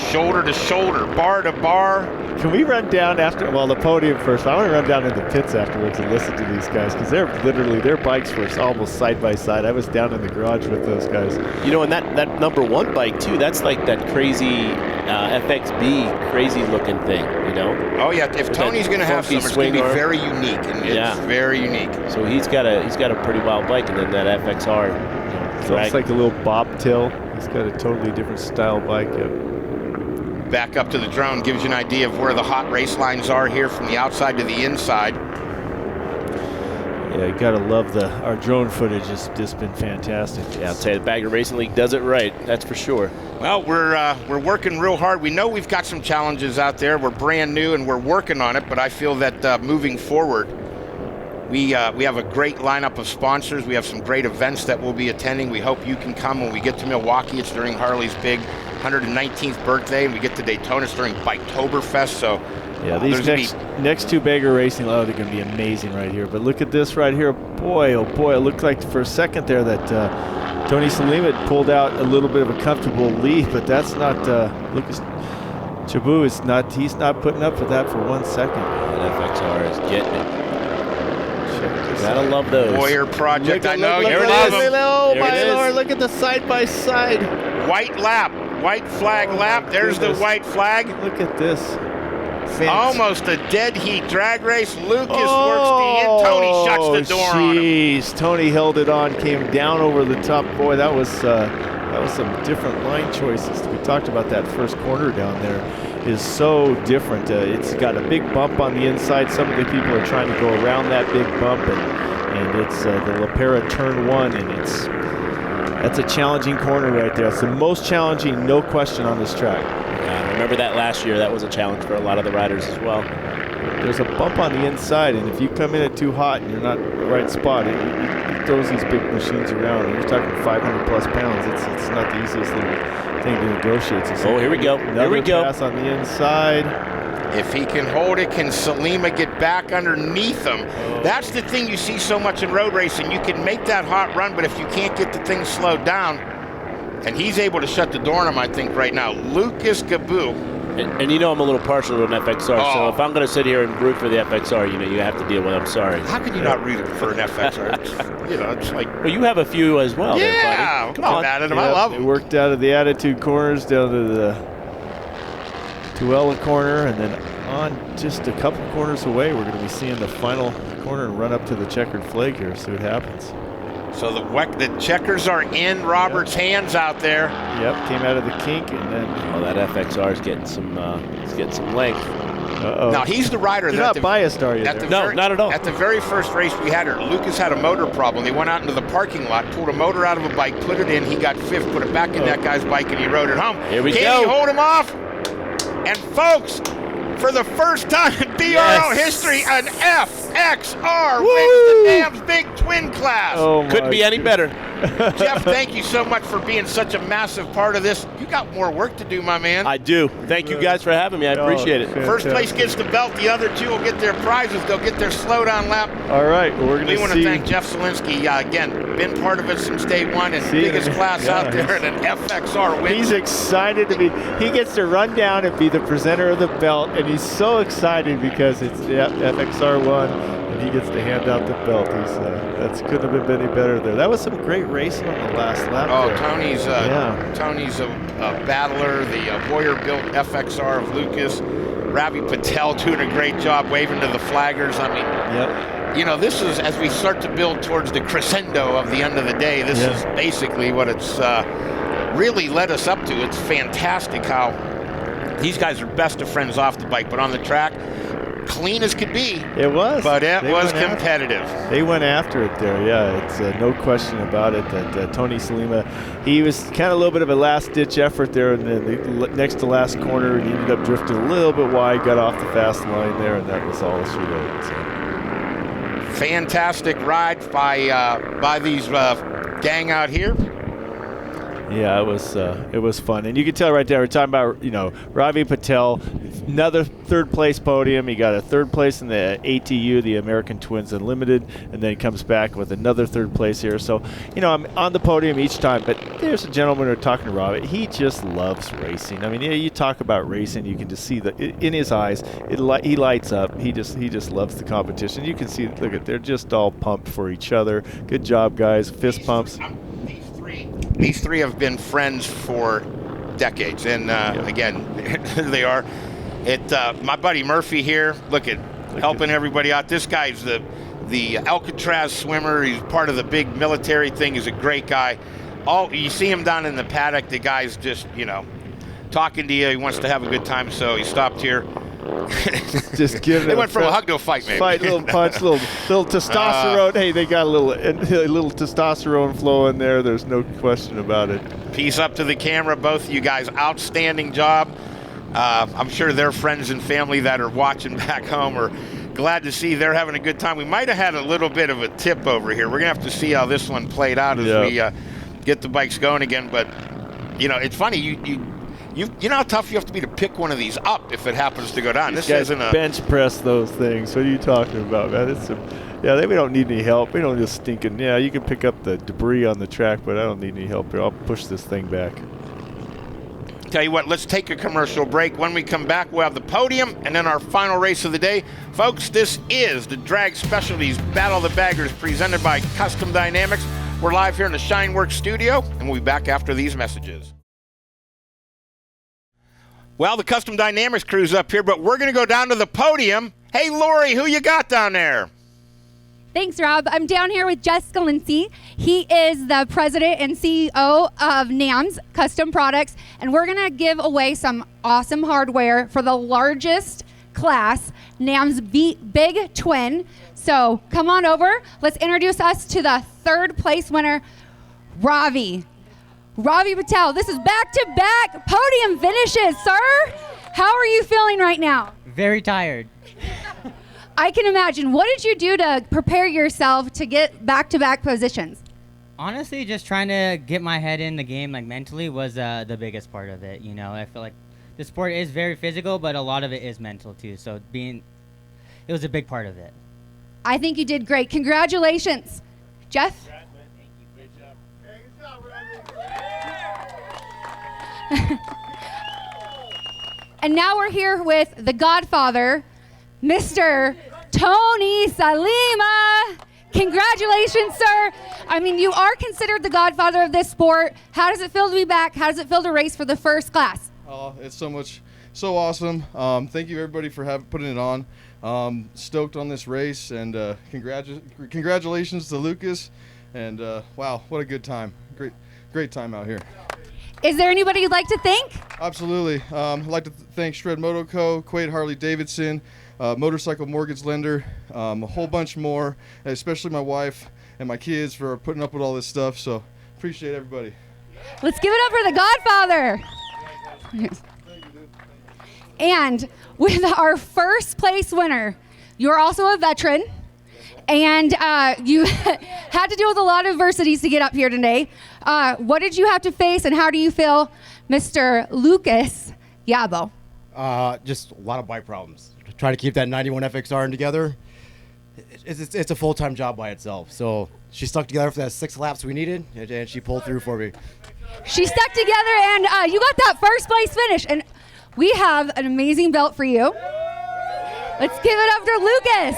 Shoulder to shoulder, bar to bar. Can we run down the podium first? I want to run down in the pits afterwards and listen to these guys, because their bikes were almost side by side. I was down in the garage with those guys. And that number 1 bike too, that's like that crazy FXB crazy looking thing, Oh yeah, if Tony's going to have some, it's going to be very unique, and it's very unique. So he's got a pretty wild bike, and then that FXR, it looks like a little bobtail. He's got a totally different style bike. Back up to the drone gives you an idea of where the hot race lines are here from the outside to the inside. Yeah, you gotta love our drone footage. It's just been fantastic. Yeah, I'll tell you, the Bagger Racing League does it right. That's for sure. Well, we're working real hard. We know we've got some challenges out there. We're brand new and we're working on it. But I feel that moving forward, we have a great lineup of sponsors. We have some great events that we'll be attending. We hope you can come when we get to Milwaukee. It's during Harley's big 119th birthday, and we get to Daytona during Biketoberfest. So. Yeah, these next two Bagger Racing Loud are going to be amazing right here. But look at this right here. Boy, oh boy, it looked like for a second there that Tony Salima pulled out a little bit of a comfortable lead, but that's not, Lucas Chabu is not, he's not putting up for that for 1 second. That FXR is getting it. Gotta love those. Warrior Project, I know. Here it is. Oh my Lord, look at the side-by-side. White lap, white flag lap. There's the white flag. Look at this. Almost a dead heat drag race. Lucas works the in. Tony shuts the door on him. Jeez, Tony held it on, came down over the top. Boy, that was some different line choices. We talked about that first corner down there. Is so different. It's got a big bump on the inside. Some of the people are trying to go around that big bump, and it's the La Pera turn 1, and that's a challenging corner right there. It's the most challenging, no question, on this track. I remember that last year. That was a challenge for a lot of the riders as well. There's a bump on the inside, and if you come in it too hot and you're not in the right spot, it throws these big machines around. And you're talking 500 plus pounds. It's not the easiest little thing to negotiate. So here we go. Here we go. Pass on the inside. If he can hold it, can Salima get back underneath him? That's the thing you see so much in road racing. You can make that hot run, but if you can't get the thing slowed down, and he's able to shut the door on him, I think, right now. Lucas Gabu. And you know I'm a little partial to an FXR, so if I'm going to sit here and root for the FXR, you have to deal with it. I'm sorry. How can you not root for an FXR? It's like... Well, you have a few as well. Yeah, there, buddy. Come on, Adam. I love them. They worked out of the attitude corners down to the Tuella corner, and then on just a couple corners away, we're going to be seeing the final corner and run up to the checkered flag here, see what happens. So the checkers are in Robert's hands out there. Yep, came out of the kink, and then that FXR is getting some length. Now he's the rider. You're not biased, are you? No, not at all. At the very first race we had her, Lucas had a motor problem. They went out into the parking lot, pulled a motor out of a bike, put it in. He got fifth, put it back in that guy's bike, and he rode it home. Here we go. Can he hold him off? And folks, for the first time in BRL history, an FXR wins the NAM's Big Twin class. Couldn't be any better. Jeff, thank you so much for being such a massive part of this. You got more work to do, my man. I do. Thank you guys for having me. I appreciate it. First place gets the belt. The other two will get their prizes. They'll get their slowdown lap. All right. Well, we want to thank Jeff Zielinski. Again, been part of it since day one and biggest class out there and an FXR win. He's excited to be. He gets to run down and be the presenter of the belt, and he's so excited because it's the FXR one. He gets to hand out the belt. That couldn't have been any better there. That was some great racing on the last lap. Tony's a battler. The Boyer-built FXR of Lucas. Ravi Patel doing a great job waving to the flaggers. I mean, this is, as we start to build towards the crescendo of the end of the day, this is basically what it's really led us up to. It's fantastic how these guys are best of friends off the bike, but on the track, clean as could be. It was. But it was competitive. They went after it there, It's no question about it that Tony Salima, he was kind of a little bit of a last-ditch effort there in the next to last corner, and he ended up drifting a little bit wide, got off the fast line there, and that was all she wrote. So. Fantastic ride by these gang out here. Yeah, it was fun, and you can tell right there. We're talking about Ravi Patel, another third place podium. He got a third place in the ATU, the American Twins Unlimited, and then he comes back with another third place here. So, I'm on the podium each time. But there's a gentleman who's talking to Ravi. He just loves racing. I mean, you talk about racing, you can just see in his eyes. He lights up. He just loves the competition. You can see. Look at, they're just all pumped for each other. Good job, guys. Fist pumps. These three have been friends for decades, and again, they are. My buddy Murphy here, helping everybody out. This guy's the Alcatraz swimmer. He's part of the big military thing. He's a great guy. You see him down in the paddock. The guy's just talking to you. He wants to have a good time, so he stopped here. Just give They went from a hug to a fight, maybe. Fight, little punch, little testosterone. Hey, they got a little testosterone flow in there. There's no question about it. Peace up to the camera, both of you guys. Outstanding job. I'm sure their friends and family that are watching back home are glad to see they're having a good time. We might have had a little bit of a tip over here. We're going to have to see how this one played out as we get the bikes going again. But, you know, it's funny. You know how tough you have to be to pick one of these up if it happens to go down. These this guys isn't a bench press those things. What are you talking about, man? We don't need any help. We don't just stinking. Yeah, you can pick up the debris on the track, but I don't need any help here. I'll push this thing back. Tell you what, let's take a commercial break. When we come back, we'll have the podium and then our final race of the day. Folks, this is the Drag Specialties Battle of the Baggers presented by Custom Dynamics. We're live here in the Shineworks studio, and we'll be back after these messages. Well, the Custom Dynamics crew's up here, but we're going to go down to the podium. Hey, Lori, who you got down there? Thanks, Rob. I'm down here with Jess Galinci. He is the president and CEO of NAMS Custom Products, and we're going to give away some awesome hardware for the largest class, NAMS Big Twin. So come on over. Let's introduce us to the third place winner, Ravi Patel. This is back-to-back podium finishes, sir. How are you feeling right now? Very tired. I can imagine. What did you do to prepare yourself to get back-to-back positions? Honestly, just trying to get my head in the game, like mentally, was the biggest part of it. You know, I feel like the sport is very physical, but a lot of it is mental too. So it was a big part of it. I think you did great. Congratulations, Jeff. And now we're here with the Godfather, Mr. Tony Salima. Congratulations, sir. I mean, you are considered the godfather of this sport. How does it feel to be back? How does it feel to race for the first class? Oh, it's so awesome. Thank you, everybody, for putting it on. Stoked on this race, and congratulations to Lucas. And wow, what a good time. Great time out here. Is there anybody you'd like to thank? Absolutely. I'd like to thank Shred Moto Co., Quaid Harley Davidson, Motorcycle Mortgage Lender, a whole bunch more, especially my wife and my kids for putting up with all this stuff. So appreciate everybody. Let's give it up for the Godfather. And with our first place winner, you're also a veteran, and you had to deal with a lot of adversities to get up here today. What did you have to face, and how do you feel, Mr. Lucas Yabo? Just a lot of bike problems. Trying to keep that 91 FXR together, it's a full-time job by itself. So she stuck together for that 6 laps we needed, and she pulled through for me. She stuck together, and you got that first place finish. And we have an amazing belt for you. Let's give it up to Lucas.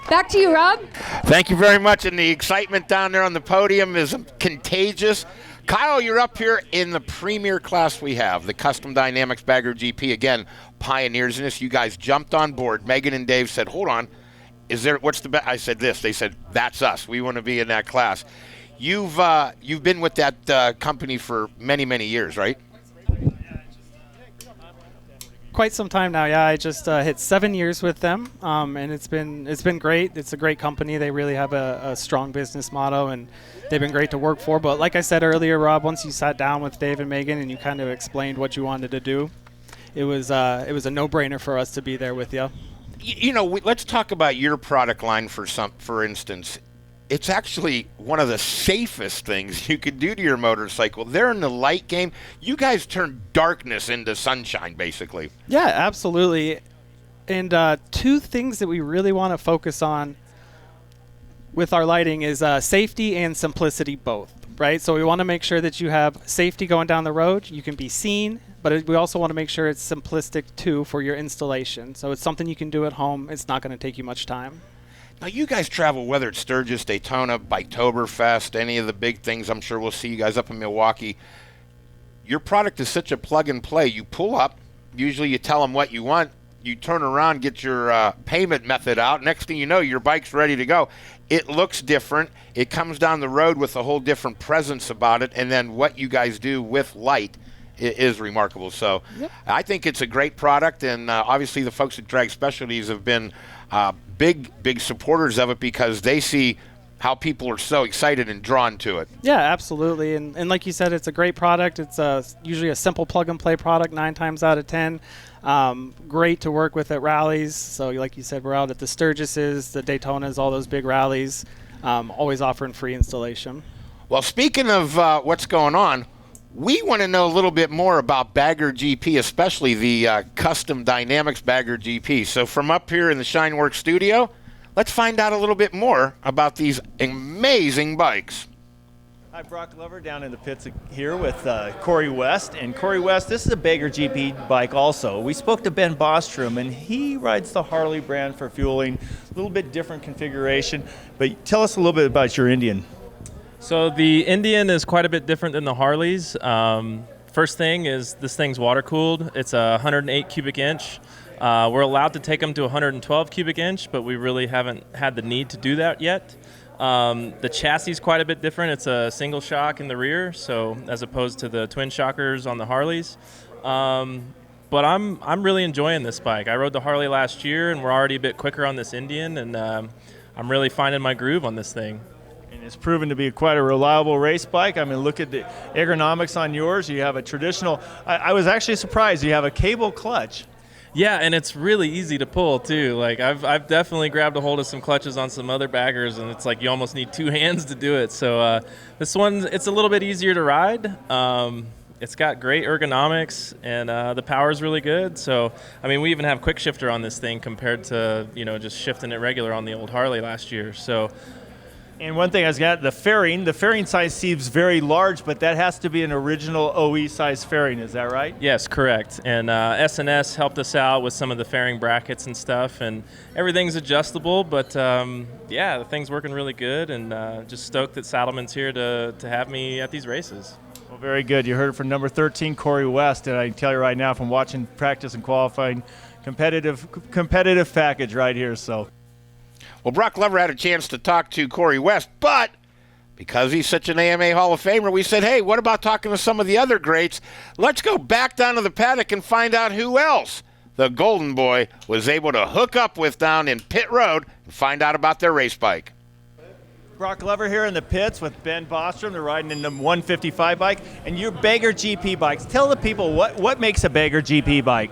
Back to you, Rob. Thank you very much. And the excitement down there on the podium is contagious. Kyle, you're up here in the premier class we have, the Custom Dynamics Bagger GP. Again, pioneers in this. You guys jumped on board. Megan and Dave said, hold on, what's the best? I said this. They said, that's us. We want to be in that class. You've been with that company for many, many years, right? Quite some time now, yeah. I just hit 7 years with them, and it's been great. It's a great company. They really have a strong business motto, and they've been great to work for. But like I said earlier, Rob, once you sat down with Dave and Megan and you kind of explained what you wanted to do, it was a no-brainer for us to be there with you. You know, let's talk about your product line for instance. It's actually one of the safest things you could do to your motorcycle. They're in the light game. You guys turn darkness into sunshine, basically. Yeah, absolutely. And 2 things that we really want to focus on with our lighting is safety and simplicity both, right? So we want to make sure that you have safety going down the road. You can be seen, but we also want to make sure it's simplistic, too, for your installation. So it's something you can do at home. It's not going to take you much time. Now, you guys travel, whether it's Sturgis, Daytona, Biketoberfest, any of the big things. I'm sure we'll see you guys up in Milwaukee. Your product is such a plug-and-play. You pull up. Usually you tell them what you want. You turn around, get your payment method out. Next thing you know, your bike's ready to go. It looks different. It comes down the road with a whole different presence about it. And then what you guys do with light is remarkable. So I think it's a great product, and obviously the folks at Drag Specialties have been big supporters of it because they see how people are so excited and drawn to it. Yeah, absolutely. And like you said, it's a great product. It's usually a simple plug-and-play product 9 times out of 10. Great to work with at rallies. So like you said, we're out at the Sturgises, the Daytonas, all those big rallies, always offering free installation. Well, speaking of what's going on, we want to know a little bit more about Bagger GP, especially the Custom Dynamics Bagger GP. So from up here in the Shineworks studio, let's find out a little bit more about these amazing bikes. Hi, Brock Glover down in the pits here with Corey West. And Corey West, this is a Bagger GP bike also. We spoke to Ben Bostrom, and he rides the Harley brand for fueling. A little bit different configuration. But tell us a little bit about your Indian. So the Indian is quite a bit different than the Harleys. First thing is this thing's water cooled. It's a 108 cubic inch. We're allowed to take them to 112 cubic inch, but we really haven't had the need to do that yet. The chassis is quite a bit different. It's a single shock in the rear, so as opposed to the twin shockers on the Harleys. But I'm really enjoying this bike. I rode the Harley last year, and we're already a bit quicker on this Indian, and I'm really finding my groove on this thing. And it's proven to be quite a reliable race bike. I mean, look at the ergonomics on yours. You have a traditional, I was actually surprised, you have a cable clutch. Yeah, and it's really easy to pull too. Like I've definitely grabbed a hold of some clutches on some other baggers, and it's like you almost need 2 hands to do it. So this one, it's a little bit easier to ride. It's got great ergonomics, and the power's really good. So I mean, we even have quick shifter on this thing compared to just shifting it regular on the old Harley last year. So. And one thing I was got the fairing size seems very large, but that has to be an original OE size fairing. Is that right? Yes, correct. And S&S helped us out with some of the fairing brackets and stuff, and everything's adjustable. But yeah, the thing's working really good, and just stoked that Saddleman's here to have me at these races. Well, very good. You heard it from number 13, Corey West, and I can tell you right now from watching practice and qualifying, competitive package right here. So. Well, Brock Glover had a chance to talk to Corey West, but because he's such an AMA Hall of Famer, we said, hey, what about talking to some of the other greats? Let's go back down to the paddock and find out who else the Golden Boy was able to hook up with down in Pit Road and find out about their race bike. Brock Glover here in the pits with Ben Bostrom. They're riding in the 155 bike, and your Bagger GP bikes. Tell the people what makes a Bagger GP bike.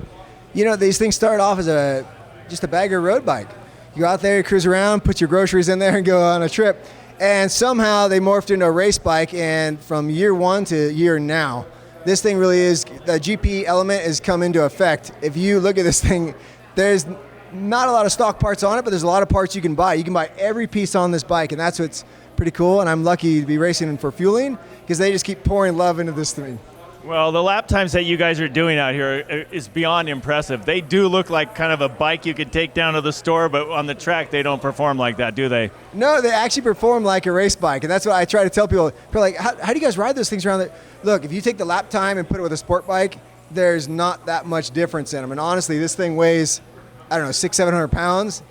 You know, these things start off as just a Bagger road bike. You go out there, you cruise around, put your groceries in there, and go on a trip. And somehow they morphed into a race bike, and from year one to year now, this thing really is, the GP element has come into effect. If you look at this thing, there's not a lot of stock parts on it, but there's a lot of parts you can buy. You can buy every piece on this bike, and that's what's pretty cool. And I'm lucky to be racing for fueling because they just keep pouring love into this thing. Well, the lap times that you guys are doing out here is beyond impressive. They do look like kind of a bike you could take down to the store, but on the track they don't perform like that, do they? No, they actually perform like a race bike, and that's what I try to tell people. People are like, how do you guys ride those things around there? Look, if you take the lap time and put it with a sport bike, there's not that much difference in them. And honestly, this thing weighs, I don't know, 600-700 pounds.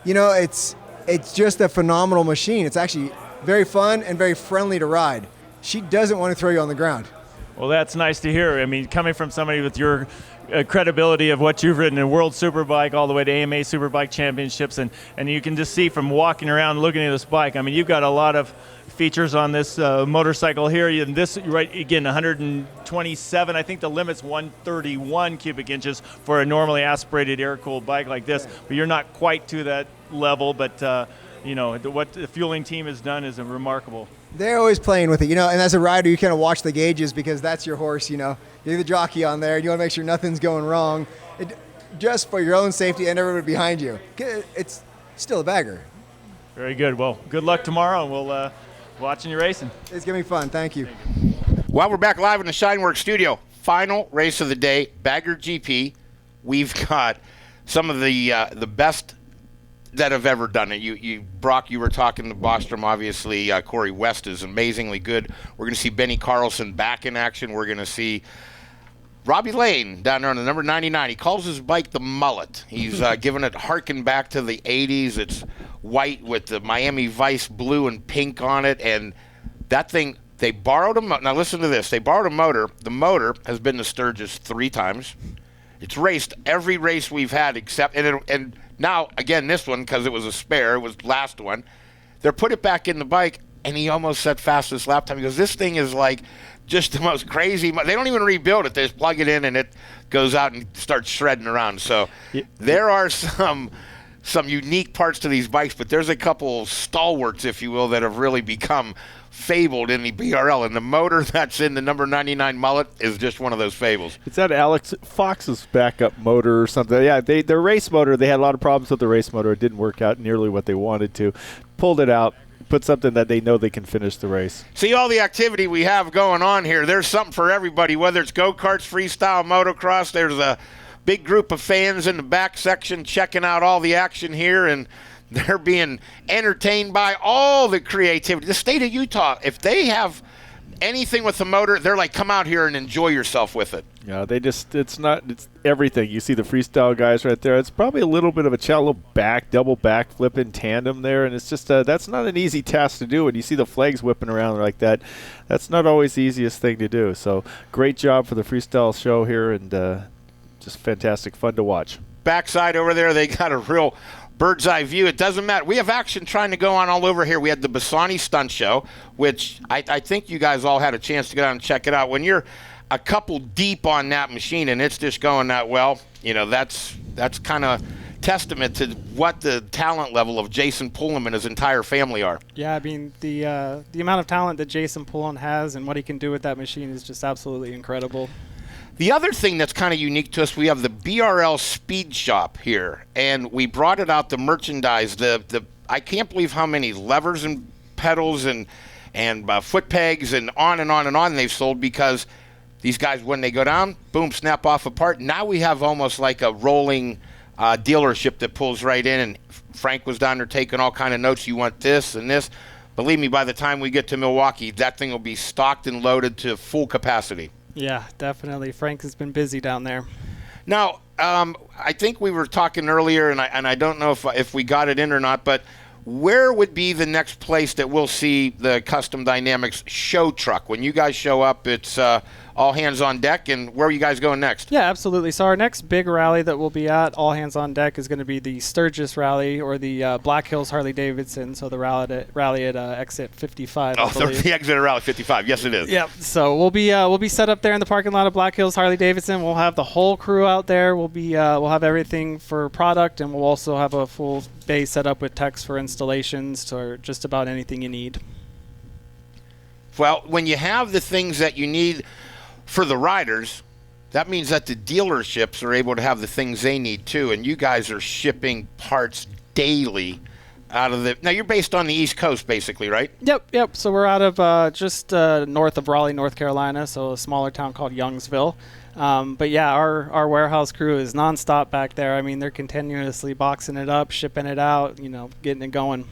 You know, it's just a phenomenal machine. It's actually very fun and very friendly to ride. She doesn't want to throw you on the ground. Well, that's nice to hear. I mean, coming from somebody with your credibility of what you've ridden in World Superbike all the way to AMA Superbike Championships, and you can just see from walking around looking at this bike, I mean, you've got a lot of features on this motorcycle here. And this, right, again, 127. I think the limit's 131 cubic inches for a normally aspirated air-cooled bike like this, but you're not quite to that level, but what the fueling team has done is remarkable. They're always playing with it, and as a rider, you kind of watch the gauges because that's your horse, You're the jockey on there. You want to make sure nothing's going wrong, just for your own safety and everybody behind you. It's still a bagger. Very good. Well, good luck tomorrow, and we'll watching you racing. It's going to be fun. Thank you. Well, we're back live in the Shineworks studio. Final race of the day, Bagger GP. We've got some of the best that have ever done it. Brock, you were talking to Bostrom, obviously. Corey West is amazingly good. We're going to see Benny Carlson back in action. We're going to see Robbie Lane down there on the number 99. He calls his bike the Mullet. He's given it harken back to the 80s. It's white with the Miami Vice blue and pink on it, and that thing They borrowed a motor. Now listen to this. They borrowed a motor. The motor has been to Sturgis 3 times. It's raced every race we've had except, and now, again, this one, because it was a spare, it was the last one. They're put it back in the bike, and he almost set fastest lap time. He goes, this thing is like just the most crazy. They don't even rebuild it. They just plug it in, and it goes out and starts shredding around. So there are some unique parts to these bikes, but there's a couple stalwarts, if you will, that have really become fabled in the BRL, and the motor that's in the number 99 mullet is just one of those fables. It's that Alex Fox's backup motor or something. Yeah, their race motor, they had a lot of problems with the race motor. It didn't work out nearly what they wanted to. Pulled it out, put something that they know they can finish the race. See all the activity we have going on here. There's something for everybody, whether it's go-karts, freestyle, motocross. There's a big group of fans in the back section checking out all the action here, and they're being entertained by all the creativity. The state of Utah, if they have anything with the motor, they're like, come out here and enjoy yourself with it. Yeah, it's everything. You see the freestyle guys right there. It's probably a little bit of a shallow double back flip in tandem there, and it's just that's not an easy task to do. And you see the flags whipping around like that. That's not always the easiest thing to do. So great job for the freestyle show here, and just fantastic fun to watch. Backside over there, they got a real bird's eye view. It doesn't matter. We have action trying to go on all over here. We had the Bassani Stunt Show, which I think you guys all had a chance to go down and check it out. When you're a couple deep on that machine and it's just going that well, that's kind of testament to what the talent level of Jason Pullum and his entire family are. Yeah, I mean, the amount of talent that Jason Pullum has and what he can do with that machine is just absolutely incredible. The other thing that's kind of unique to us, we have the BRL Speed Shop here, and we brought it out, the merchandise, I can't believe how many levers and pedals and foot pegs and on and on and on they've sold, because these guys, when they go down, boom, snap off apart. Now we have almost like a rolling dealership that pulls right in, and Frank was down there taking all kind of notes. You want this and this. Believe me, by the time we get to Milwaukee, that thing will be stocked and loaded to full capacity. Yeah, definitely. Frank has been busy down there. Now, I think we were talking earlier, and I don't know if we got it in or not, but where would be the next place that we'll see the Custom Dynamics show truck? When you guys show up, it's all hands on deck, and where are you guys going next? Yeah, absolutely. So our next big rally that we'll be at, all hands on deck, is going to be the Sturgis Rally, or the Black Hills Harley-Davidson, so the rally at exit 55. Oh, the exit at Rally 55. Yes, it is. Yep. So we'll be set up there in the parking lot of Black Hills Harley-Davidson. We'll have the whole crew out there. We'll have everything for product, and we'll also have a full bay set up with techs for installations or just about anything you need. Well, when you have the things that you need for the riders, that means that the dealerships are able to have the things they need too, and you guys are shipping parts daily out of the... Now, you're based on the East Coast, basically, right? Yep. So we're out of just north of Raleigh, North Carolina, so a smaller town called Youngsville. But yeah, our warehouse crew is nonstop back there. I mean, they're continuously boxing it up, shipping it out, getting it going.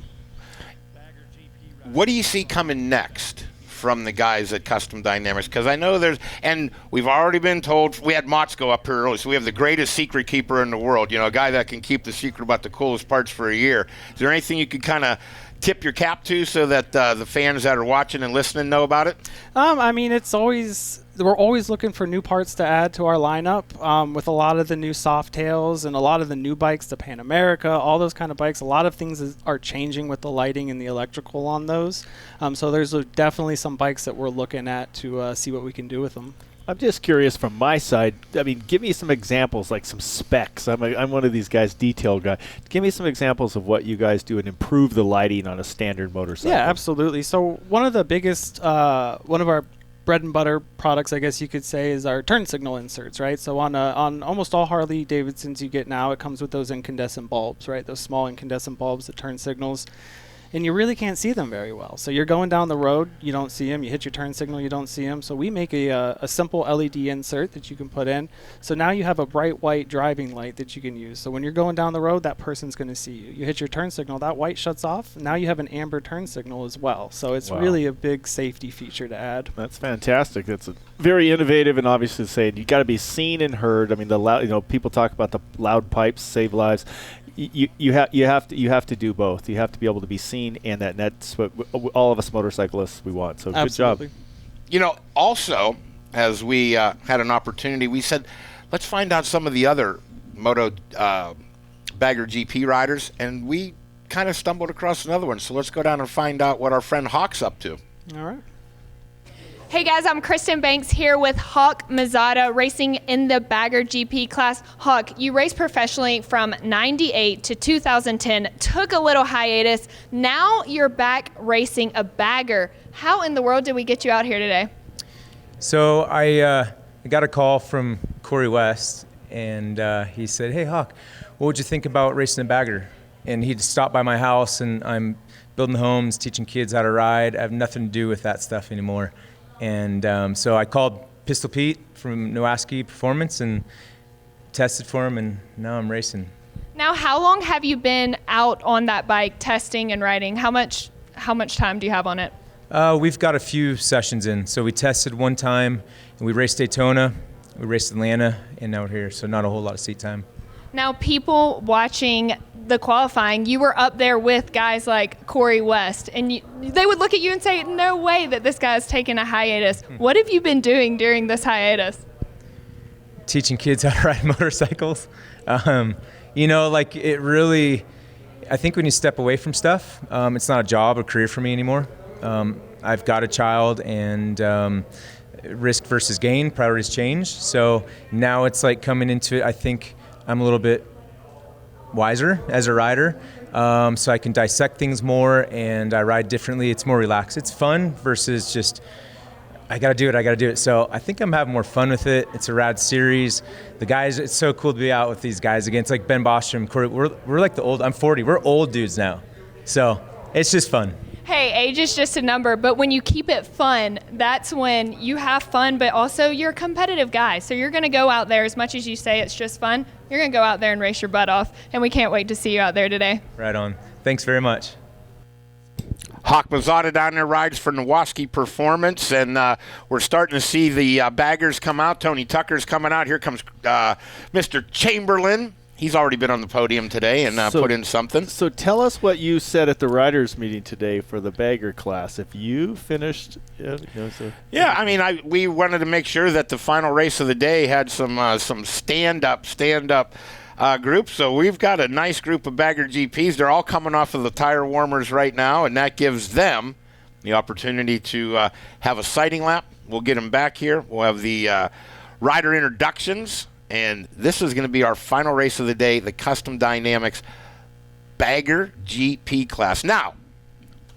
What do you see coming next from the guys at Custom Dynamics? Because I know and we've already been told, we had Mott's go up here early, so we have the greatest secret keeper in the world, a guy that can keep the secret about the coolest parts for a year. Is there anything you could kind of tip your cap to so that the fans that are watching and listening know about it? I mean, we're always looking for new parts to add to our lineup. With a lot of the new Softails and a lot of the new bikes, the Pan America, all those kind of bikes, a lot of things are changing with the lighting and the electrical on those. So there's definitely some bikes that we're looking at to see what we can do with them. I'm just curious from my side. I mean, give me some examples, like some specs. I'm one of these guys, detail guy. Give me some examples of what you guys do and improve the lighting on a standard motorcycle. Yeah, absolutely. So one of the biggest, one of our bread and butter products, I guess you could say, is our turn signal inserts, right? So on almost all Harley Davidsons you get now, it comes with those incandescent bulbs, right? Those small incandescent bulbs that turn signals. And you really can't see them very well. So you're going down the road, you don't see them. You hit your turn signal, you don't see them. So we make a simple LED insert that you can put in. So now you have a bright white driving light that you can use. So when you're going down the road, that person's going to see you. You hit your turn signal, that white shuts off. Now you have an amber turn signal as well. So it's really a big safety feature to add. That's fantastic. That's very innovative, and obviously saying you got to be seen and heard. I mean, the loud, people talk about the loud pipes save lives. you have to do both. You have to be able to be seen, and that's what all of us motorcyclists we want. So Absolutely. Good job. You know, also, as we had an opportunity, we said, let's find out some of the other Moto Bagger GP riders, and we kind of stumbled across another one. So let's go down and find out what our friend Hawk's up to. All right. Hey guys, I'm Kristen Banks here with Hawk Mazzata, racing in the Bagger GP class. Hawk, you raced professionally from 98 to 2010, took a little hiatus. Now you're back racing a Bagger. How in the world did we get you out here today? So I got a call from Corey West, and he said, hey Hawk, what would you think about racing a Bagger? And he'd stopped by my house, and I'm building homes, teaching kids how to ride. I have nothing to do with that stuff anymore. And so I called Pistol Pete from Nowaski Performance and tested for him, and now I'm racing. Now, how long have you been out on that bike testing and riding? How much time do you have on it? We've got a few sessions in. So we tested one time, and we raced Daytona, we raced Atlanta, and now we're here. So not a whole lot of seat time. Now, people watching the qualifying, you were up there with guys like Corey West, and they would look at you and say, no way that this guy's taking a hiatus. What have you been doing during this hiatus? Teaching kids how to ride motorcycles. You know, like it really, I think when you step away from stuff, it's not a job or career for me anymore. I've got a child, and risk versus gain, priorities change. So now it's like coming into it, I think I'm a little bit wiser as a rider, so I can dissect things more, and I ride differently. It's more relaxed. It's fun versus just I gotta do it. So I think I'm having more fun with it. It's a rad series. The guys, it's so cool to be out with these guys again. It's like Ben Bostrom, Corey. We're like the old. I'm 40. We're old dudes now, so it's just fun. Hey, age is just a number, but when you keep it fun, that's when you have fun, but also you're a competitive guy. So you're going to go out there, as much as you say it's just fun, you're going to go out there and race your butt off, and we can't wait to see you out there today. Right on. Thanks very much. Hawk Mazzata down there rides for Nowaski Performance, and we're starting to see the baggers come out. Tony Tucker's coming out. Here comes Mr. Chamberlain. He's already been on the podium today and put in something. So tell us what you said at the riders' meeting today for the bagger class. If you finished, Yeah, I mean, we wanted to make sure that the final race of the day had some stand-up groups. So we've got a nice group of bagger GPs. They're all coming off of the tire warmers right now, and that gives them the opportunity to have a sighting lap. We'll get them back here. We'll have the rider introductions. And this is going to be our final race of the day, the Custom Dynamics Bagger GP class. Now,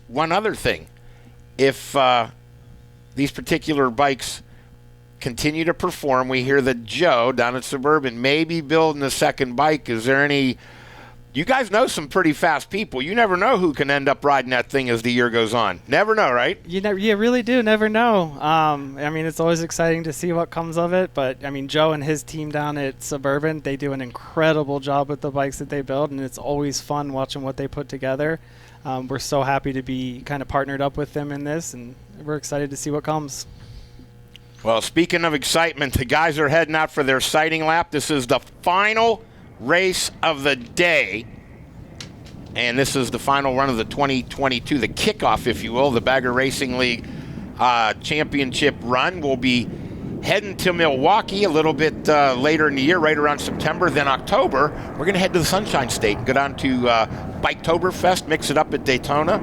one other thing. If these particular bikes continue to perform, we hear that Joe down at Suburban may be building a second bike. Is there any... You guys know some pretty fast people. You never know who can end up riding that thing as the year goes on. Never know, right? You really do never know. I mean, it's always exciting to see what comes of it. But, I mean, Joe and his team down at Suburban, they do an incredible job with the bikes that they build, and it's always fun watching what they put together. We're so happy to be kind of partnered up with them in this, and we're excited to see what comes. Well, speaking of excitement, the guys are heading out for their sighting lap. This is the final race of the day, and this is the final run of the 2022, the kickoff, if you will, the Bagger Racing League championship run. We'll be heading to Milwaukee a little bit later in the year, right around September. Then October, we're going to head to the Sunshine State and go down to Biketoberfest, mix it up at Daytona.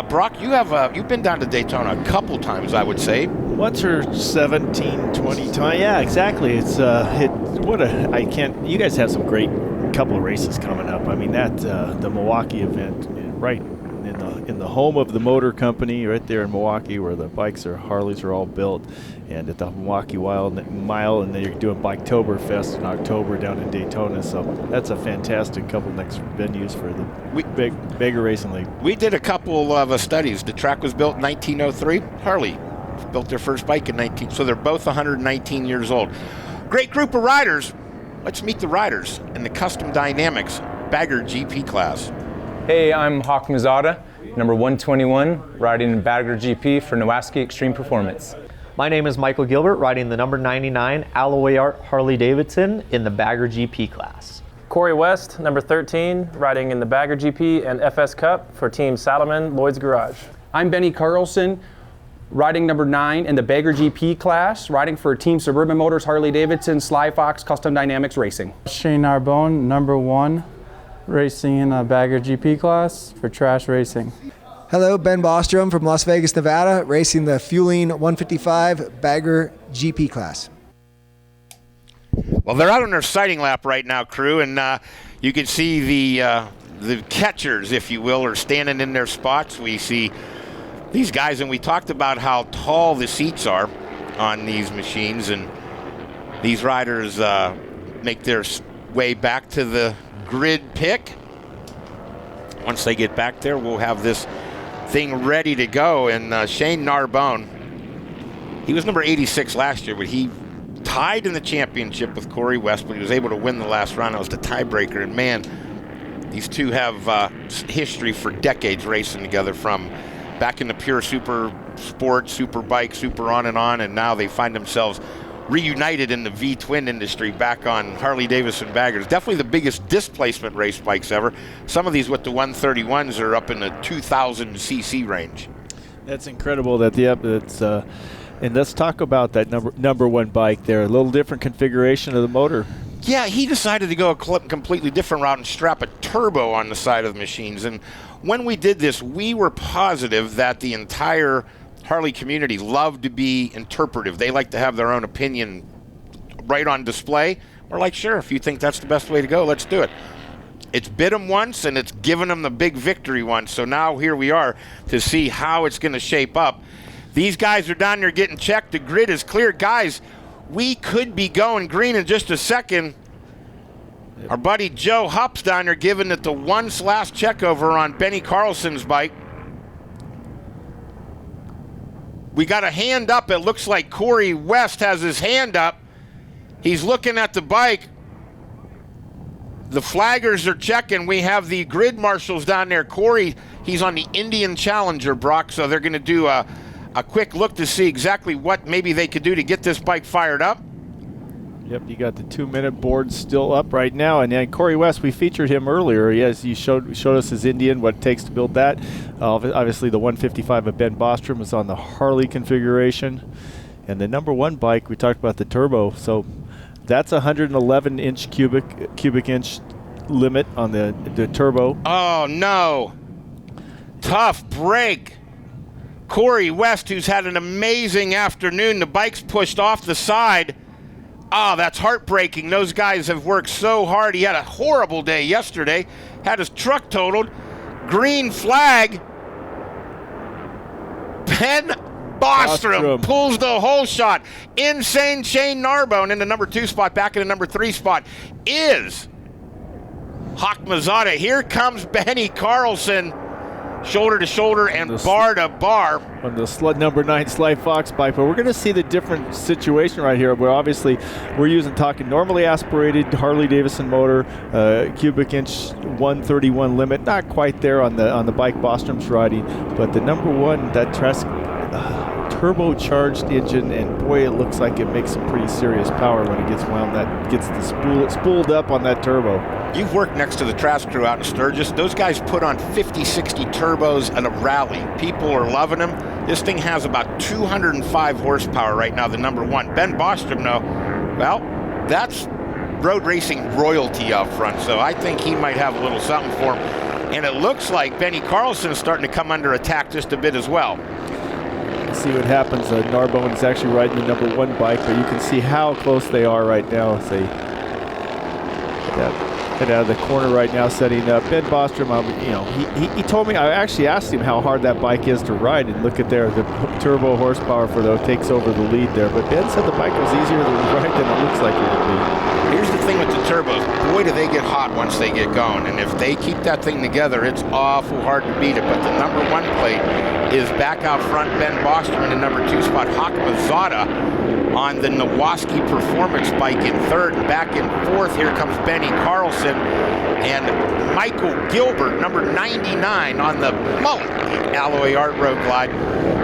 Brock, you've been down to Daytona a couple times, I would say. Once or 17, 20 times. Yeah, exactly. It's you guys have some great couple of races coming up. I mean, the Milwaukee event, right in the home of the motor company, right there in Milwaukee, where the Harleys are all built, and at the Milwaukee Mile, and then you're doing Biketoberfest in October down in Daytona. So that's a fantastic couple next venues for the Bagger Racing League. We did a couple of studies. The track was built in 1903. Harley built their first bike in 19, so they're both 119 years old. Great group of riders. Let's meet the riders in the Custom Dynamics Bagger GP class. Hey, I'm Hawk Mazzata, number 121, riding in Bagger GP for Nowaski Extreme Performance. My name is Michael Gilbert, riding the number 99 Alloy Art Harley Davidson in the Bagger GP class. Corey West, number 13, riding in the Bagger GP and FS Cup for Team Saddlemen Lloyd's Garage. I'm Benny Carlson, riding number 9 in the Bagger GP class, riding for Team Suburban Motors Harley Davidson Sly Fox Custom Dynamics Racing. Shane Narbonne, number 1, racing in a Bagger GP class for Trash Racing. Hello, Ben Bostrom from Las Vegas, Nevada, racing the Fueling 155 Bagger GP class. Well, they're out on their sighting lap right now, crew, and you can see the catchers, if you will, are standing in their spots. We see these guys, and we talked about how tall the seats are on these machines, and these riders make their way back to the grid pick. Once they get back there, we'll have this thing ready to go. And Shane Narbonne, he was number 86 last year, but he tied in the championship with Corey West, but he was able to win the last round. That was the tiebreaker. And man, these two have history for decades racing together, from back in the pure super sport, super bike, super on, and now they find themselves reunited in the V-twin industry back on Harley Davidson baggers. Definitely the biggest displacement race bikes ever. Some of these with the 131s are up in the 2,000 cc range. That's incredible. And let's talk about that number 1 bike there. A little different configuration of the motor. Yeah, he decided to go a completely different route and strap a turbo on the side of the machines. And when we did this, we were positive that the entire Harley community loved to be interpretive. They like to have their own opinion right on display. We're like, sure, if you think that's the best way to go, let's do it. It's bit them once, and it's given them the big victory once. So now here we are to see how it's going to shape up. These guys are down there getting checked. The grid is clear. Guys, we could be going green in just a second. Our buddy Joe Hupp's down there giving it the once last check over on Benny Carlson's bike. We got a hand up. It looks like Corey West has his hand up. He's looking at the bike. The flaggers are checking. We have the grid marshals down there. Corey, he's on the Indian Challenger, Brock, so they're going to do a quick look to see exactly what maybe they could do to get this bike fired up. Yep, you got the 2-minute board still up right now. And then Corey West, we featured him earlier. Yes, he showed us his Indian, what it takes to build that. Obviously, the 155 of Ben Bostrom is on the Harley configuration. And the number 1 bike, we talked about the turbo. So that's a 111-inch cubic inch limit on the turbo. Oh, no. Tough break. Corey West, who's had an amazing afternoon. The bike's pushed off the side. Ah, that's heartbreaking. Those guys have worked so hard. He had a horrible day yesterday. Had his truck totaled. Green flag. Ben Bostrom pulls the whole shot. Insane Shane Narbonne in the number 2 spot. Back in the number 3 spot is Hawk Mazzata. Here comes Benny Carlson. Shoulder to shoulder and bar to bar. On the number 9 Sly Fox bike, but we're going to see the different situation right here, where obviously we're talking normally aspirated Harley Davidson motor, cubic inch 131 limit, not quite there on the bike Bostrom's riding, but the number 1, that turbocharged engine, and boy, it looks like it makes some pretty serious power when it gets wound. That gets the spooled up on that turbo. You've worked next to the Trask crew out in Sturgis. Those guys put on 50, 60 turbos at a rally. People are loving them. This thing has about 205 horsepower right now, the number 1. Ben Bostrom, well, that's road racing royalty up front, so I think he might have a little something for him. And it looks like Benny Carlson is starting to come under attack just a bit as well. See what happens. Narbonne is actually riding the number 1 bike, but you can see how close they are right now as they head out of the corner right now, setting up. Ben Bostrom, he told me, I actually asked him how hard that bike is to ride, and look at there, the turbo horsepower for takes over the lead there. But Ben said the bike was easier to ride than it looks like it would be. Here's the thing with the turbos. Boy, do they get hot once they get going. And if they keep that thing together, it's awful hard to beat it. But the number 1 plate is back out front. Ben Bostrom in the number 2 spot. Hawk Mazzata on the Nowoski Performance bike in 3rd. And back in 4th, here comes Benny Carlson and Michael Gilbert, number 99 on the Mullet Alloy Art Road Glide.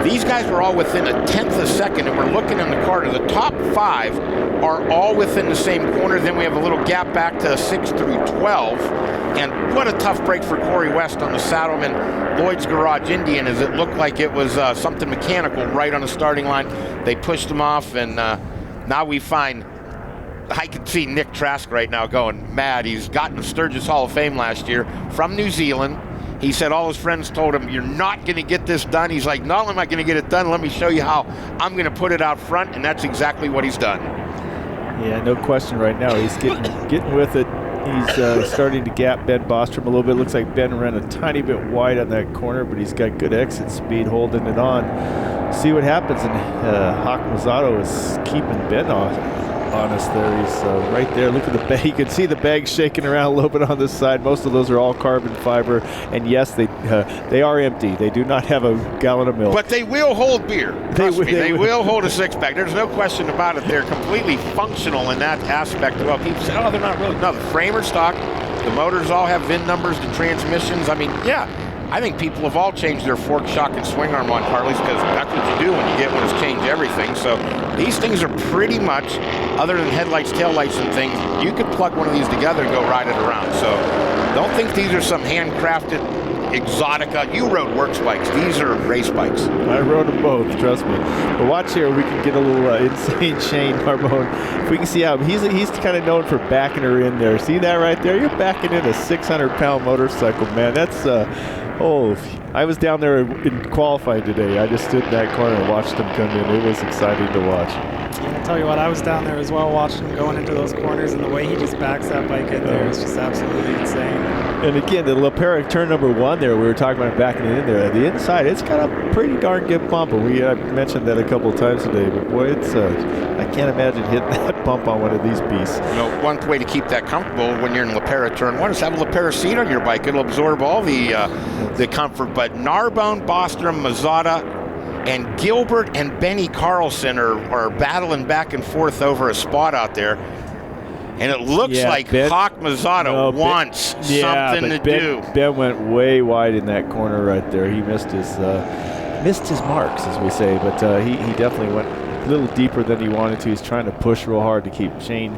These guys were all within a 1/10 of a second, and we're looking in the car to the top 5 are all within the same corner. Then we have a little gap back to 6 through 12. And what a tough break for Corey West on the Saddleman Lloyd's Garage Indian, as it looked like it was something mechanical right on the starting line. They pushed him off, and now we find, I can see Nick Trask right now going mad. He's gotten the Sturgis Hall of Fame last year from New Zealand. He said all his friends told him, you're not going to get this done. He's like, not only am I going to get it done, let me show you how I'm going to put it out front, and that's exactly what he's done. Yeah, no question right now. He's getting with it. He's starting to gap Ben Bostrom a little bit. Looks like Ben ran a tiny bit wide on that corner, but he's got good exit speed holding it on. See what happens, and Hawk Mazzato is keeping Ben honest there. He's right there. Look at the bag. You can see the bag shaking around a little bit on this side. Most of those are all carbon fiber, and yes, they are empty. They do not have a gallon of milk. But they will hold beer. Trust me, they will hold a six-pack. There's no question about it. They're completely functional in that aspect. Well, people say, oh, they're not really. No, the frame are stock. The motors all have VIN numbers. The transmissions. I mean, yeah. I think people have all changed their fork, shock, and swing arm on Harleys, because that's what you do when you get one, is change everything. So these things are pretty much, other than headlights, taillights, and things, you could plug one of these together and go ride it around. So don't think these are some handcrafted Exotica. You rode works bikes. These are race bikes. I rode them both, trust me. But watch here, we can get a little insane Shane Narbonne. If we can see how he's kind of known for backing her in there. See that right there? You're backing in a 600-pound motorcycle, man. That's I was down there in qualifying today. I just stood in that corner and watched them come in. It was exciting to watch. Yeah, I'll tell you what, I was down there as well watching him going into those corners, and the way he just backs that bike in there is just absolutely insane. And again, the La Perra turn number 1 there, we were talking about backing it in there. The inside, it's got a pretty darn good bump. And I mentioned that a couple of times today, but boy, I can't imagine hitting that bump on one of these beasts. You know, one way to keep that comfortable when you're in La Perra turn 1 is have a La Perra seat on your bike. It'll absorb all the comfort. But Narbonne, Bostrom, Mazzotta, and Gilbert and Benny Carlson are battling back and forth over a spot out there. And it looks like Hawk Mazzato wants something to do. Ben went way wide in that corner right there. He missed his marks, as we say. But he definitely went a little deeper than he wanted to. He's trying to push real hard to keep Shane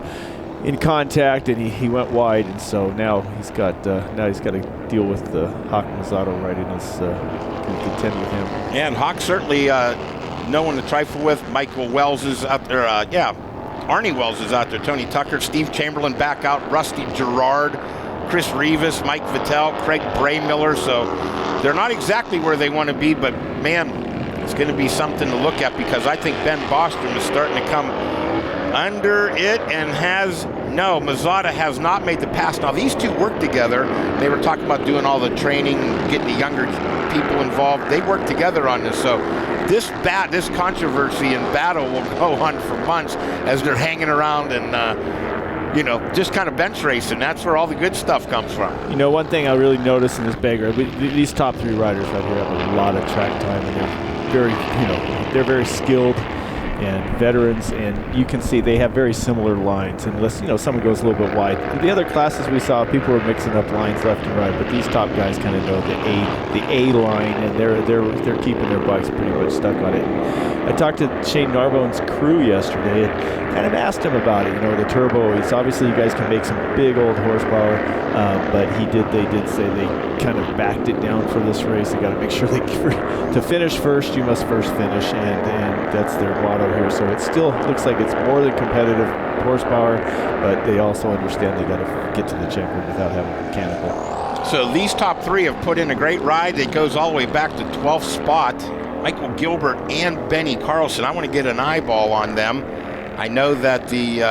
in contact, and he went wide. And so now he's got to deal with the Hawk Mazzato right in his contend with him. Yeah, and Hawk certainly no one to trifle with. Michael Wells is out there. Arnie Wells is out there, Tony Tucker, Steve Chamberlain back out, Rusty Gerard, Chris Rivas, Mike Vittel, Craig Braymiller. So they're not exactly where they want to be, but man, it's going to be something to look at, because I think Ben Bostrom is starting to come under it and Mazzotta has not made the pass. Now, these two work together. They were talking about doing all the training, getting the younger people involved. They work together on this. So this controversy and battle will go on for months as they're hanging around and, just kind of bench racing. That's where all the good stuff comes from. You know, one thing I really noticed in this bagger, these top 3 riders right here have a lot of track time, and they're very skilled and veterans, and you can see they have very similar lines, unless someone goes a little bit wide. The other classes we saw, people were mixing up lines left and right, but these top guys kind of know the A line, and they're keeping their bikes pretty much stuck on it. And I talked to Shane Narbonne's crew yesterday and kind of asked him about it. The turbo. It's obviously you guys can make some big old horsepower, but they did say they kind of backed it down for this race. They got to make sure to finish first, you must first finish, and that's their motto here. So it still looks like it's more than competitive horsepower, but they also understand they got to get to the checker without having mechanical. So these top 3 have put in a great ride. It goes all the way back to 12th spot. Michael Gilbert and Benny Carlson. I want to get an eyeball on them. I know that the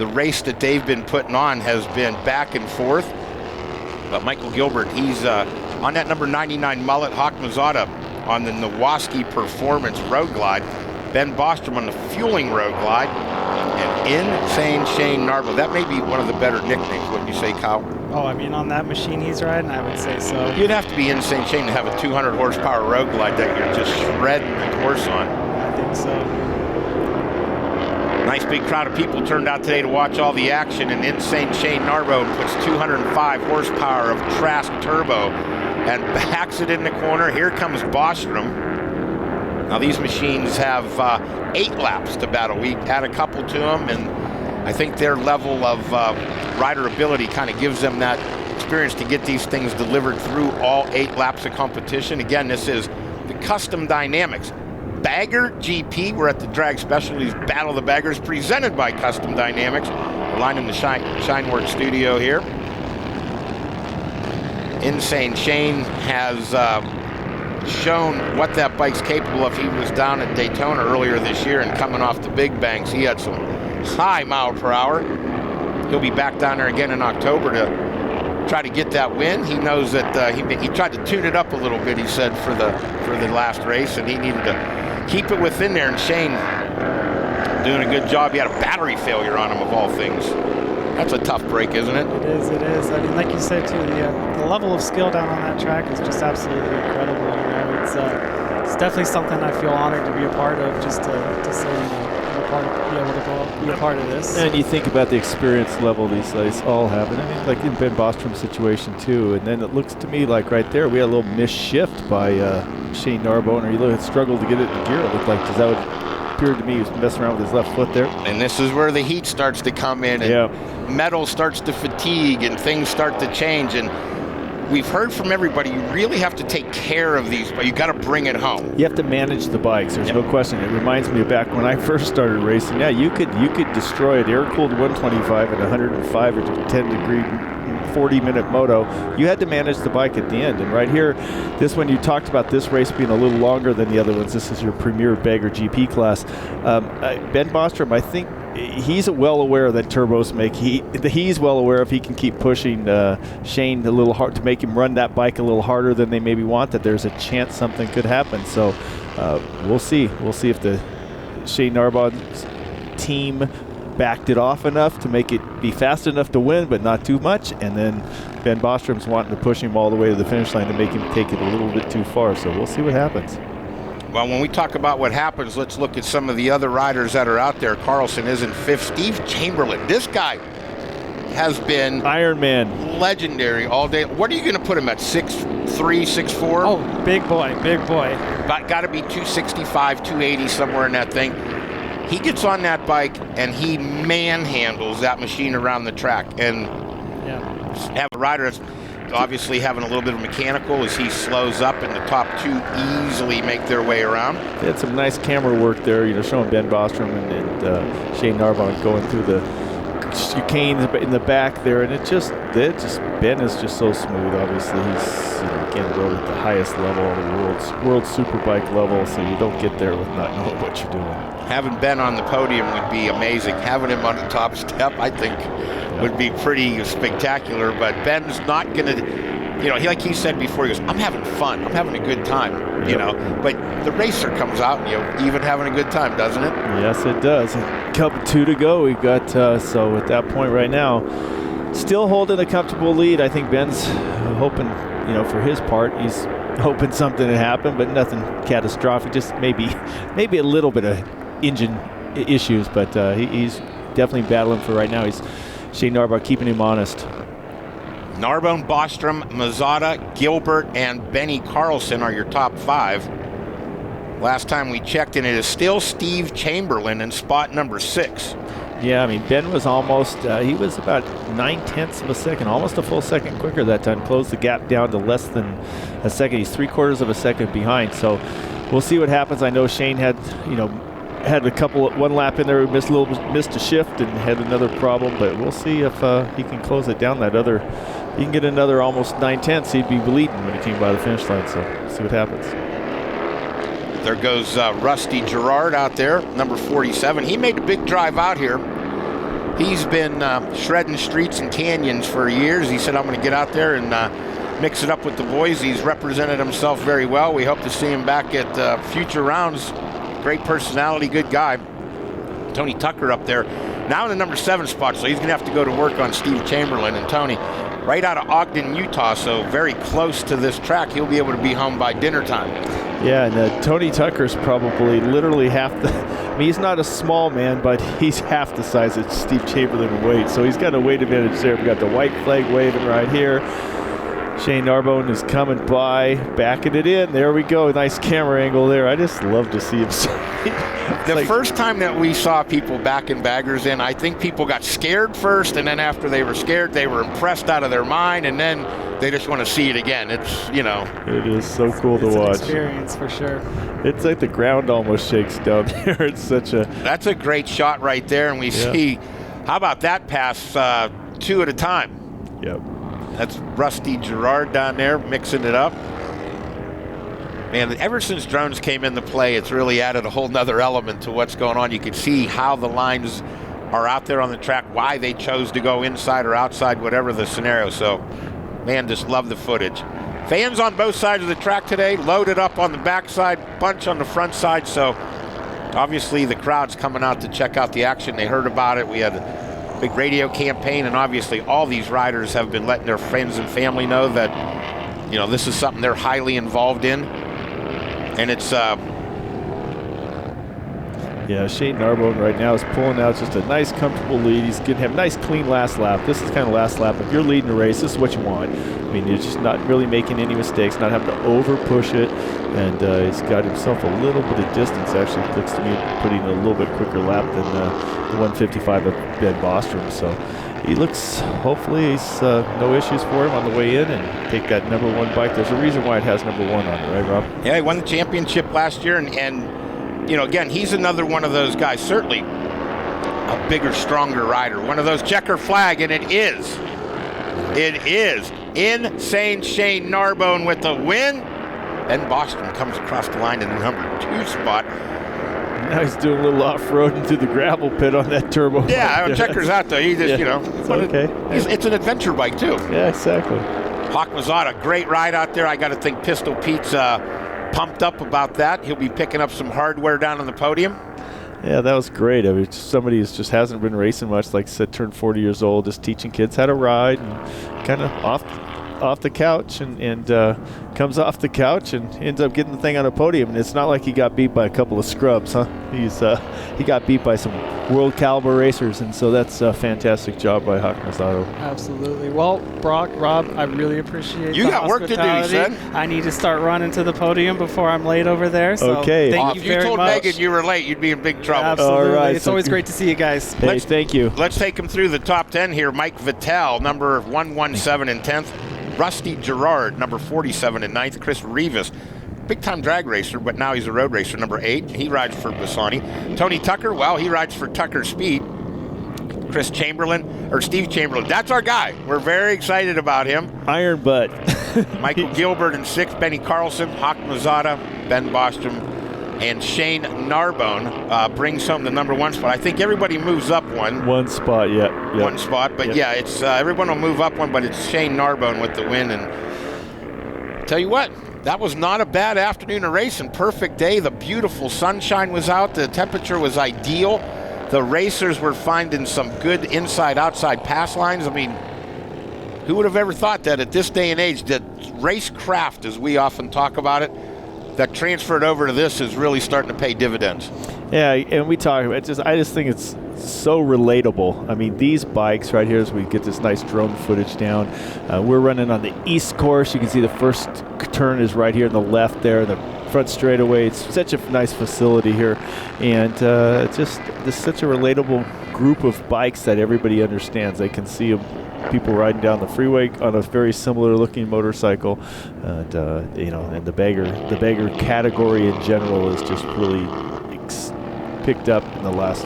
race that they've been putting on has been back and forth. But Michael Gilbert, he's on that number 99 mullet. Hawk Mazzotta on the Nowoski Performance Road Glide. Ben Bostrom on the Fueling Road Glide. And Insane Shane Narbonne. That may be one of the better nicknames, wouldn't you say, Kyle? Oh, I mean, on that machine he's riding, I would say so. You'd have to be Insane Shane to have a 200 horsepower road glide that you're just shredding the course on. I think so. Nice big crowd of people turned out today to watch all the action, and Insane Shane Narbonne puts 205 horsepower of Trask turbo and backs it in the corner. Here comes Bostrom. Now these machines have 8 laps to battle. We add a couple to them, and I think their level of rider ability kind of gives them that experience to get these things delivered through all 8 laps of competition. Again, this is the Custom Dynamics Bagger GP. We're at the Drag Specialties Battle of the Baggers, presented by Custom Dynamics. We're lining the Shineworks studio here. Insane Shane has shown what that bike's capable of. He was down at Daytona earlier this year, and coming off the big banks, he had some high mile per hour. He'll be back down there again in October to try to get that win. He knows that he tried to tune it up a little bit, he said, for the last race, and he needed to keep it within there. And Shane doing a good job. He had a battery failure on him, of all things. That's a tough break, isn't it? It is. I mean, like you said, too, the level of skill down on that track is just absolutely incredible. You know, it's definitely something I feel honored to be a part of, just to say, you know, be able to be a part of this. And you think about the experience level these guys all have. And I mean, like in Ben Bostrom's situation, too. And then it looks to me like right there, we had a little missed shift by Shane Narbonne, or he had struggled to get it in gear. It looked like, because that would appeared to me he was messing around with his left foot there. And this is where the heat starts to come in, and metal starts to fatigue, and things start to change. And we've heard from everybody, you really have to take care of these, but you got to bring it home. You have to manage the bikes. There's no question. It reminds me of back when I first started racing. Yeah, you could destroy an air-cooled 125 at 105 or 10-degree 40-minute moto. You had to manage the bike at the end. And right here, this one, you talked about this race being a little longer than the other ones. This is your premier Bagger GP class. Ben Bostrom, I think he's well aware that turbos make. He's well aware if he can keep pushing Shane a little hard to make him run that bike a little harder than they maybe want, that there's a chance something could happen. So we'll see. We'll see if the Shane Narbonne's team backed it off enough to make it be fast enough to win, but not too much. And then Ben Bostrom's wanting to push him all the way to the finish line to make him take it a little bit too far. So we'll see what happens. Well, when we talk about what happens, let's look at some of the other riders that are out there. Carlson is in 5th. Steve Chamberlain, this guy has been Iron Man, legendary all day. What are you going to put him at? 6'3", 6'4"? Oh, big boy. Got to be 265, 280, somewhere in that thing. He gets on that bike and he manhandles that machine around the track. And have a rider that's obviously having a little bit of mechanical as he slows up, and the top 2 easily make their way around. They had some nice camera work there, showing Ben Bostrom and Shane Narbonne going through the chicane in the back there, and Ben is just so smooth. Obviously, he's again rode at the highest level of the world superbike level, so you don't get there with not knowing what you're doing. Having Ben on the podium would be amazing. Having him on the top step, I think, would be pretty spectacular. But Ben's not going to, like he said before, he goes, I'm having fun. I'm having a good time, But the racer comes out and even having a good time, doesn't it? Yes, it does. Couple 2 to go. We've got, so at that point right now, still holding a comfortable lead. I think Ben's hoping, for his part, he's hoping something to happen, but nothing catastrophic. Just maybe a little bit of engine issues, but he's definitely battling for right now. He's Shane Narbonne keeping him honest. Narbonne, Bostrom, Mazzata, Gilbert, and Benny Carlson are your top 5. Last time we checked, and it is still Steve Chamberlain in spot number 6. Yeah, I mean, Ben was almost, he was about 9/10 of a second, almost a full second quicker that time, closed the gap down to less than a second. He's 3/4 of a second behind, so we'll see what happens. I know Shane had, had one lap in there, missed a shift and had another problem, but we'll see if he can close it down. He can get another almost 9/10. He'd be bleeding when he came by the finish line, so we'll see what happens. There goes Rusty Gerard out there, number 47. He made a big drive out here. He's been shredding streets and canyons for years. He said, I'm going to get out there and mix it up with the boys. He's represented himself very well. We hope to see him back at future rounds. Great personality, good guy. Tony Tucker up there, now in the number 7 spot, so he's going to have to go to work on Steve Chamberlain. And Tony, right out of Ogden, Utah, so very close to this track. He'll be able to be home by dinner time. Yeah, and Tony Tucker's probably literally half the, I mean, he's not a small man, but he's half the size that Steve Chamberlain weighs, so he's got a weight advantage there. We've got the white flag waving right here. Shane Narbonne is coming by, backing it in. There we go. Nice camera angle there. I just love to see him. The first time that we saw people backing baggers in, I think people got scared first, and then after they were scared, they were impressed out of their mind, and then they just want to see it again. It's, It is so cool to watch. It's an experience for sure. It's like the ground almost shakes down there. It's such a... That's a great shot right there, and we see, how about that pass, 2 at a time? Yep. That's Rusty Gerard down there mixing it up. Man, ever since drones came into play, it's really added a whole nother element to what's going on. You can see how the lines are out there on the track, why they chose to go inside or outside, whatever the scenario. So, man, just love the footage. Fans on both sides of the track today, loaded up on the backside, bunch on the front side. So, obviously, the crowd's coming out to check out the action. They heard about it. We had a big radio campaign, and obviously all these riders have been letting their friends and family know that, this is something they're highly involved in. And it's Shane Narbonne right now is pulling out just a nice, comfortable lead. He's going to have a nice, clean last lap. This is kind of last lap. If you're leading a race, this is what you want. I mean, you're just not really making any mistakes, not having to over-push it. And he's got himself a little bit of distance, actually. It looks to me putting a little bit quicker lap than the 155 of Ben Bostrom. So he looks, hopefully, he's no issues for him on the way in and take that number 1 bike. There's a reason why it has number 1 on it, right, Rob? Yeah, he won the championship last year, and again, he's another one of those guys, certainly a bigger, stronger rider. One of those checker flag, and it is Insane Shane Narbonne with the win. Ben Bostrom comes across the line in the number 2 spot. Now he's doing a little off-roading through the gravel pit on that turbo. Yeah, checkers out there. He just, It's okay. It's an adventure bike, too. Yeah, exactly. Hawk Mazzata, great ride out there. I got to think Pistol Pete's pumped up about that. He'll be picking up some hardware down on the podium. Yeah, that was great. I mean, somebody who just hasn't been racing much, like I said, turned 40 years old, just teaching kids how to ride and kind of off the couch and comes off the couch and ends up getting the thing on a podium. And it's not like he got beat by a couple of scrubs, huh? He got beat by some world caliber racers, and so that's a fantastic job by Hawk Mazzata. Absolutely. Well, Brock, Rob, I really appreciate you the got work to do, son. I need to start running to the podium before I'm late over there. So okay. Thank you very much. If you told Megan you were late, you'd be in big trouble. Absolutely. All right, it's always great to see you guys. Hey, thank you. Let's take him through the top 10 here. Mike Vitale, number 117 and 10th. Rusty Gerard, number 47 and 9th. Chris Rivas, big-time drag racer, but now he's a road racer, number 8. He rides for Bassani. Tony Tucker, well, he rides for Tucker Speed. Steve Chamberlain, that's our guy. We're very excited about him. Iron butt. Michael Gilbert in 6th. Benny Carlson, Hawk Mazzata, Ben Bostrom, and Shane Narbonne brings home the number 1 spot. I think everybody moves up one. 1 spot, yeah. Yep. 1 spot, but yeah, it's everyone will move up one, but it's Shane Narbonne with the win. And tell you what, that was not a bad afternoon of racing. Perfect day. The beautiful sunshine was out. The temperature was ideal. The racers were finding some good inside-outside pass lines. I mean, who would have ever thought that at this day and age, that racecraft, as we often talk about it, that transferred over to this is really starting to pay dividends. Yeah, and we talk about it. I just think it's so relatable. I mean, these bikes right here, as we get this nice drone footage down, we're running on the east course. You can see the first turn is right here on the left there, the front straightaway. It's such a nice facility here, and just this such a relatable group of bikes that everybody understands. They can see people riding down the freeway on a very similar looking motorcycle, and and the bagger category in general is just really picked up in the last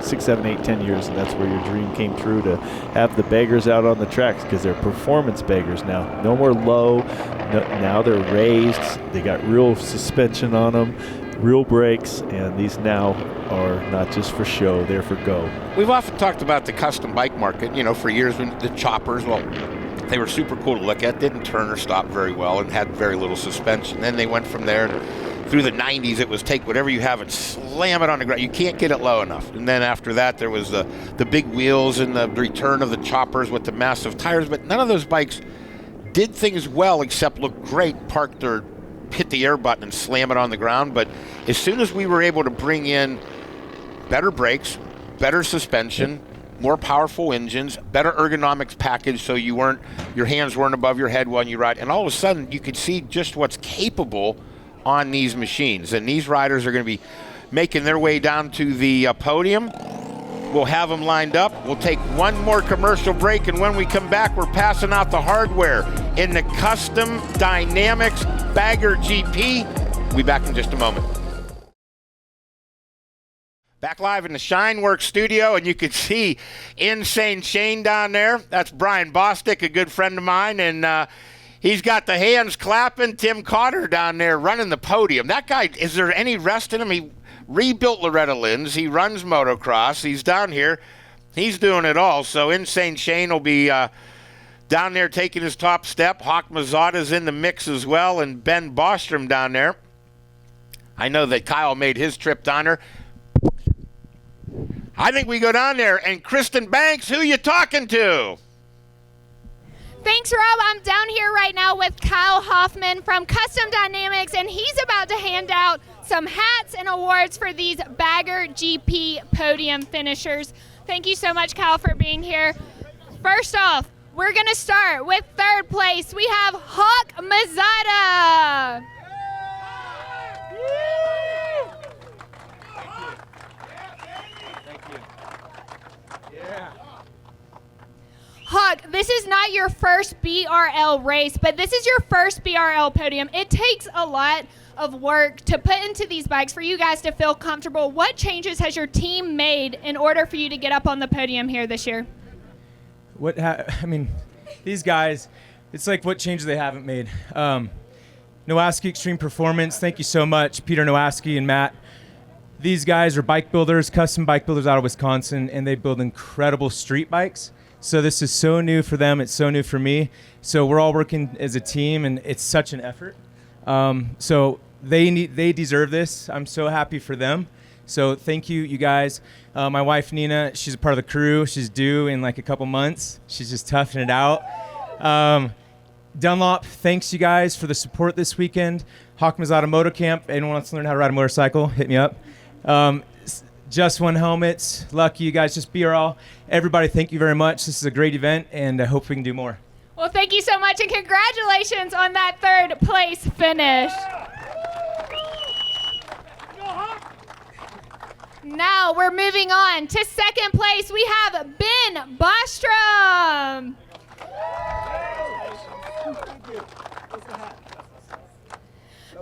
6, 7, 8, 10 years, and that's where your dream came true, to have the baggers out on the tracks, because they're performance baggers now. No more low. Now they're raised. They got real suspension on them, real brakes, and these now are not just for show, they're for go. We've often talked about the custom bike market, for years when the choppers, they were super cool to look at, didn't turn or stop very well, and had very little suspension. Then they went from there through the 90s. It was take whatever you have and slam it on the ground. You can't get it low enough. And then after that, there was the big wheels and the return of the choppers with the massive tires. But none of those bikes did things well except look great, parked or hit the air button and slam it on the ground. But as soon as we were able to bring in better brakes, better suspension, more powerful engines, better ergonomics package so your hands weren't above your head when you ride. And all of a sudden, you could see just what's capable on these machines. And these riders are going to be making their way down to the podium. We'll have them lined up. We'll take one more commercial break, and when we come back, we're passing out the hardware in the Custom Dynamics Bagger GP. We'll be back in just a moment. Back live in the Shineworks studio, and you can see Insane Shane down there. That's Brian Bostic, a good friend of mine, and he's got the hands clapping. Tim Cotter down there running the podium. That guy, is there any rest in him? He rebuilt Loretta Lynn's. He runs motocross. He's down here. He's doing it all. So Insane Shane will be down there taking his top step. Hawk Mazzata's in the mix as well, and Ben Bostrom down there. I know that Kyle made his trip down there. I think we go down there, and Kristen Banks, who you talking to? Thanks, Rob. I'm down here right now with Kyle Hoffman from Custom Dynamics, and he's about to hand out some hats and awards for these Bagger GP podium finishers. Thank you so much, Kyle, for being here. First off, we're going to start with third place. We have Hawk Mazzata. Hawk, this is not your first BRL race, but this is your first BRL podium. It takes a lot of work to put into these bikes for you guys to feel comfortable. What changes has your team made in order for you to get up on the podium here this year? These guys, it's like what changes they haven't made. Nowaski Extreme Performance, thank you so much, Peter Nowaski and Matt. These guys are bike builders, custom bike builders out of Wisconsin, and they build incredible street bikes. So this is so new for them. It's so new for me. So we're all working as a team, and it's such an effort. So they deserve this. I'm so happy for them. So thank you, you guys. My wife, Nina, she's a part of the crew. She's due in like a couple months. She's just toughing it out. Dunlop, thanks you guys for the support this weekend. Hawk Mazzata Moto Camp. Anyone wants to learn how to ride a motorcycle, hit me up. Just One Helmets, Lucky, you guys, just BRL. Everybody, thank you very much. This is a great event, and I hope we can do more. Well, thank you so much, and congratulations on that third place finish. Now we're moving on to second place. We have Ben Bostrom.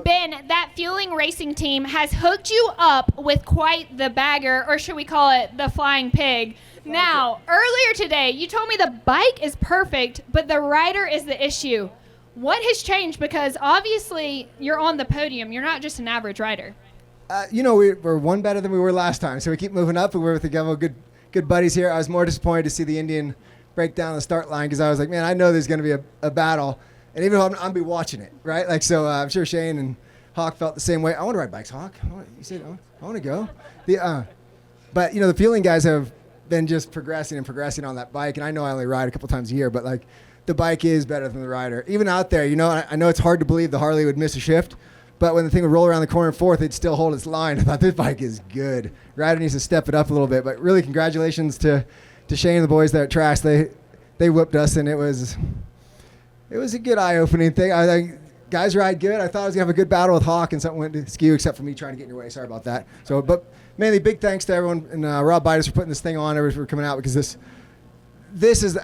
Ben, that Fueling Racing team has hooked you up with quite the bagger, or should we call it the flying pig. Now, earlier today, you told me the bike is perfect, but the rider is the issue. What has changed? Because obviously you're on the podium. You're not just an average rider. We're one better than we were last time, so we keep moving up, and we're with a couple of good buddies here. I was more disappointed to see the Indian break down the start line because I was like, man, I know there's going to be a battle. And even though I'm be watching it, right? Like, so I'm sure Shane and Hawk felt the same way. I want to ride bikes, Hawk. You said, I want to go. But, the Fueling guys have been just progressing on that bike. And I know I only ride a couple times a year, but, like, the bike is better than the rider. Even out there, I know it's hard to believe the Harley would miss a shift, but when the thing would roll around the corner in fourth, it'd still hold its line. I thought this bike is good. Rider needs to step it up a little bit. But really, congratulations to Shane and the boys there at Trash. They whipped us, and it was a good eye-opening thing. I think guys ride good. I thought I was going to have a good battle with Hawk, and something went askew except for me trying to get in your way. Sorry about that. So, but mainly big thanks to everyone and Rob Bidas for putting this thing on, for coming out, because this is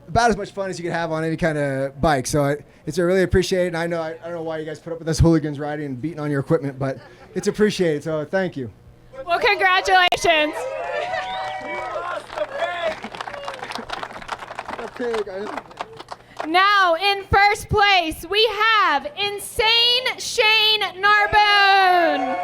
about as much fun as you could have on any kind of bike. So it's really appreciated. And I don't know why you guys put up with us hooligans riding and beating on your equipment, but it's appreciated. So thank you. Well, congratulations. Now, in first place, we have Insane Shane Narbone.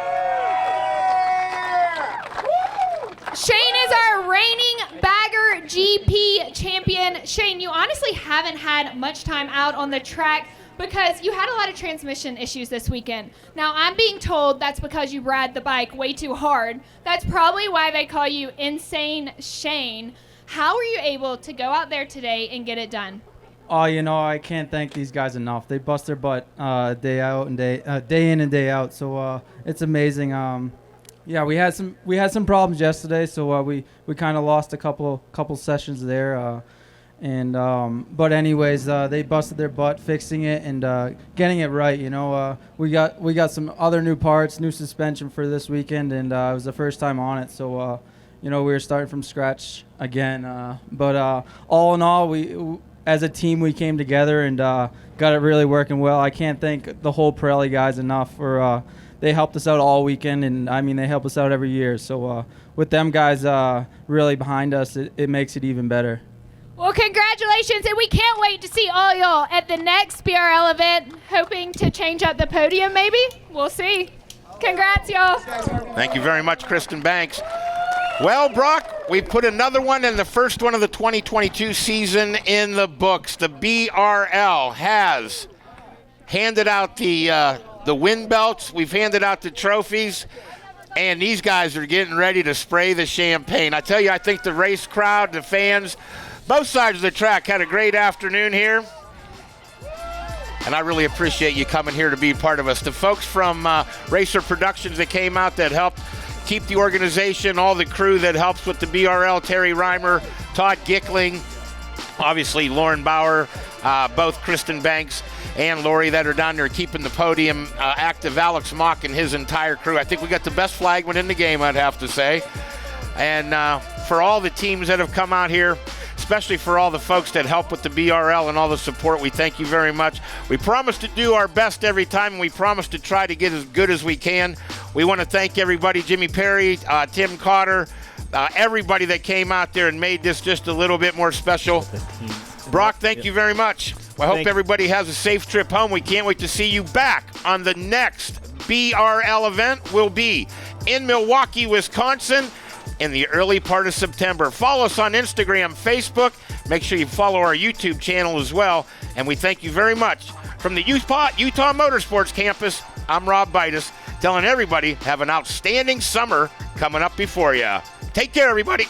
Shane is our reigning Bagger GP champion. Shane, you honestly haven't had much time out on the track because you had a lot of transmission issues this weekend. Now, I'm being told that's because you ride the bike way too hard. That's probably why they call you Insane Shane. How were you able to go out there today and get it done? Oh, I can't thank these guys enough. They bust their butt day in and day out. So it's amazing. Yeah, we had some problems yesterday, so we kind of lost a couple sessions there. But anyways, they busted their butt fixing it and getting it right. You know, we got some other new parts, new suspension for this weekend, and it was the first time on it. So you know, we were starting from scratch again. But all in all, we as a team we came together and got it really working well. I can't thank the whole Pirelli guys enough for. They helped us out all weekend, and I mean they help us out every year. So with them guys really behind us, it makes it even better. Well, congratulations, and we can't wait to see all y'all at the next BRL event, hoping to change up the podium maybe. We'll see. Congrats, y'all. Thank you very much, Kristen Banks. Well, Brock, we put another one in the first one of the 2022 season in the books. The BRL has handed out the win belts. We've handed out the trophies. And these guys are getting ready to spray the champagne. I tell you, I think the race crowd, the fans, both sides of the track had a great afternoon here. And I really appreciate you coming here to be part of us. The folks from Racer Productions that came out that helped keep the organization, all the crew that helps with the BRL, Terry Reimer, Todd Gickling, obviously Lauren Bauer, both Kristen Banks and Lori that are down there keeping the podium active, Alex Mock and his entire crew. I think we got the best flagman in the game, I'd have to say. And for all the teams that have come out here, especially for all the folks that help with the BRL and all the support, we thank you very much. We promise to do our best every time, and we promise to try to get as good as we can. We want to thank everybody, Jimmy Perry, Tim Cotter, everybody that came out there and made this just a little bit more special. Brock, thank you very much. I hope everybody has a safe trip home. We can't wait to see you back on the next BRL event. We'll be in Milwaukee, Wisconsin in the early part of September. Follow us on Instagram, Facebook. Make sure you follow our YouTube channel as well. And we thank you very much. From the Utah Motorsports Campus, I'm Rob Bitus, telling everybody have an outstanding summer coming up before you. Take care, everybody.